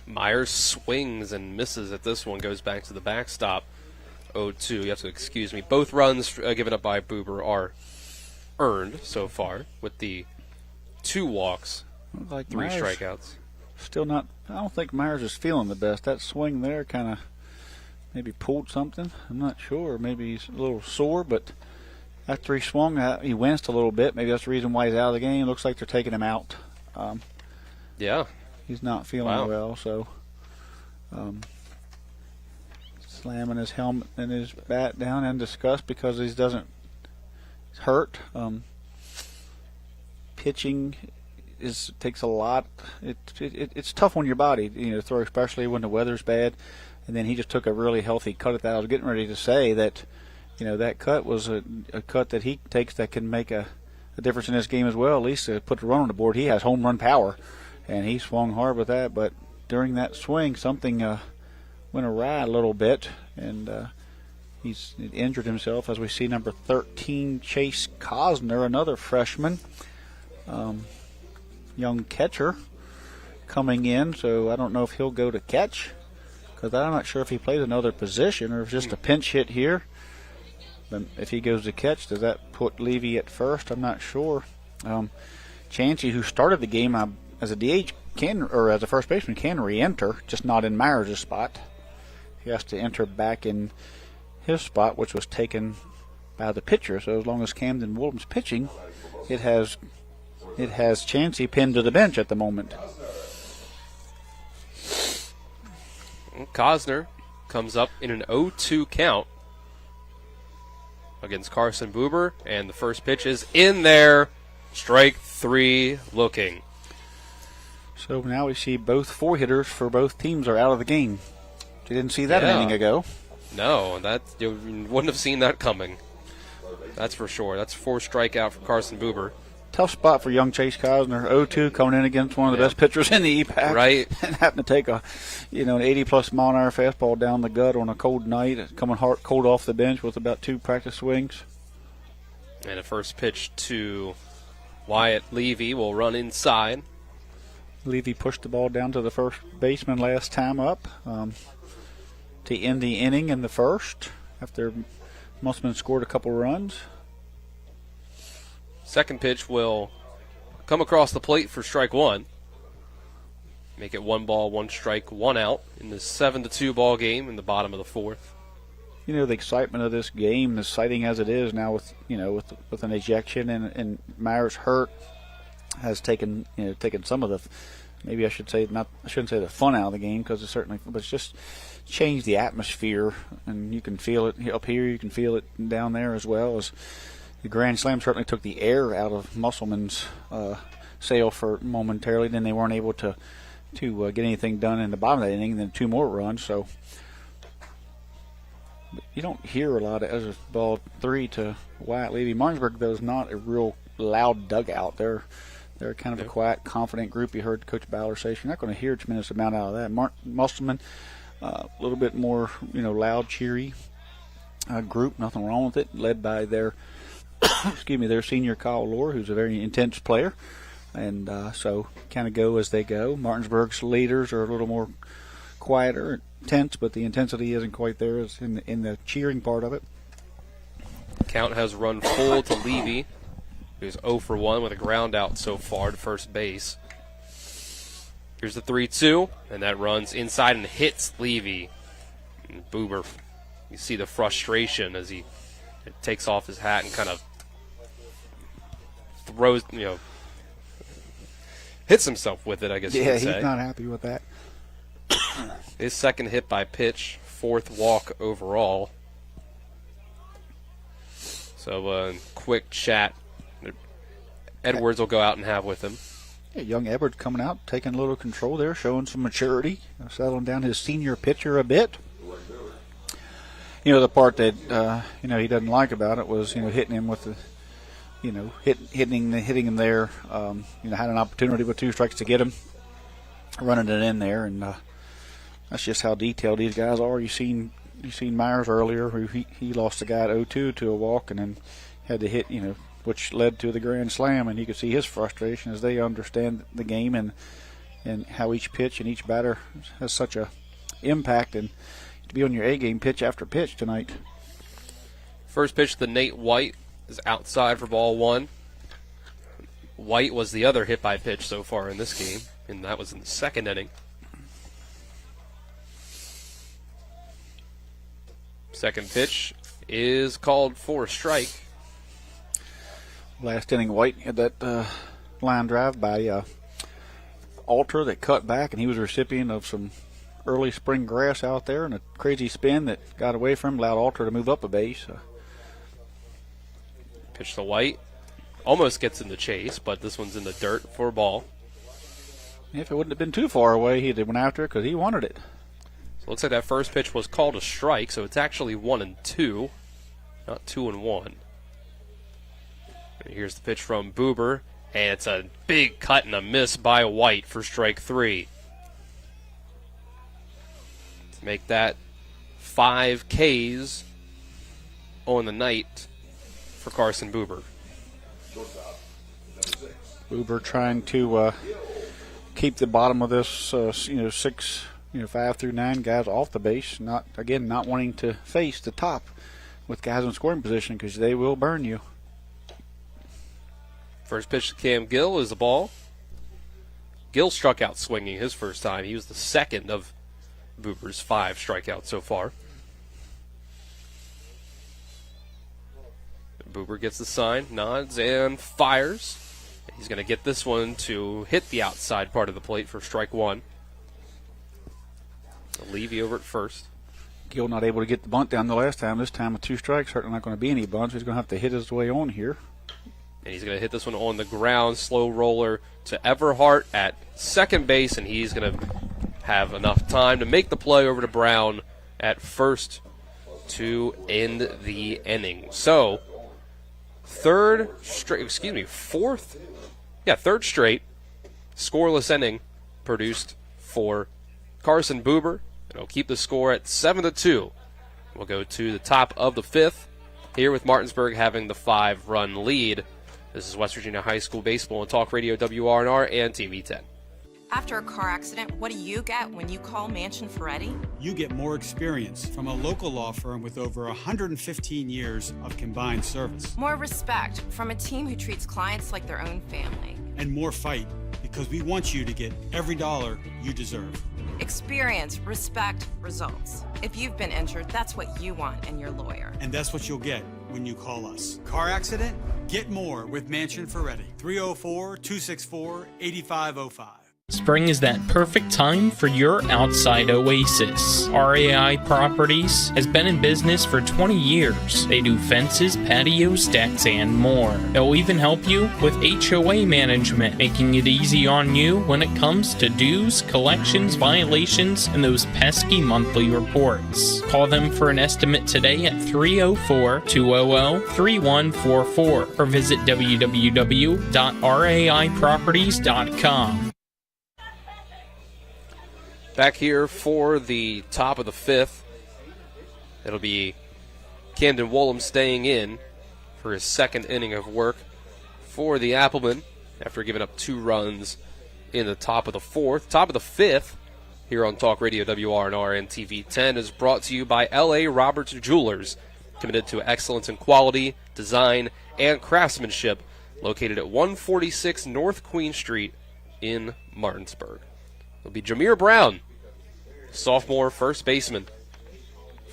Myers swings and misses at this one, goes back to the backstop. 0-2. You have to excuse me. Both runs given up by Buber are earned so far, with the 2 walks,
like
3
Myers,
strikeouts.
Still not. I don't think Myers is feeling the best. That swing there kind of maybe pulled something. I'm not sure. Maybe he's a little sore, but after he swung, he winced a little bit. Maybe that's the reason why he's out of the game. Looks like they're taking him out.
Yeah.
He's not feeling well, so slamming his helmet and his bat down in disgust because he's hurt. Pitching takes a lot. It's tough on your body, to throw, especially when the weather's bad. And then he just took a really healthy cut at that. I was getting ready to say that, that cut was a cut that he takes that can make a difference in this game as well. At least to put the run on the board. He has home run power, and he swung hard with that. But during that swing, something went awry a little bit, and he's injured himself. As we see, number 13, Chase Cosner, another freshman, young catcher, coming in. So I don't know if he'll go to catch, because I'm not sure if he plays another position or if it's just a pinch hit here. But if he goes to catch, does that put Levy at first? I'm not sure. Chancey, who started the game as a DH as a first baseman, can re-enter, just not in Myers' spot. He has to enter back in his spot, which was taken by the pitcher. So as long as Camden Williams pitching, it has Chancey pinned to the bench at the moment.
Cosner comes up in an 0-2 count against Carson Buber, and the first pitch is in there. Strike 3 looking.
So now we see both 4 hitters for both teams are out of the game. You didn't see that an inning ago.
No, you wouldn't have seen that coming. That's for sure. That's 4 strikeout for Carson Buber.
Tough spot for young Chase Cosner. 0-2 coming in against one of the best pitchers in the EPAC.
Right.
And having to take an 80-plus mile-an-hour fastball down the gut on a cold night, coming cold off the bench with about 2 practice swings.
And a first pitch to Wyatt Levy will run inside.
Levy pushed the ball down to the first baseman last time up to end the inning in the first after Musselman scored a couple runs.
Second pitch will come across the plate for strike 1. Make it 1 ball, 1 strike, 1 out in the 7-2 ball game in the bottom of the fourth.
The excitement of this game, as exciting as it is now with an ejection and Myers hurt, has taken some of the, maybe I shouldn't say the fun out of the game, because but it's just changed the atmosphere, and you can feel it up here, you can feel it down there as well. The grand slam certainly took the air out of Musselman's sail for momentarily. Then they weren't able to get anything done in the bottom of that inning. Then 2 more runs. So but you don't hear a lot of as a ball 3 to Wyatt Levy. Martinsburg, though, is not a real loud dugout. They're kind of a quiet, confident group. You heard Coach Ballard say you're not going to hear a tremendous amount out of that. Musselman, a little bit more, loud, cheery group. Nothing wrong with it. Led by their their senior Kyle Lohr, who's a very intense player, and so kind of go as they go. Martinsburg's leaders are a little more quieter, intense, but the intensity isn't quite there as in the cheering part of it.
Count has run full to Levy, who's 0 for 1 with a ground out so far to first base. Here's the 3-2, and that runs inside and hits Levy. And Buber, you see the frustration as he takes off his hat and kind of throws, hits himself with it, I guess you could say.
Yeah, he's not happy with that.
His second hit by pitch, 4th walk overall. So quick chat Edwards will go out and have with him.
Yeah, young Edwards coming out, taking a little control there, showing some maturity, settling down his senior pitcher a bit. The part that he doesn't like about it was hitting him with the hitting him there. Had an opportunity with 2 strikes to get him, running it in there, and that's just how detailed these guys are. You seen Myers earlier, who he lost a guy at 0-2 to a walk, and then had to hit which led to the grand slam, and you could see his frustration as they understand the game and how each pitch and each batter has such a impact, and to be on your A game pitch after pitch tonight.
First pitch to Nate White is outside for ball 1. White was the other hit by pitch so far in this game, and that was in the 2nd inning. Second pitch is called for a strike.
Last inning, White had that line drive by Alter that cut back, and he was a recipient of some early spring grass out there and a crazy spin that got away from him, allowed Alter to move up a base.
Pitch to White. Almost gets in the chase, but this one's in the dirt for a ball.
If it wouldn't have been too far away, he'd have went after it because he wanted it.
So it looks like that first pitch was called a strike, so it's actually 1-2, not 2-1. And here's the pitch from Buber, and it's a big cut and a miss by White for strike 3. To make that 5 Ks on the night for Carson Buber.
Buber trying to keep the bottom of this, 6, 5 through 9 guys off the base. Not wanting to face the top with guys in scoring position because they will burn you.
First pitch to Cam Gill is the ball. Gill struck out swinging his first time. He was the second of Buber's 5 strikeouts so far. Buber gets the sign, nods, and fires. He's going to get this one to hit the outside part of the plate for strike 1. Levy over at first.
Gill not able to get the bunt down the last time. This time with 2 strikes, certainly not going to be any bunts. He's going to have to hit his way on here.
And he's going to hit this one on the ground, slow roller to Everhart at second base, and he's going to have enough time to make the play over to Brown at first to end the inning. So, third straight scoreless inning produced for Carson Buber. It'll keep the score at 7-2. We'll go to the top of the 5th here with Martinsburg having the 5-run lead. This is West Virginia High School Baseball on Talk Radio WRNR and TV 10.
After a car accident, what do you get when you call Mansion Ferretti?
You get more experience from a local law firm with over 115 years of combined service.
More respect from a team who treats clients like their own family.
And more fight, because we want you to get every dollar you deserve.
Experience, respect, results. If you've been injured, that's what you want in your lawyer.
And that's what you'll get when you call us. Car accident? Get more with Mansion Ferretti. 304-264-8505.
Spring is that perfect time for your outside oasis. RAI Properties has been in business for 20 years. They do fences, patios, decks, and more. They'll even help you with HOA management, making it easy on you when it comes to dues, collections, violations, and those pesky monthly reports. Call them for an estimate today at 304-200-3144 or visit www.raiproperties.com.
Back here for the top of the fifth, it'll be Camden Woolham staying in for his second inning of work for the Applemen after giving up 2 runs in the top of the fourth. Top of the fifth here on Talk Radio WRNR and TV 10 is brought to you by L.A. Roberts Jewelers, committed to excellence in quality, design, and craftsmanship, located at 146 North Queen Street in Martinsburg. It'll be Jameer Brown, sophomore first baseman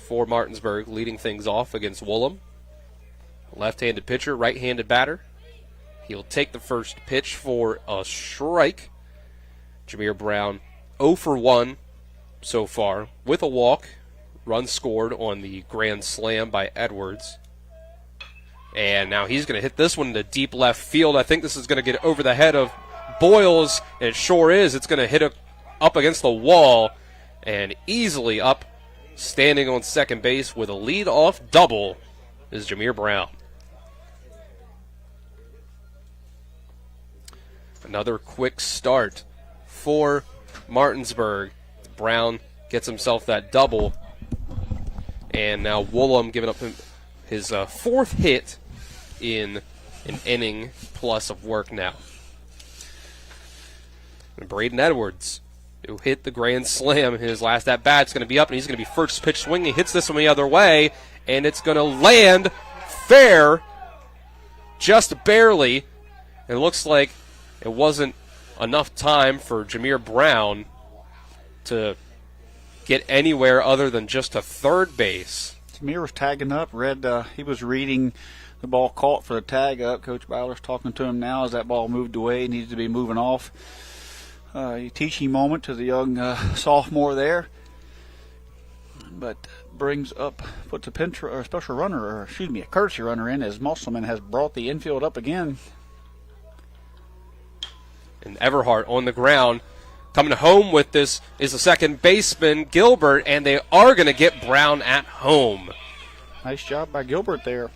for Martinsburg, leading things off against Woolham. Left-handed pitcher, right-handed batter. He'll take the first pitch for a strike. Jameer Brown 0 for 1 so far with a walk. Run scored on the grand slam by Edwards. And now he's going to hit this one into deep left field. I think this is going to get over the head of Boyles, and it sure is. It's going to hit up against the wall and easily up, standing on second base with a lead-off double is Jameer Brown. Another quick start for Martinsburg. Brown gets himself that double, and now Woolham giving up his fourth hit in an inning plus of work now. And Braden Edwards, who hit the grand slam in his last at-bat, is going to be up, and he's going to be first pitch swinging. He hits this one the other way, and it's going to land fair, just barely. It looks like it wasn't enough time for Jameer Brown to get anywhere other than just to third base.
Jameer was tagging up. He was reading the ball caught for the tag up. Coach Bowler's talking to him now as that ball moved away. He needs to be moving off. A teaching moment to the young sophomore there, but puts a special runner, a courtesy runner in as Musselman has brought the infield up again.
And Everhart on the ground. Coming home with this is the second baseman, Gilbert, and they are going to get Brown at home.
Nice job by Gilbert there.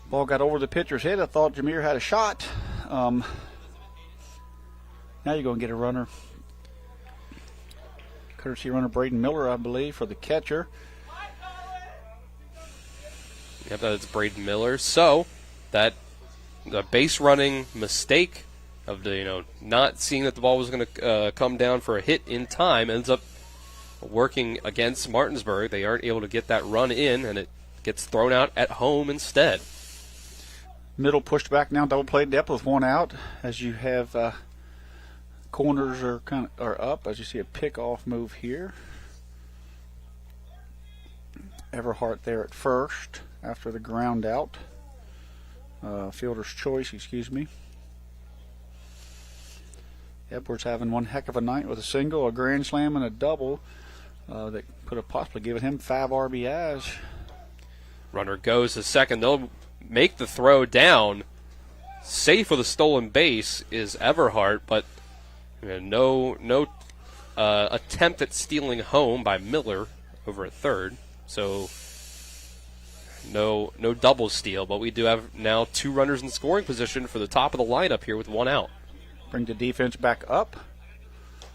Ball got over the pitcher's head. I thought Jameer had a shot. Now you're going to get a runner. Courtesy runner Braden Miller, I believe, for the catcher.
Yep, that's Braden Miller. So that the base running mistake of the not seeing that the ball was going to come down for a hit in time ends up working against Martinsburg. They aren't able to get that run in, and it gets thrown out at home instead.
Middle pushed back now, double play depth with 1 out, as you have. Corners are up as you see a pick-off move here. Everhart there at first after the ground out. Fielder's choice, excuse me. Edwards having one heck of a night with a single, a grand slam, and a double that could have possibly given him 5 RBIs.
Runner goes to second. They'll make the throw down. Safe with a stolen base is Everhart, but no attempt at stealing home by Miller over at third. So no double steal, but we do have now 2 runners in scoring position for the top of the lineup here with 1 out.
Bring the defense back up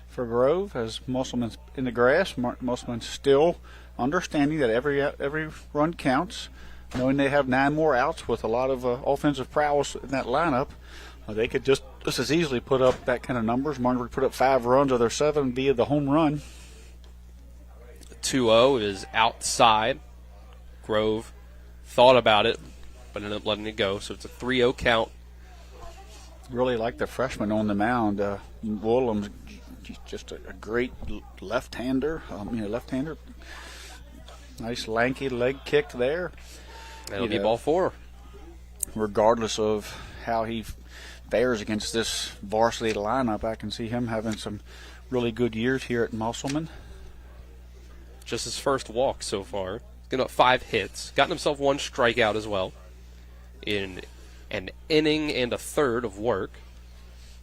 for Grove as Musselman's in the grass. Musselman's still understanding that every run counts, knowing they have 9 more outs with a lot of offensive prowess in that lineup. They could just as easily put up that kind of numbers. Martinsburg put up 5 runs of their 7 via the home run.
2-0 is outside. Grove thought about it, but ended up letting it go. So it's a 3-0 count.
Really like the freshman on the mound. Woolham's just a great left-hander. Left-hander. Nice lanky leg kick there.
That'll be ball 4.
Regardless of how he fares against this varsity lineup. I can see him having some really good years here at Musselman.
Just his first walk so far. Getting up 5 hits. Gotten himself 1 strikeout as well in an inning and a third of work.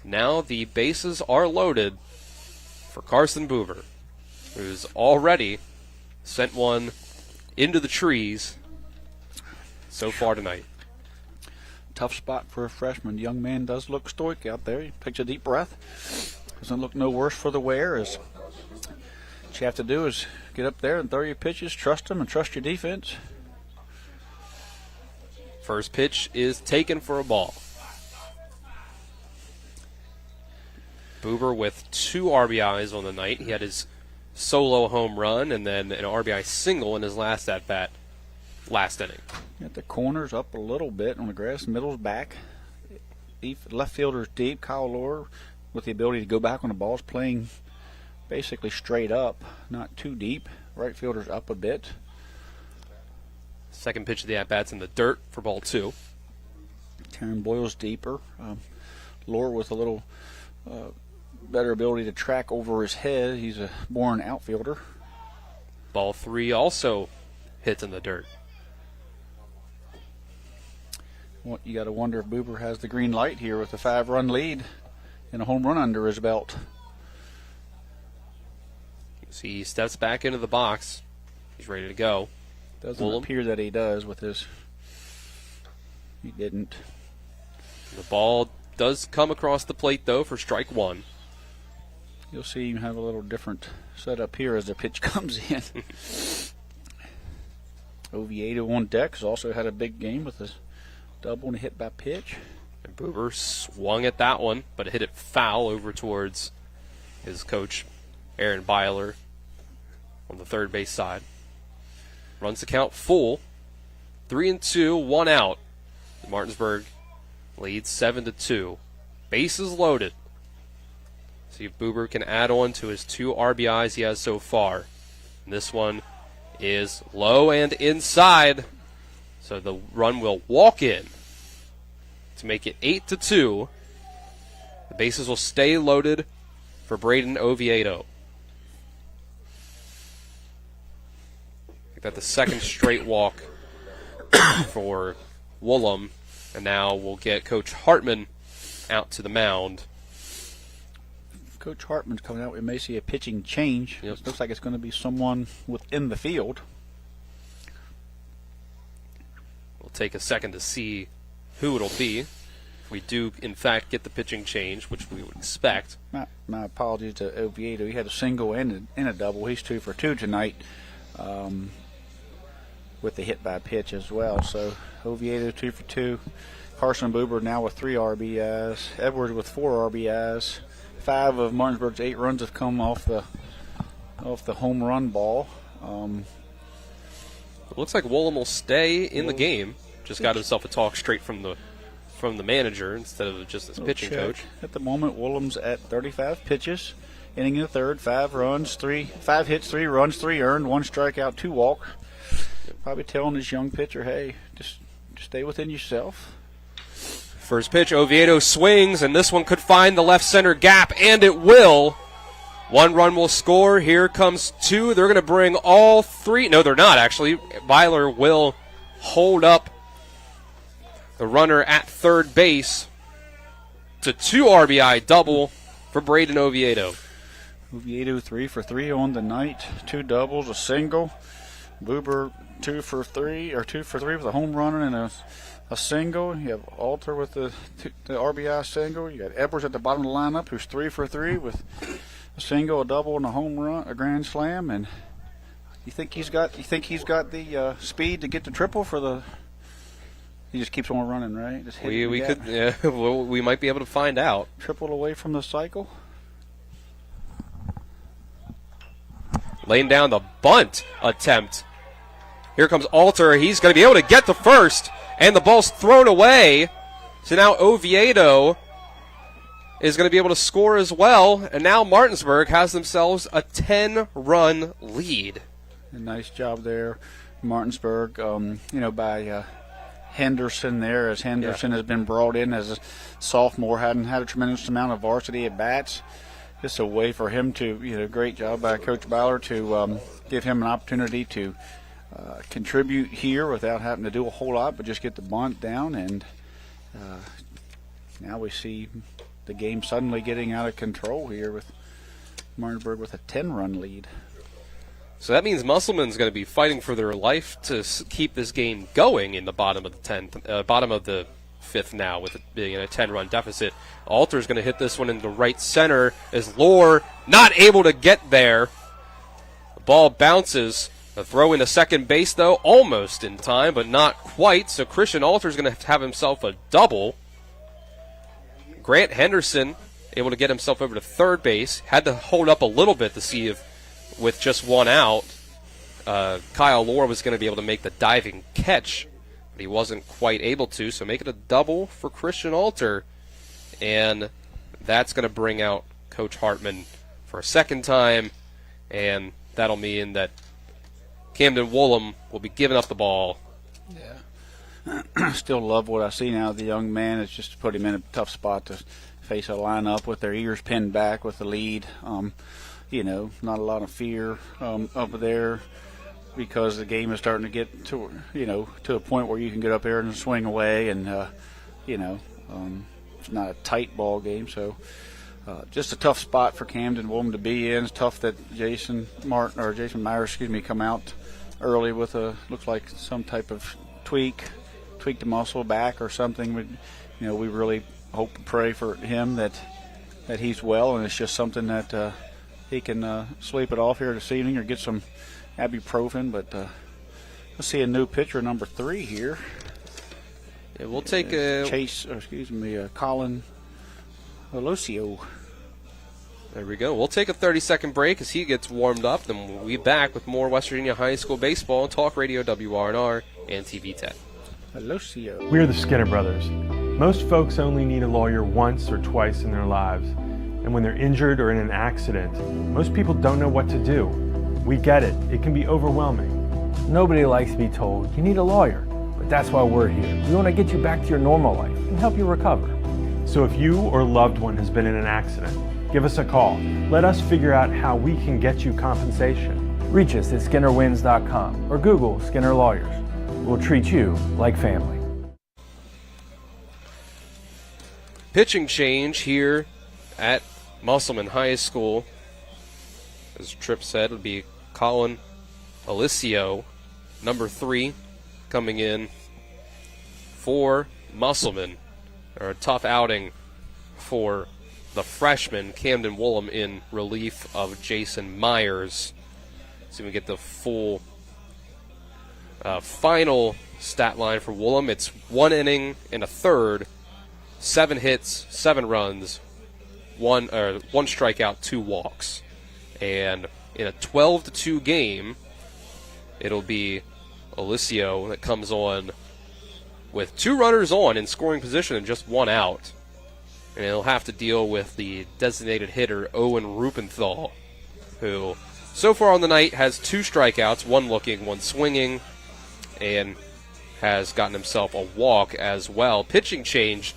Now the bases are loaded for Carson Buber, who's already sent one into the trees so far tonight.
Tough spot for a freshman. The young man does look stoic out there. He takes a deep breath. Doesn't look no worse for the wear. What you have to do is get up there and throw your pitches, trust them, and trust your defense.
First pitch is taken for a ball. Buber with 2 RBIs on the night. He had his solo home run and then an RBI single in his last at-bat last inning.
Got the corners up a little bit on the grass, middle's back. Left fielder's deep. Kyle Lohr with the ability to go back when the ball's playing basically straight up, not too deep. Right fielder's up a bit.
Second pitch of the at-bat's in the dirt for ball 2.
Taryn Boyle's deeper. Lohr with a little better ability to track over his head. He's a born outfielder.
Ball 3 also hits in the dirt.
Well, you got to wonder if Buber has the green light here with a 5-run lead and a home run under his belt.
See, he steps back into the box. He's ready to go.
Doesn't appear that he does with his... He didn't.
The ball does come across the plate, though, for strike 1.
You'll see him have a little different setup here as the pitch comes in. Oviedo on deck has also had a big game with his double and a hit by pitch.
And Buber swung at that one, but hit it foul over towards his coach, Aaron Byler, on the third base side. Runs the count full. 3-2, 1 out. Martinsburg leads 7-2. Bases loaded. See if Buber can add on to his 2 RBIs he has so far. And this one is low and inside. So the run will walk in to make it 8-2. The bases will stay loaded for Braden Oviedo. Make that the second straight walk for Woolham. And now we'll get Coach Hartman out to the mound.
Coach Hartman's coming out. We may see a pitching change. Yep. It looks like it's going to be someone within the field.
We'll take a second to see who it'll be. If we do, in fact, get the pitching change, which we would expect.
My apologies to Oviedo. He had a single and a double. He's 2 for 2 tonight with the hit by pitch as well. So Oviedo 2 for 2. Carson Buber now with 3 RBIs. Edwards with 4 RBIs. 5 of Martinsburg's 8 runs have come off the home run ball.
It looks like Woolham will stay in the game. Just got himself a talk straight from the manager instead of just his pitching coach.
At the moment, Woolham's at 35 pitches, inning in the third, 5 hits, 3 runs, 3 earned, 1 strikeout, 2 walks. Probably telling this young pitcher, hey, just stay within yourself.
First pitch, Oviedo swings, and this one could find the left center gap, and it will. 1 run will score. Here comes 2. They're going to bring all 3. No, they're not, actually. Byler will hold up the runner at third base to 2 RBI double for Braden Oviedo.
Oviedo 3 for 3 on the night. 2 doubles, a single. Buber 2 for 3 with a home run and a single. You have Alter with the RBI single. You got Edwards at the bottom of the lineup, who's 3 for 3 with a single, a double, and a home run, a grand slam. And you think he's got the speed to get the triple for the? He just keeps on running, right? Just
we could, yeah. Well, we might be able to find out.
Triple away from the cycle.
Laying down the bunt attempt. Here comes Alter. He's going to be able to get to first, and the ball's thrown away. So now Oviedo is going to be able to score as well, and now Martinsburg has themselves a 10-run lead.
A nice job there, Martinsburg. By Henderson there, as Henderson has been brought in as a sophomore, hadn't had a tremendous amount of varsity at bats. Just a way for him to, great job by Coach Ballard to give him an opportunity to contribute here without having to do a whole lot, but just get the bunt down. And now we see the game suddenly getting out of control here with Martinsburg with a 10-run lead.
So that means Musselman's going to be fighting for their life to keep this game going in the bottom of the fifth now, with it being in a 10-run deficit. Alter's going to hit this one into right center as Lohr not able to get there. The ball bounces. A throw into second base, though, almost in time, but not quite. So Christian Alter's going to have himself a double. Grant Henderson able to get himself over to third base. Had to hold up a little bit to see if, with just one out, Kyle Lohr was going to be able to make the diving catch, but he wasn't quite able to. So make it a double for Christian Alter, and that's going to bring out Coach Hartman for a second time, and that'll mean that Camden Woolham will be giving up the ball.
Yeah. Still love what I see now. The young man is just to put him in a tough spot to face a lineup with their ears pinned back with the lead. Not a lot of fear up there because the game is starting to get to a point where you can get up there and swing away, and it's not a tight ball game. So just a tough spot for Camden Woolham to be in. It's tough that Jason Myers, come out early with looks like some type of tweaked the muscle back or something. We really hope and pray for him that he's well, and it's just something that he can sleep it off here this evening or get some ibuprofen. But let's see a new pitcher, number 3 here.
Yeah, we'll take
Colin Alosio.
There we go. We'll take a 30-second break as he gets warmed up, then we'll be back with more West Virginia High School baseball on Talk Radio WRNR and TV 10.
Alosio.
We're the Skinner Brothers. Most folks only need a lawyer once or twice in their lives. And when they're injured or in an accident, most people don't know what to do. We get it. It can be overwhelming.
Nobody likes to be told you need a lawyer, but that's why we're here. We want to get you back to your normal life and help you recover.
So if you or a loved one has been in an accident, give us a call. Let us figure out how we can get you compensation.
Reach us at SkinnerWins.com or Google Skinner Lawyers. We'll treat you like family.
Pitching change here at Musselman High School. As Tripp said, it'll be Colin Alosio, number 3, coming in for Musselman. Or a tough outing for the freshman, Camden Woolham, in relief of Jason Myers. So we get the full final stat line for Woolham. It's 1 inning and a third, 7 hits, 7 runs, one strikeout, 2 walks. And in a 12-2 game, it'll be Alosio that comes on with 2 runners on in scoring position and just 1 out. And he'll have to deal with the designated hitter, Owen Rupenthal, who so far on the night has 2 strikeouts, 1 looking, 1 swinging, and has gotten himself a walk as well. Pitching change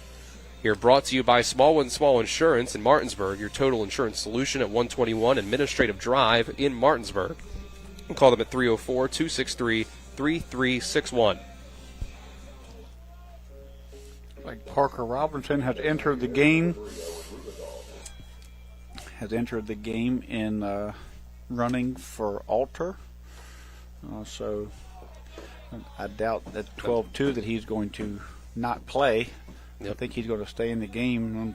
here brought to you by Small & Small Insurance in Martinsburg, your total insurance solution at 121 Administrative Drive in Martinsburg. And call them at 304-263-3361.
Like Parker Robinson has entered the game. In running for Alter. So I doubt that 12-2 that he's going to not play. Yep. I think he's going to stay in the game. I don't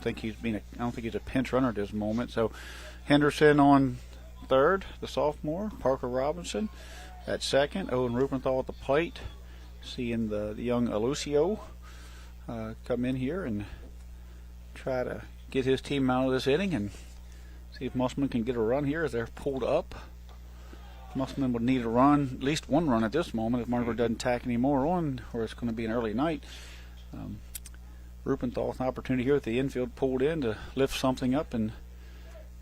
think he's a pinch runner at this moment. So Henderson on third, the sophomore. Parker Robinson at second. Owen Rupenthal at the plate. Seeing the young Alosio come in here and try to get his team out of this inning and see if Musselman can get a run here as they're pulled up. Musselman would need a run, at least 1 run at this moment if Margaret doesn't tack any more on, or it's going to be an early night. Rupenthal with an opportunity here at the infield, pulled in to lift something up and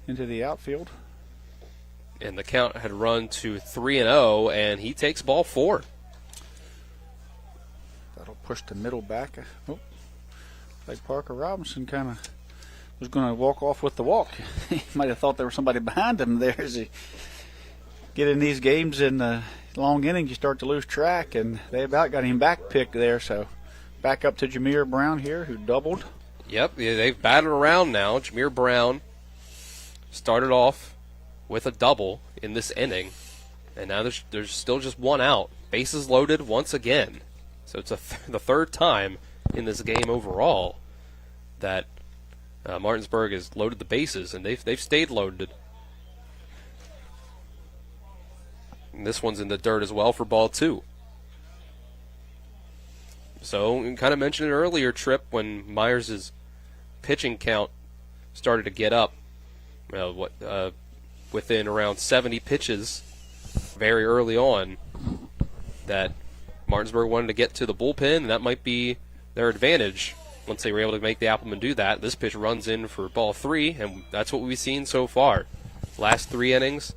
into the outfield.
And the count had run to 3-0, and he takes ball 4.
That'll pushed the middle back. Oh, like Parker Robinson kind of was going to walk off with the walk. He might have thought there was somebody behind him there. As he get in these games in the long innings, you start to lose track, and they about got him back picked there. So back up to Jameer Brown here, who doubled.
Yep, they've batted around now. Jameer Brown started off with a double in this inning, and now there's still just one out. Bases loaded once again. So it's the third time in this game overall that Martinsburg has loaded the bases, and they've stayed loaded. And this one's in the dirt as well for ball 2. So we kind of mentioned it earlier, Tripp, when Myers' pitching count started to get up. Within around 70 pitches very early on, that Martinsburg wanted to get to the bullpen, and that might be their advantage once they were able to make the Applemen do that. This pitch runs in for ball 3, and that's what we've seen so far. Last 3 innings,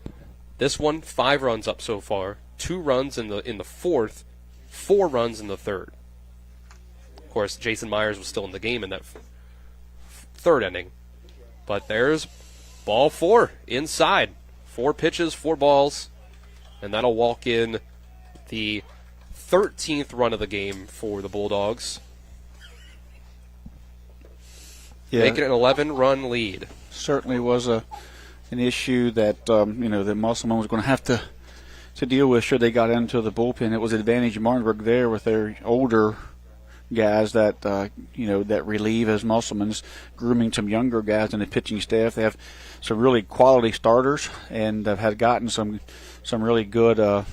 this one 5 runs up so far, 2 runs in the fourth, 4 runs in the third. Of course, Jason Myers was still in the game in that third inning, but there's ball 4 inside. 4 pitches, 4 balls, and that'll walk in the 13th run of the game for the Bulldogs.
Yeah,
making an 11-run lead.
Certainly was an issue that that Musselman was going to have to deal with should they got into the bullpen. It was an advantage of Martinsburg there with their older guys that that relieve as Musselman's grooming some younger guys in the pitching staff. They have some really quality starters, and have gotten some really good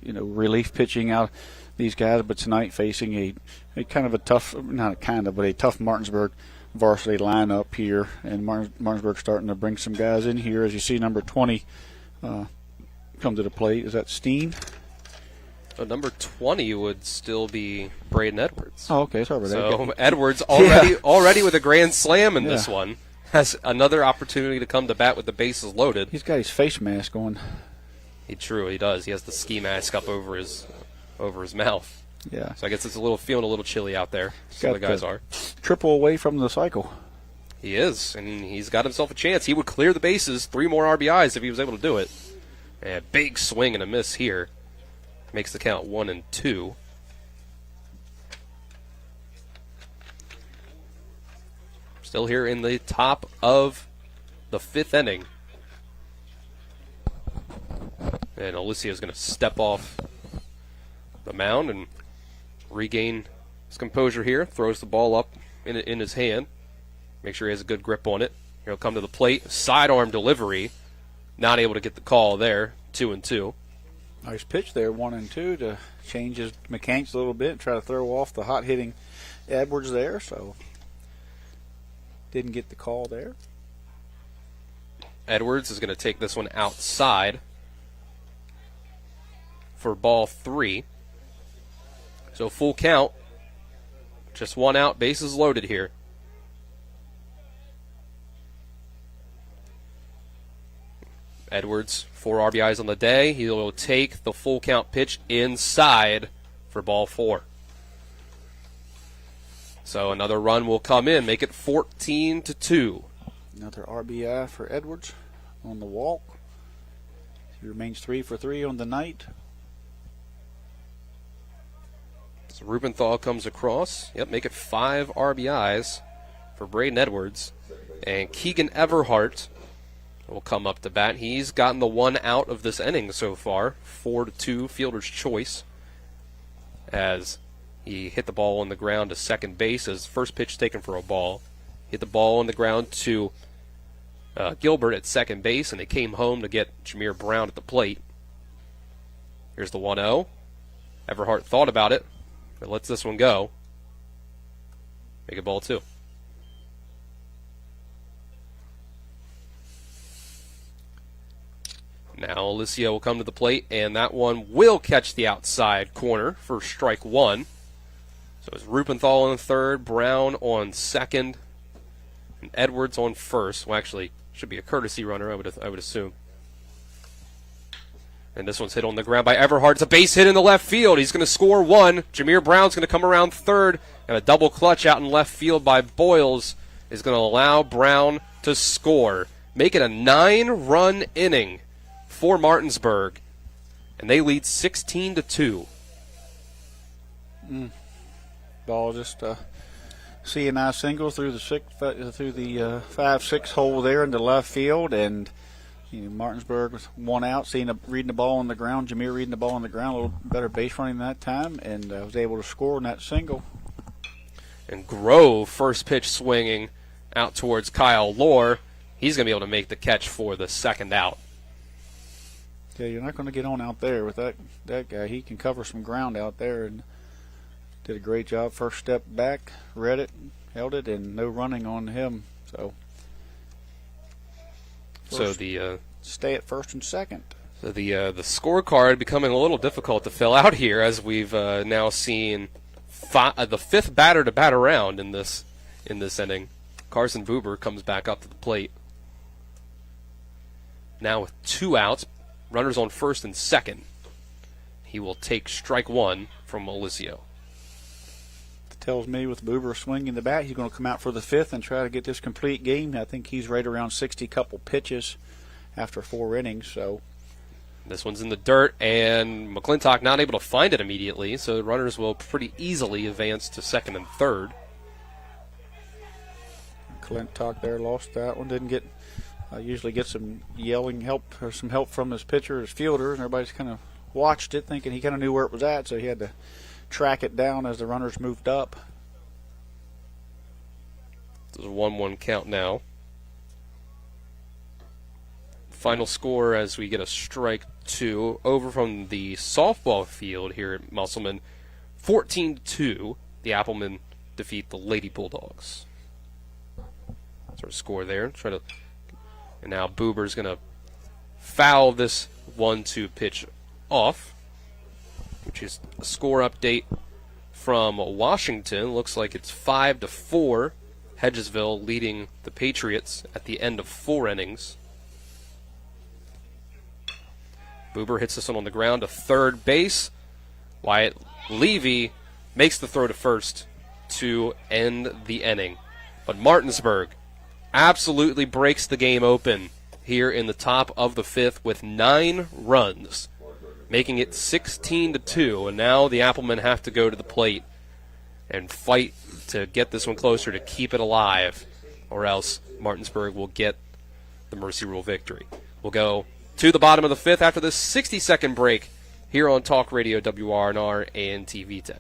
relief pitching out of these guys. But tonight facing a kind of a tough, not kind of, but a tough Martinsburg varsity lineup here, and Martinsburg starting to bring some guys in here. As you see, number 20 come to the plate. Is that Steen?
Number 20 would still be Braden Edwards.
Oh, okay. Sorry about that.
So Edwards already with a grand slam in this one. Has another opportunity to come to bat with the bases loaded.
He's got his face mask on.
He does. He has the ski mask up over his mouth.
Yeah.
So I guess it's feeling a little chilly out there. Some of the guys are.
Triple away from the cycle.
He is, and he's got himself a chance. He would clear the bases, 3 more RBIs if he was able to do it. And big swing and a miss here. Makes the count 1-2. Still here in the top of the 5th inning. And Alessio is going to step off the mound and regain his composure here. Throws the ball up in his hand. Make sure he has a good grip on it. He'll come to the plate. Sidearm delivery. Not able to get the call there. 2-2.
Nice pitch there, 1-2, to change his mechanics a little bit, try to throw off the hot-hitting Edwards there, so didn't get the call there.
Edwards is going to take this one outside for ball 3. So full count, just 1 out, bases loaded here. Edwards, 4 RBIs on the day. He'll take the full count pitch inside for ball 4. So another run will come in, make it 14-2.
Another RBI for Edwards on the walk. He remains 3 for 3 on the night.
So Rubenthal comes across. Yep, make it 5 RBIs for Braden Edwards. And Keegan Everhart will come up to bat. He's gotten the 1 out of this inning so far. 4-2 fielder's choice, as he hit the ball on the ground to second base as first pitch taken for a ball. Hit the ball on the ground to Gilbert at second base, and they came home to get Jameer Brown at the plate. Here's the 1-0. Everhart thought about it, but lets this one go. Make it ball 2. Now Alessio will come to the plate, and that one will catch the outside corner for strike 1. So it's Rubenthal on third, Brown on second, and Edwards on first. Well, actually, should be a courtesy runner, I would assume. And this one's hit on the ground by Everhart. It's a base hit in the left field. He's going to score one. Jameer Brown's going to come around third, and a double clutch out in left field by Boyles is going to allow Brown to score. Make it a 9-run inning for Martinsburg, and they lead 16-2.
Ball just C&I single through the 5-6 hole there into left field, and Martinsburg was one out, reading the ball on the ground. Jameer reading the ball on the ground, a little better base running that time, and was able to score in that single.
And Grove, first pitch swinging out towards Kyle Lohr. He's going to be able to make the catch for the second out.
Yeah, you're not going to get on out there with that guy. He can cover some ground out there, and did a great job. First step back, read it, held it, and no running on him. So
the
stay at first and second.
So the scorecard becoming a little difficult to fill out here, as we've now seen the fifth batter to bat around in this inning. Carson Buber comes back up to the plate. Now with 2 outs, runners on first and second. He will take strike one from Molisio.
Tells me with Buber swinging the bat, he's going to come out for the fifth and try to get this complete game. I think he's right around 60 couple pitches after 4 innings. So
this one's in the dirt, and McClintock not able to find it immediately, so the runners will pretty easily advance to second and third.
McClintock there lost that one. Didn't get usually get some yelling help or some help from his pitcher, his fielder, and everybody's kind of watched it thinking he kind of knew where it was at, so he had to track it down as the runners moved up.
There's a 1-1 count now. Final score as we get a strike 2 over from the softball field here at Musselman. 14-2, the Applemen defeat the Lady Bulldogs. That's our score there. And now Buber's going to foul this 1-2 pitch off, which is a score update from Washington. Looks like it's 5-4. Hedgesville leading the Patriots at the end of 4 innings. Buber hits this one on the ground to third base. Wyatt Levy makes the throw to first to end the inning. But Martinsburg absolutely breaks the game open here in the top of the 5th with 9 runs, making it 16-2, and now the Applemen have to go to the plate and fight to get this one closer to keep it alive, or else Martinsburg will get the Mercy Rule victory. We'll go to the bottom of the 5th after this 60-second break here on Talk Radio WRNR and TV 10.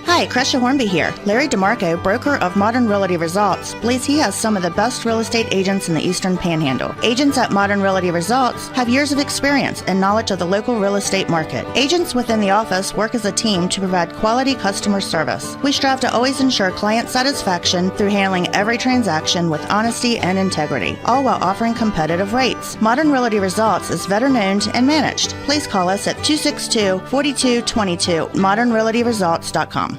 Hi, Crescia Hornby here. Larry DeMarco, broker of Modern Realty Results, believes he has some of the best real estate agents in the Eastern Panhandle. Agents at Modern Realty Results have years of experience and knowledge of the local real estate market. Agents within the office work as a team to provide quality customer service. We strive to always ensure client satisfaction through handling every transaction with honesty and integrity, all while offering competitive rates. Modern Realty Results is veteran-owned and managed. Please call us at 262-4222, modernrealtyresults.com.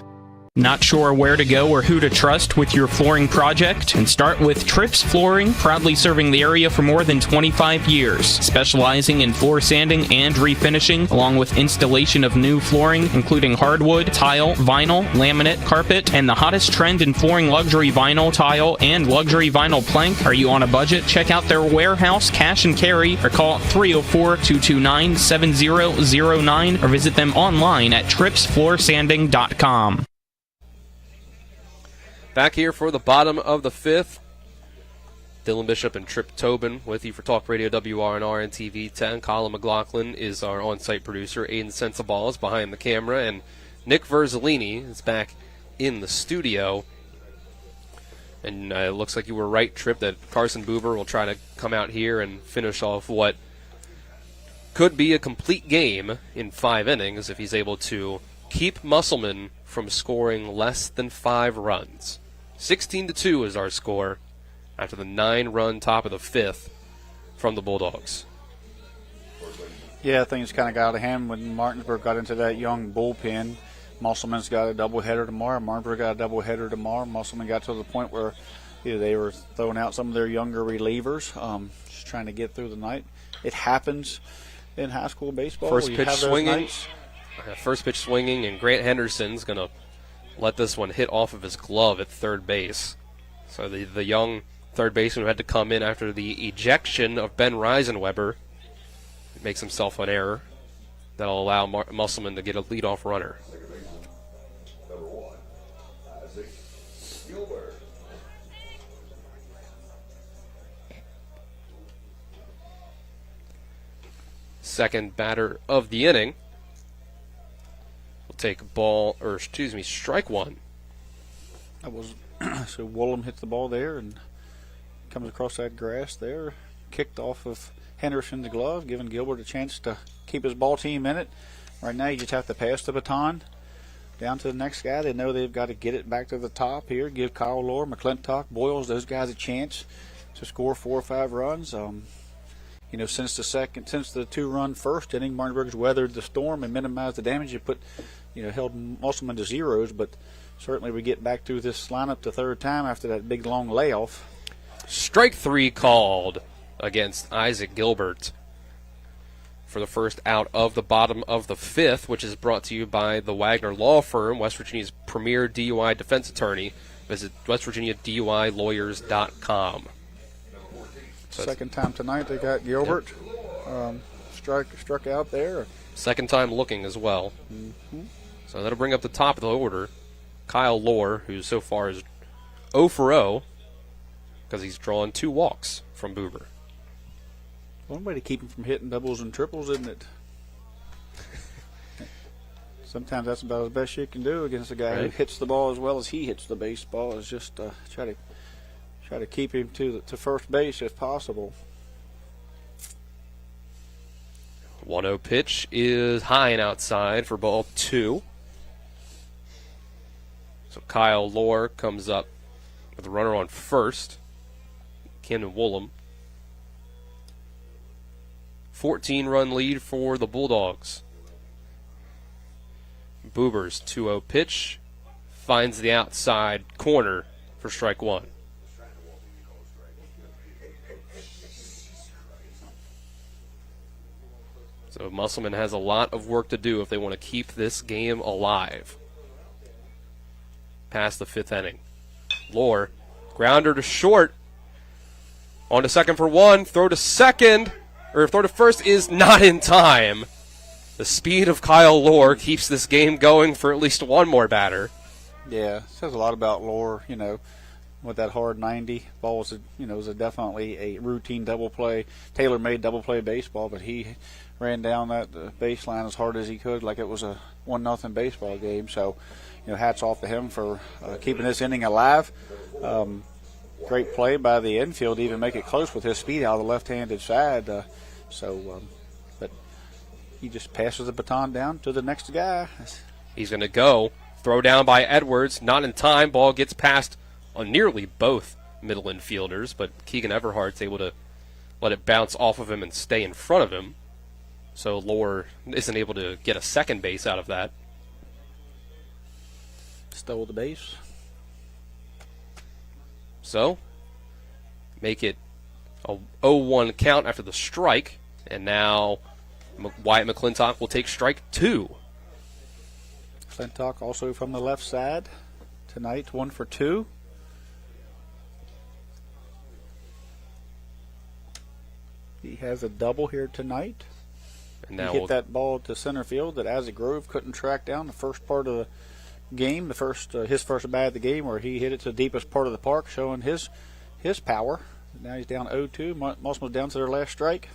Not sure where to go or who to trust with your flooring project? And start with Trips Flooring, proudly serving the area for more than 25 years, specializing in floor sanding and refinishing, along with installation of new flooring, including hardwood, tile, vinyl, laminate, carpet, and the hottest trend in flooring, luxury vinyl, tile, and luxury vinyl plank. Are you on a budget? Check out their warehouse, cash and carry, or call 304-229-7009, or visit them online at tripsfloorsanding.com.
Back here for the bottom of the 5th. Dylan Bishop and Trip Tobin with you for Talk Radio WRNR and TV 10. Colin McLaughlin is our on-site producer. Aiden Sensabaugh is behind the camera. And Nick Verzolini is back in the studio. And it looks like you were right, Trip, that Carson Buber will try to come out here and finish off what could be a complete game in 5 innings if he's able to keep Musselman from scoring less than 5 runs. 16-2 is our score after the 9-run top of the 5th from the Bulldogs.
Yeah, things kind of got out of hand when Martinsburg got into that young bullpen. Musselman's got a doubleheader tomorrow. Martinsburg got a doubleheader tomorrow. Musselman got to the point where they were throwing out some of their younger relievers, just trying to get through the night. It happens. in high school baseball.
First
You
pitch
have those
swinging.
nights.
First pitch swinging, and Grant Henderson's going to let this one hit off of his glove at third base. So the young third baseman who had to come in after the ejection of Ben Reisenweber makes himself an error that'll allow Musselman to get a leadoff runner. Second batter of the inning will take strike one.
That was so Woolham hits the ball there and comes across that grass there, kicked off of Henderson's glove, giving Gilbert a chance to keep his ball team in it. Right now you just have to pass the baton down to the next guy. They know they've got to get it back to the top here, give Kyle Lohr, McClintock, Boyles, those guys a chance to score 4 or 5 runs. Since the 2-run first inning, Martinsburg's weathered the storm and minimized the damage. Held Musselman to zeros, but certainly we get back to this lineup the third time after that big long layoff.
Strike 3 called against Isaac Gilbert for the first out of the bottom of the 5th, which is brought to you by the Wagner Law Firm, West Virginia's premier DUI defense attorney. Visit westvirginiaduilawyers.com.
Second time tonight they got Gilbert struck out there.
Second time looking as well.
Mm-hmm.
So that'll bring up the top of the order. Kyle Lohr, who so far is 0 for 0 because he's drawn 2 walks from Boober.
One way to keep him from hitting doubles and triples, isn't it? Sometimes that's about as best you can do against a guy who hits the ball as well as he hits the baseball, is just try to keep him to first base if possible.
1-0 pitch is high and outside for ball 2. So Kyle Lohr comes up with a runner on first. Camden Woolham. 14-run lead for the Bulldogs. Boober's 2-0 pitch finds the outside corner for strike 1. So Musselman has a lot of work to do if they want to keep this game alive. Past the 5th inning. Lohr, grounder to short. On to second for 1. Throw to first is not in time. The speed of Kyle Lohr keeps this game going for at least one more batter.
Yeah, it says a lot about Lohr, with that hard 90 ball was definitely a routine double play, tailor-made double play baseball, but he ran down that baseline as hard as he could like it was a 1-0 baseball game. So, hats off to him for keeping this inning alive. Great play by the infield to even make it close with his speed out of the left-handed side. But he just passes the baton down to the next guy.
He's going to go. Throw down by Edwards. Not in time. Ball gets past on nearly both middle infielders, but Keegan Everhart's able to let it bounce off of him and stay in front of him. So Lohr isn't able to get a second base out of that.
Stole the base.
So, make it a 0-1 count after the strike, and now Wyatt McClintock will take strike 2.
McClintock also from the left side tonight, 1 for 2. He has a double here tonight. And now he hit that ball to center field that Isaac Grove couldn't track down the first part of the game, his first bat of the game, where he hit it to the deepest part of the park, showing his power. Now he's down 0-2. Musselman's down to their last strike.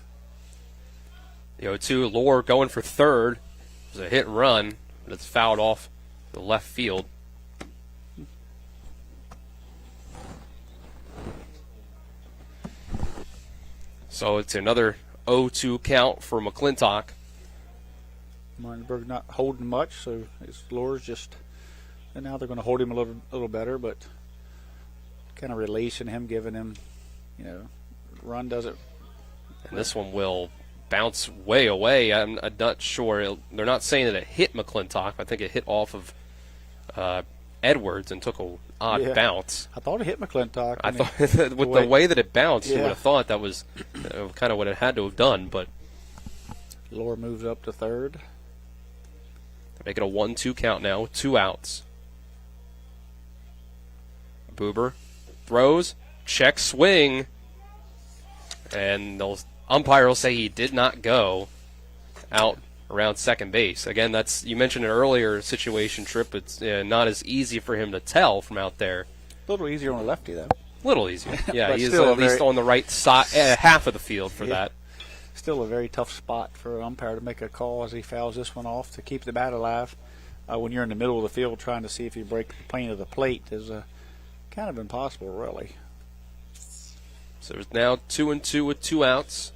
The 0-2, Lohr going for third. It was a hit and run, but it's fouled off the left field. So it's another 0-2 count for McClintock.
Martinsburg not holding much, so his Lohr's just, and now they're going to hold him a little better, but kind of releasing him, giving him, run doesn't.
And this one will bounce way away. I'm not sure. They're not saying that it hit McClintock. I think it hit off of Edwards and took an odd bounce.
I thought it hit McClintock.
I thought with the way that it bounced, you would have thought that was kind of what it had to have done. But
Lohr moves up to third.
They're making a 1-2 count now with 2 outs. Buber throws, check swing, and the umpire will say he did not go out around second base. Again, that's, you mentioned an earlier situation, Trip. It's not as easy for him to tell from out there.
A little easier on the lefty, though.
A little easier. Yeah, he's
still
at least on the right side, half of the field for that.
Still a very tough spot for an umpire to make a call as he fouls this one off to keep the bat alive. When you're in the middle of the field trying to see if you break the plane of the plate is kind of impossible, really.
So it's now 2-2 with 2 outs.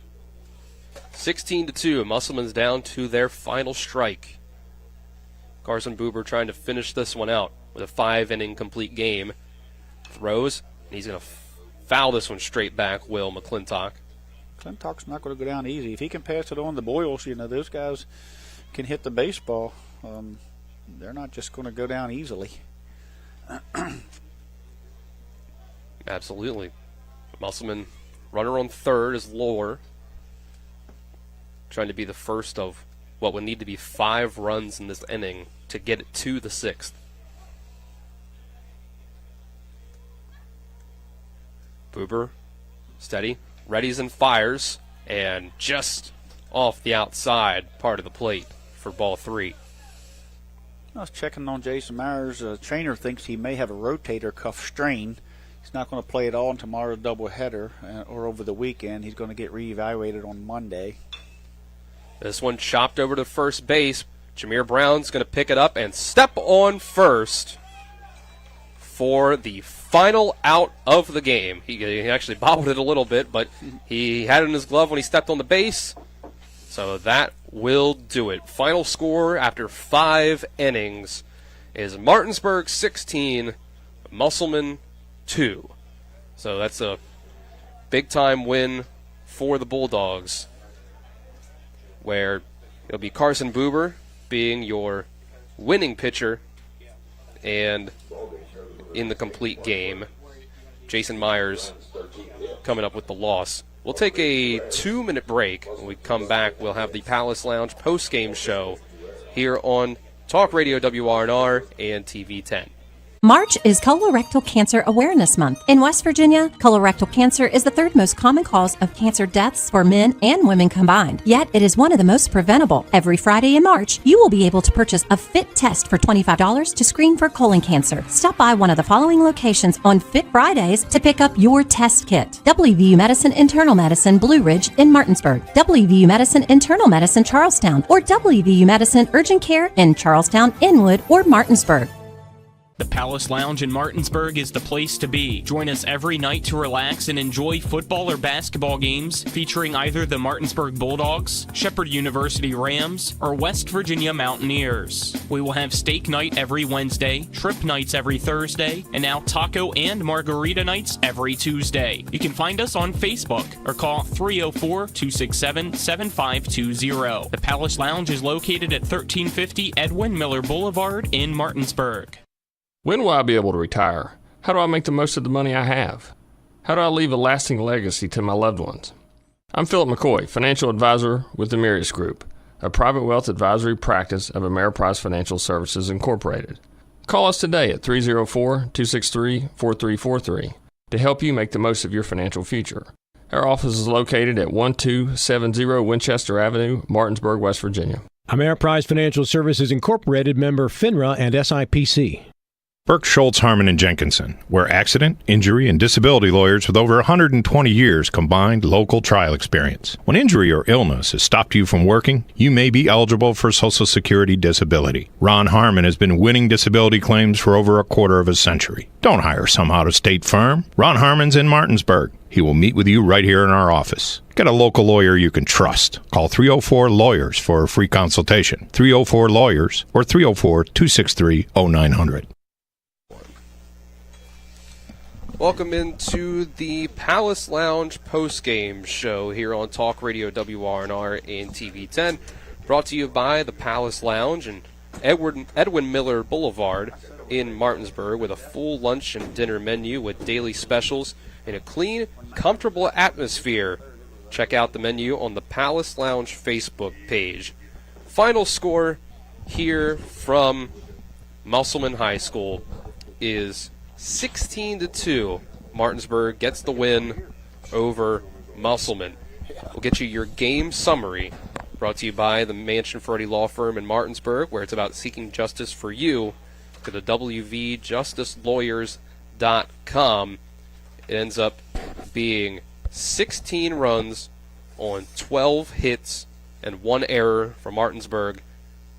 16-2. Musselman's down to their final strike. Carson Buber trying to finish this one out with a 5-inning complete game. Throws, and he's going to foul this one straight back, Will McClintock.
McClintock's not going to go down easy. If he can pass it on to Boyles, those guys can hit the baseball. They're not just going to go down easily.
Absolutely. Musselman, runner on third is Lohr. Trying to be the first of what would need to be 5 runs in this inning to get it to the 6th. Buber, steady, readies and fires, and just off the outside part of the plate for ball 3.
I was checking on Jason Myers. Trainer thinks he may have a rotator cuff strain. He's not going to play at all in tomorrow's doubleheader or over the weekend. He's going to get reevaluated on Monday.
This one chopped over to first base. Jameer Brown's going to pick it up and step on first for the final out of the game. He actually bobbled it a little bit, but he had it in his glove when he stepped on the base. So that will do it. Final score after 5 innings is Martinsburg 16, Musselman 2. So that's a big-time win for the Bulldogs, where it'll be Carson Buber being your winning pitcher, and in the complete game, Jason Myers coming up with the loss. We'll take a 2-minute break. When we come back, we'll have the Palace Lounge post-game show here on Talk Radio WRNR and TV 10.
March is Colorectal Cancer Awareness Month. In West Virginia, colorectal cancer is the 3rd most common cause of cancer deaths for men and women combined. Yet, it is one of the most preventable. Every Friday in March, you will be able to purchase a FIT test for $25 to screen for colon cancer. Stop by one of the following locations on FIT Fridays to pick up your test kit. WVU Medicine Internal Medicine Blue Ridge in Martinsburg, WVU Medicine Internal Medicine Charlestown, or WVU Medicine Urgent Care in Charlestown, Inwood, or Martinsburg.
The Palace Lounge in Martinsburg is the place to be. Join us every night to relax and enjoy football or basketball games featuring either the Martinsburg Bulldogs, Shepherd University Rams, or West Virginia Mountaineers. We will have steak night every Wednesday, trip nights every Thursday, and now taco and margarita nights every Tuesday. You can find us on Facebook or call 304-267-7520. The Palace Lounge is located at 1350 Edwin Miller Boulevard in Martinsburg.
When will I be able to retire? How do I make the most of the money I have? How do I leave a lasting legacy to my loved ones? I'm Philip McCoy, financial advisor with the Mirius Group, a private wealth advisory practice of Ameriprise Financial Services Incorporated. Call us today at 304-263-4343 to help you make the most of your financial future. Our office is located at 1270 Winchester Avenue, Martinsburg, West Virginia.
Ameriprise Financial Services Incorporated, member FINRA and SIPC.
Burke, Schultz, Harmon, and Jenkinson, where accident, injury, and disability lawyers with over 120 years combined local trial experience. When injury or illness has stopped you from working, you may be eligible for Social Security disability. Ron Harmon has been winning disability claims for over a quarter of a century. Don't hire some out-of-state firm. Ron Harmon's in Martinsburg. He will meet with you right here in our office. Get a local lawyer you can trust. Call 304-LAWYERS for a free consultation. 304-LAWYERS or 304-263-0900.
Welcome into the Palace Lounge post-game show here on Talk Radio WRNR and TV 10. Brought to you by the Palace Lounge and Edwin Miller Boulevard in Martinsburg, with a full lunch and dinner menu with daily specials and a clean, comfortable atmosphere check out the menu on the Palace Lounge Facebook page. Final score here from Musselman High School is 16-2. Martinsburg gets the win over Musselman. We'll get you your game summary, brought to you by the Mansion Ferretti Law Firm in Martinsburg, where it's about seeking justice for you. Go to wvjusticelawyers.com. It ends up being 16 runs on 12 hits and 1 error for Martinsburg,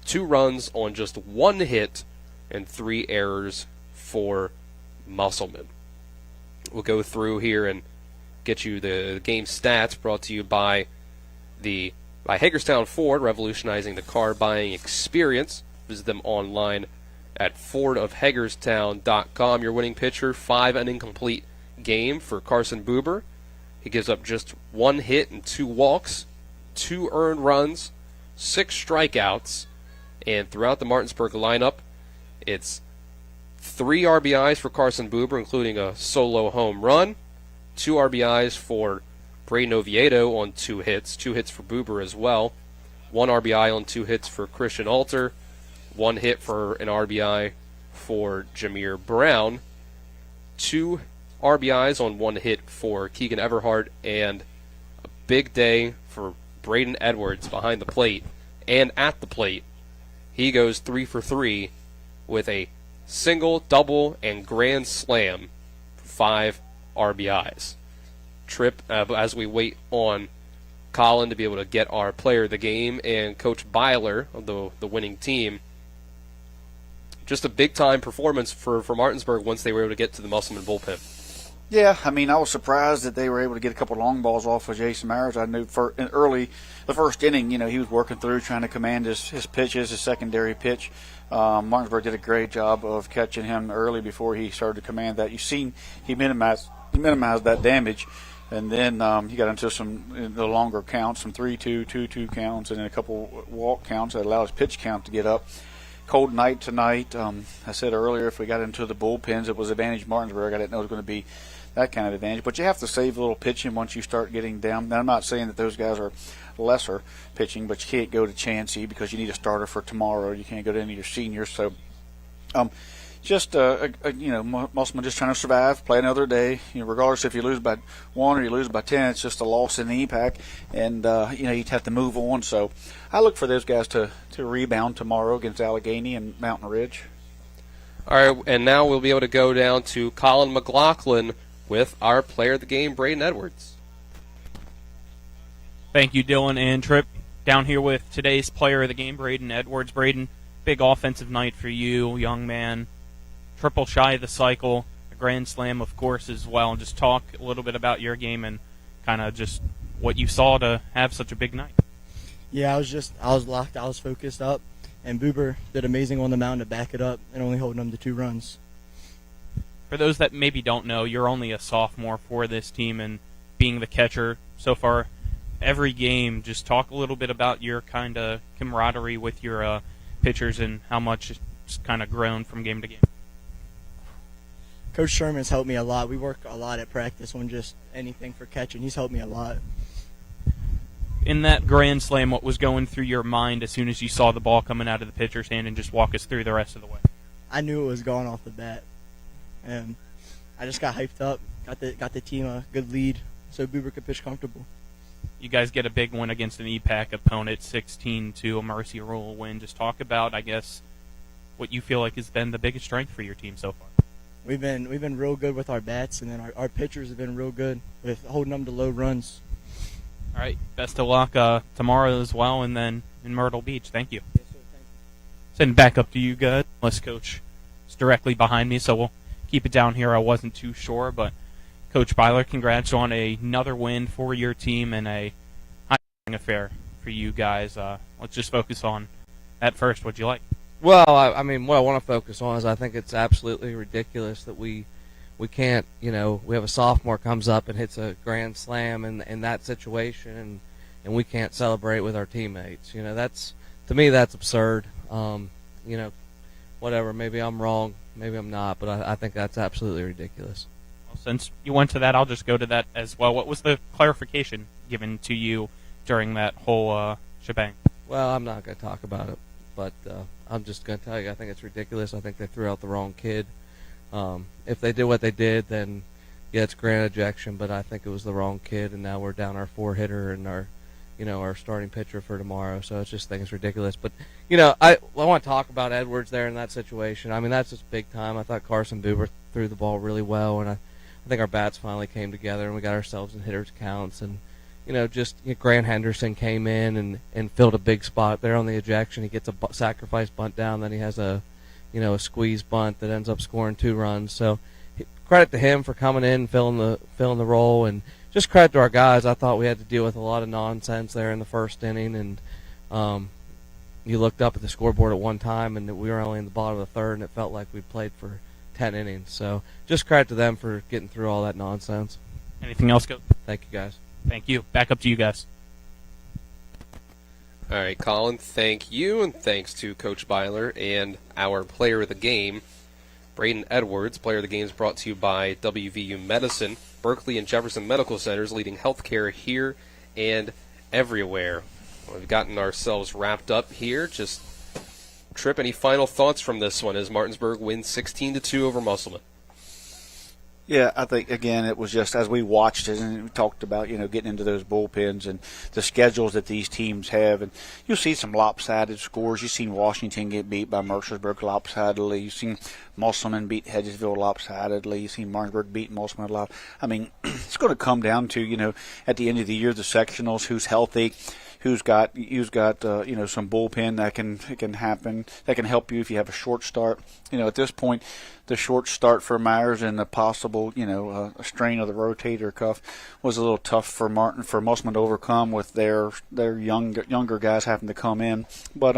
2 runs on just 1 hit and 3 errors for Musselman. We'll go through here and get you the game stats, brought to you by Hagerstown Ford, revolutionizing the car buying experience. Visit them online at fordofhagerstown.com. Your winning pitcher, 5 an incomplete game for Carson Buber. He gives up just 1 hit and 2 walks, 2 earned runs, 6 strikeouts, and throughout the Martinsburg lineup, it's 3 RBIs for Carson Buber, including a solo home run, 2 RBIs for Braden Oviedo on 2 hits, 2 hits for Buber as well, 1 RBI on 2 hits for Christian Alter, 1 hit for an RBI for Jameer Brown, 2 RBIs on 1 hit for Keegan Everhart, and a big day for Braden Edwards behind the plate and at the plate. He goes 3 for 3 with a single, double, and grand slam for 5 RBIs. Trip, as we wait on Colin to be able to get our player of the game and Coach Byler of the winning team. Just a big-time performance for Martinsburg once they were able to get to the Musselman bullpen.
Yeah, I mean, I was surprised that they were able to get a couple long balls off of Jason Myers. I knew the first inning, he was working through, trying to command his pitches, his secondary pitch. Martinsburg did a great job of catching him early before he started to command that. You've seen he minimized that damage, and then he got into the longer counts, some 3-2, 2-2 counts, and then a couple walk counts that allowed his pitch count to get up. Cold night tonight. I said earlier, if we got into the bullpens, it was advantage Martinsburg. I didn't know it was going to be that kind of advantage. But you have to save a little pitching once you start getting down. Now, I'm not saying that those guys are lesser pitching, but you can't go to Chansey because you need a starter for tomorrow. You can't go to any of your seniors. So, Musselman just trying to survive, play another day. Regardless if you lose by 1 or you lose by 10, it's just a loss in the EPAC, and you'd have to move on. So, I look for those guys to rebound tomorrow against Allegheny and Mountain Ridge.
All right, and now we'll be able to go down to Colin McLaughlin with our player of the game, Braden Edwards.
Thank you, Dylan and Tripp. Down here with today's player of the game, Braden Edwards. Braden, big offensive night for you, young man. Triple shy of the cycle, a grand slam, of course, as well. Just talk a little bit about your game and kind of just what you saw to have such a big night.
Yeah, I was locked, I was focused up, and Buber did amazing on the mound to back it up and only holding them to 2 runs.
For those that maybe don't know, you're only a sophomore for this team, and being the catcher so far every game, just talk a little bit about your kind of camaraderie with your pitchers and how much it's kind of grown from game to game.
Coach Sherman's helped me a lot. We work a lot at practice on just anything for catching. He's helped me a lot.
In that grand slam, what was going through your mind as soon as you saw the ball coming out of the pitcher's hand, and just walk us through the rest of the way?
I knew it was going off the bat, and I just got hyped up, got the team a good lead so Buber could pitch comfortable.
You guys get a big win against an EPAC opponent, 16-2, a Mercy Rule win. Just talk about, I guess, what you feel like has been the biggest strength for your team so far.
We've been real good with our bats, and then our pitchers have been real good with holding them to low runs.
All right, best of luck tomorrow as well, and then in Myrtle Beach. Thank you.
Yes, sir, thank you.
Send back up to you guys, unless Coach is directly behind me, so we'll keep it down here. I wasn't too sure, but Coach Byler, congrats on another win for your team and a high affair for you guys. Let's just focus on that first. What'd you like?
Well, I mean, what I want to focus on is I think it's absolutely ridiculous that we can't, we have a sophomore comes up and hits a grand slam in that situation, and we can't celebrate with our teammates. That's, to me, that's absurd. Whatever, maybe I'm wrong, maybe I'm not, but I think that's absolutely ridiculous.
Well,
since you went to that, I'll just go to that as well. What was the clarification given to you during that whole shebang?
Well, I'm not going to talk about it, but I'm just going to tell you I think it's ridiculous. I think they threw out the wrong kid. If they did what they did, then yeah, it's grand ejection, but I think it was the wrong kid, and now we're down our 4-hitter and our starting pitcher for tomorrow. So I just think it's ridiculous. But I want to talk about Edwards there in that situation. I mean, that's just big time. I thought Carson Buber threw the ball really well, and I think our bats finally came together, and we got ourselves in hitters counts. And Grant Henderson came in and filled a big spot there on the ejection. He gets a sacrifice bunt down, then he has a squeeze bunt that ends up scoring 2 runs. So credit to him for coming in, filling the role, and just credit to our guys. I thought we had to deal with a lot of nonsense there in the first inning, and you looked up at the scoreboard at one time, and we were only in the bottom of the third, and it felt like we played for 10 innings. So just credit to them for getting through all that nonsense.
Anything else, Coach?
Thank you, guys.
Thank you. Back up to you guys.
All right, Colin, thank you, and thanks to Coach Byler and our player of the game, Braden Edwards. Player of the game is brought to you by WVU Medicine, Berkeley and Jefferson Medical Centers, leading healthcare here and everywhere. We've gotten ourselves wrapped up here. Just, Tripp, any final thoughts from this one as Martinsburg wins 16-2 over Musselman?
Yeah, I think, again, it was just as we watched it and we talked about, getting into those bullpens and the schedules that these teams have. And you'll see some lopsided scores. You've seen Washington get beat by Mercersburg lopsidedly. You've seen Musselman beat Hedgesville lopsidedly. You've seen Martinsburg beat Musselman I mean, it's going to come down to, at the end of the year, the sectionals, who's healthy, who's got some bullpen that can happen, that can help you if you have a short start. At this point, the short start for Myers and the possible, a strain of the rotator cuff was a little tough for Musselman to overcome with their younger guys having to come in. But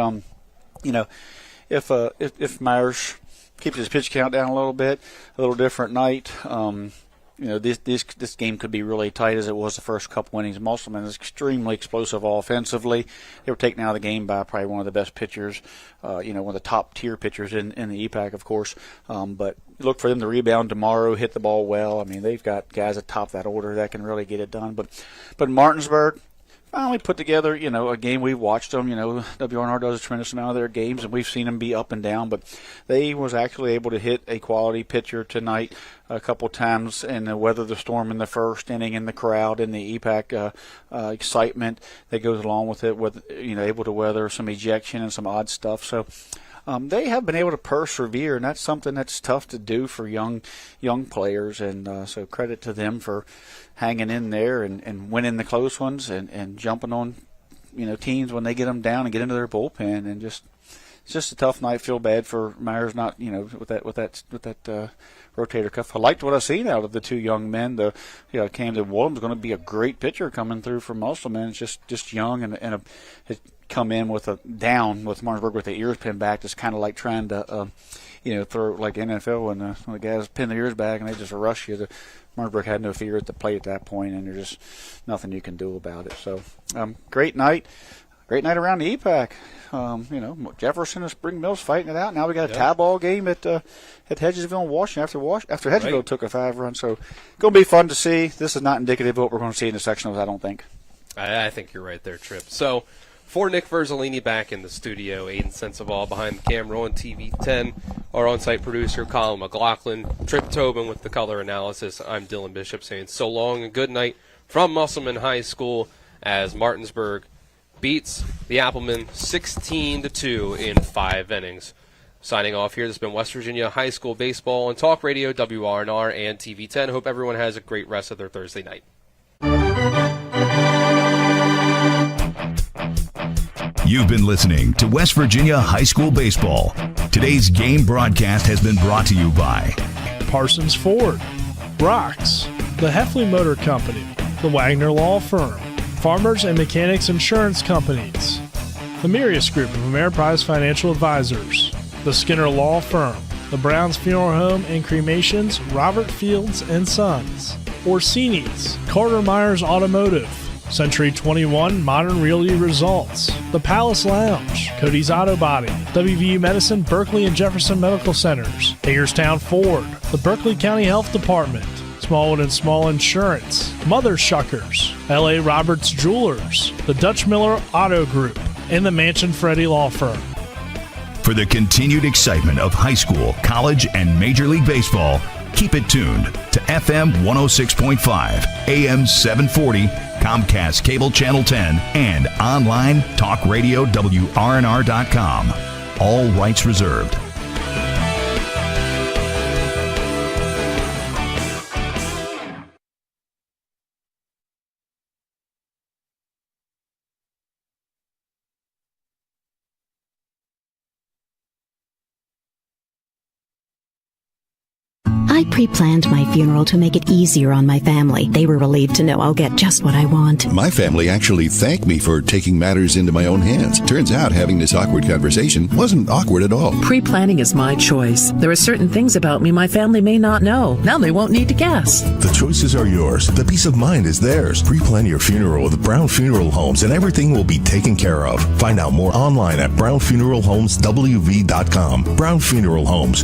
if Myers keeps his pitch count down a little different night. This game could be really tight as it was the first couple innings. Musselman is extremely explosive offensively. They were taken out of the game by probably one of the best pitchers, one of the top tier pitchers in the EPAC, of course. But look for them to rebound tomorrow, hit the ball well. I mean, they've got guys at top that order that can really get it done. But Martinsburg finally put together, a game. We've watched them. WRNR does a tremendous amount of their games, and we've seen them be up and down. But they was actually able to hit a quality pitcher tonight a couple times and weather the storm in the first inning in the crowd and the EPAC excitement that goes along with it. With able to weather some ejection and some odd stuff. So. They have been able to persevere, and that's something that's tough to do for young players. And so credit to them for hanging in there and winning the close ones and jumping on teams when they get them down and get into their bullpen. And it's just a tough night. Feel bad for Myers not with that rotator cuff. I liked what I seen out of the two young men. Camden Williams is going to be a great pitcher coming through from Musselman. It's just young and come in with Martinsburg with the ears pinned back. It's kind of like trying to throw like NFL when the guys pin their ears back and they just rush you. Martinsburg had no fear at the plate at that point, and there's just nothing you can do about it. So great night around the EPAC. Jefferson and Spring Mills fighting it out. Now we got a tie ball game at Hedgesville and Washington after Hedgesville took a 5-run. So going to be fun to see. This is not indicative of what we're going to see in the sectionals, I don't think.
I think you're right there, Tripp. So for Nick Verzolini back in the studio, Aiden Sensaval behind the camera on TV 10, our on-site producer Colin McLaughlin, Tripp Tobin with the color analysis. I'm Dylan Bishop saying so long and good night from Musselman High School as Martinsburg beats the Applemen 16-2 in 5 innings. Signing off here, this has been West Virginia High School Baseball on Talk Radio, WRNR, and TV 10. Hope everyone has a great rest of their Thursday night.
You've been listening to West Virginia High School Baseball. Today's game broadcast has been brought to you by
Parsons Ford, Rocks, the Heffley Motor Company, the Wagner Law Firm, Farmers and Mechanics Insurance Companies, the Mirius Group of Ameriprise Financial Advisors, the Skinner Law Firm, the Browns Funeral Home and Cremations, Robert Fields and Sons, Orsini's, Carter Myers Automotive, Century 21 Modern Realty Results, the Palace Lounge, Cody's Auto Body, WVU Medicine, Berkeley and Jefferson Medical Centers, Hagerstown Ford, the Berkeley County Health Department, Smallwood and Small Insurance, Mother Shuckers, L.A. Roberts Jewelers, the Dutch Miller Auto Group, and the Mansion Freddie Law Firm.
For the continued excitement of high school, college, and Major League Baseball, keep it tuned to FM 106.5, AM 740, Comcast Cable Channel 10, and online talk radio WRNR.com. All rights reserved.
I pre-planned my funeral to make it easier on my family. They were relieved to know I'll get just what I want.
My family actually thanked me for taking matters into my own hands. Turns out having this awkward conversation wasn't awkward at all.
Pre-planning is my choice. There are certain things about me my family may not know. Now they won't need to guess.
The choices are yours. The peace of mind is theirs. Pre-plan your funeral with Brown Funeral Homes and everything will be taken care of. Find out more online at brownfuneralhomeswv.com. Brown Funeral Homes.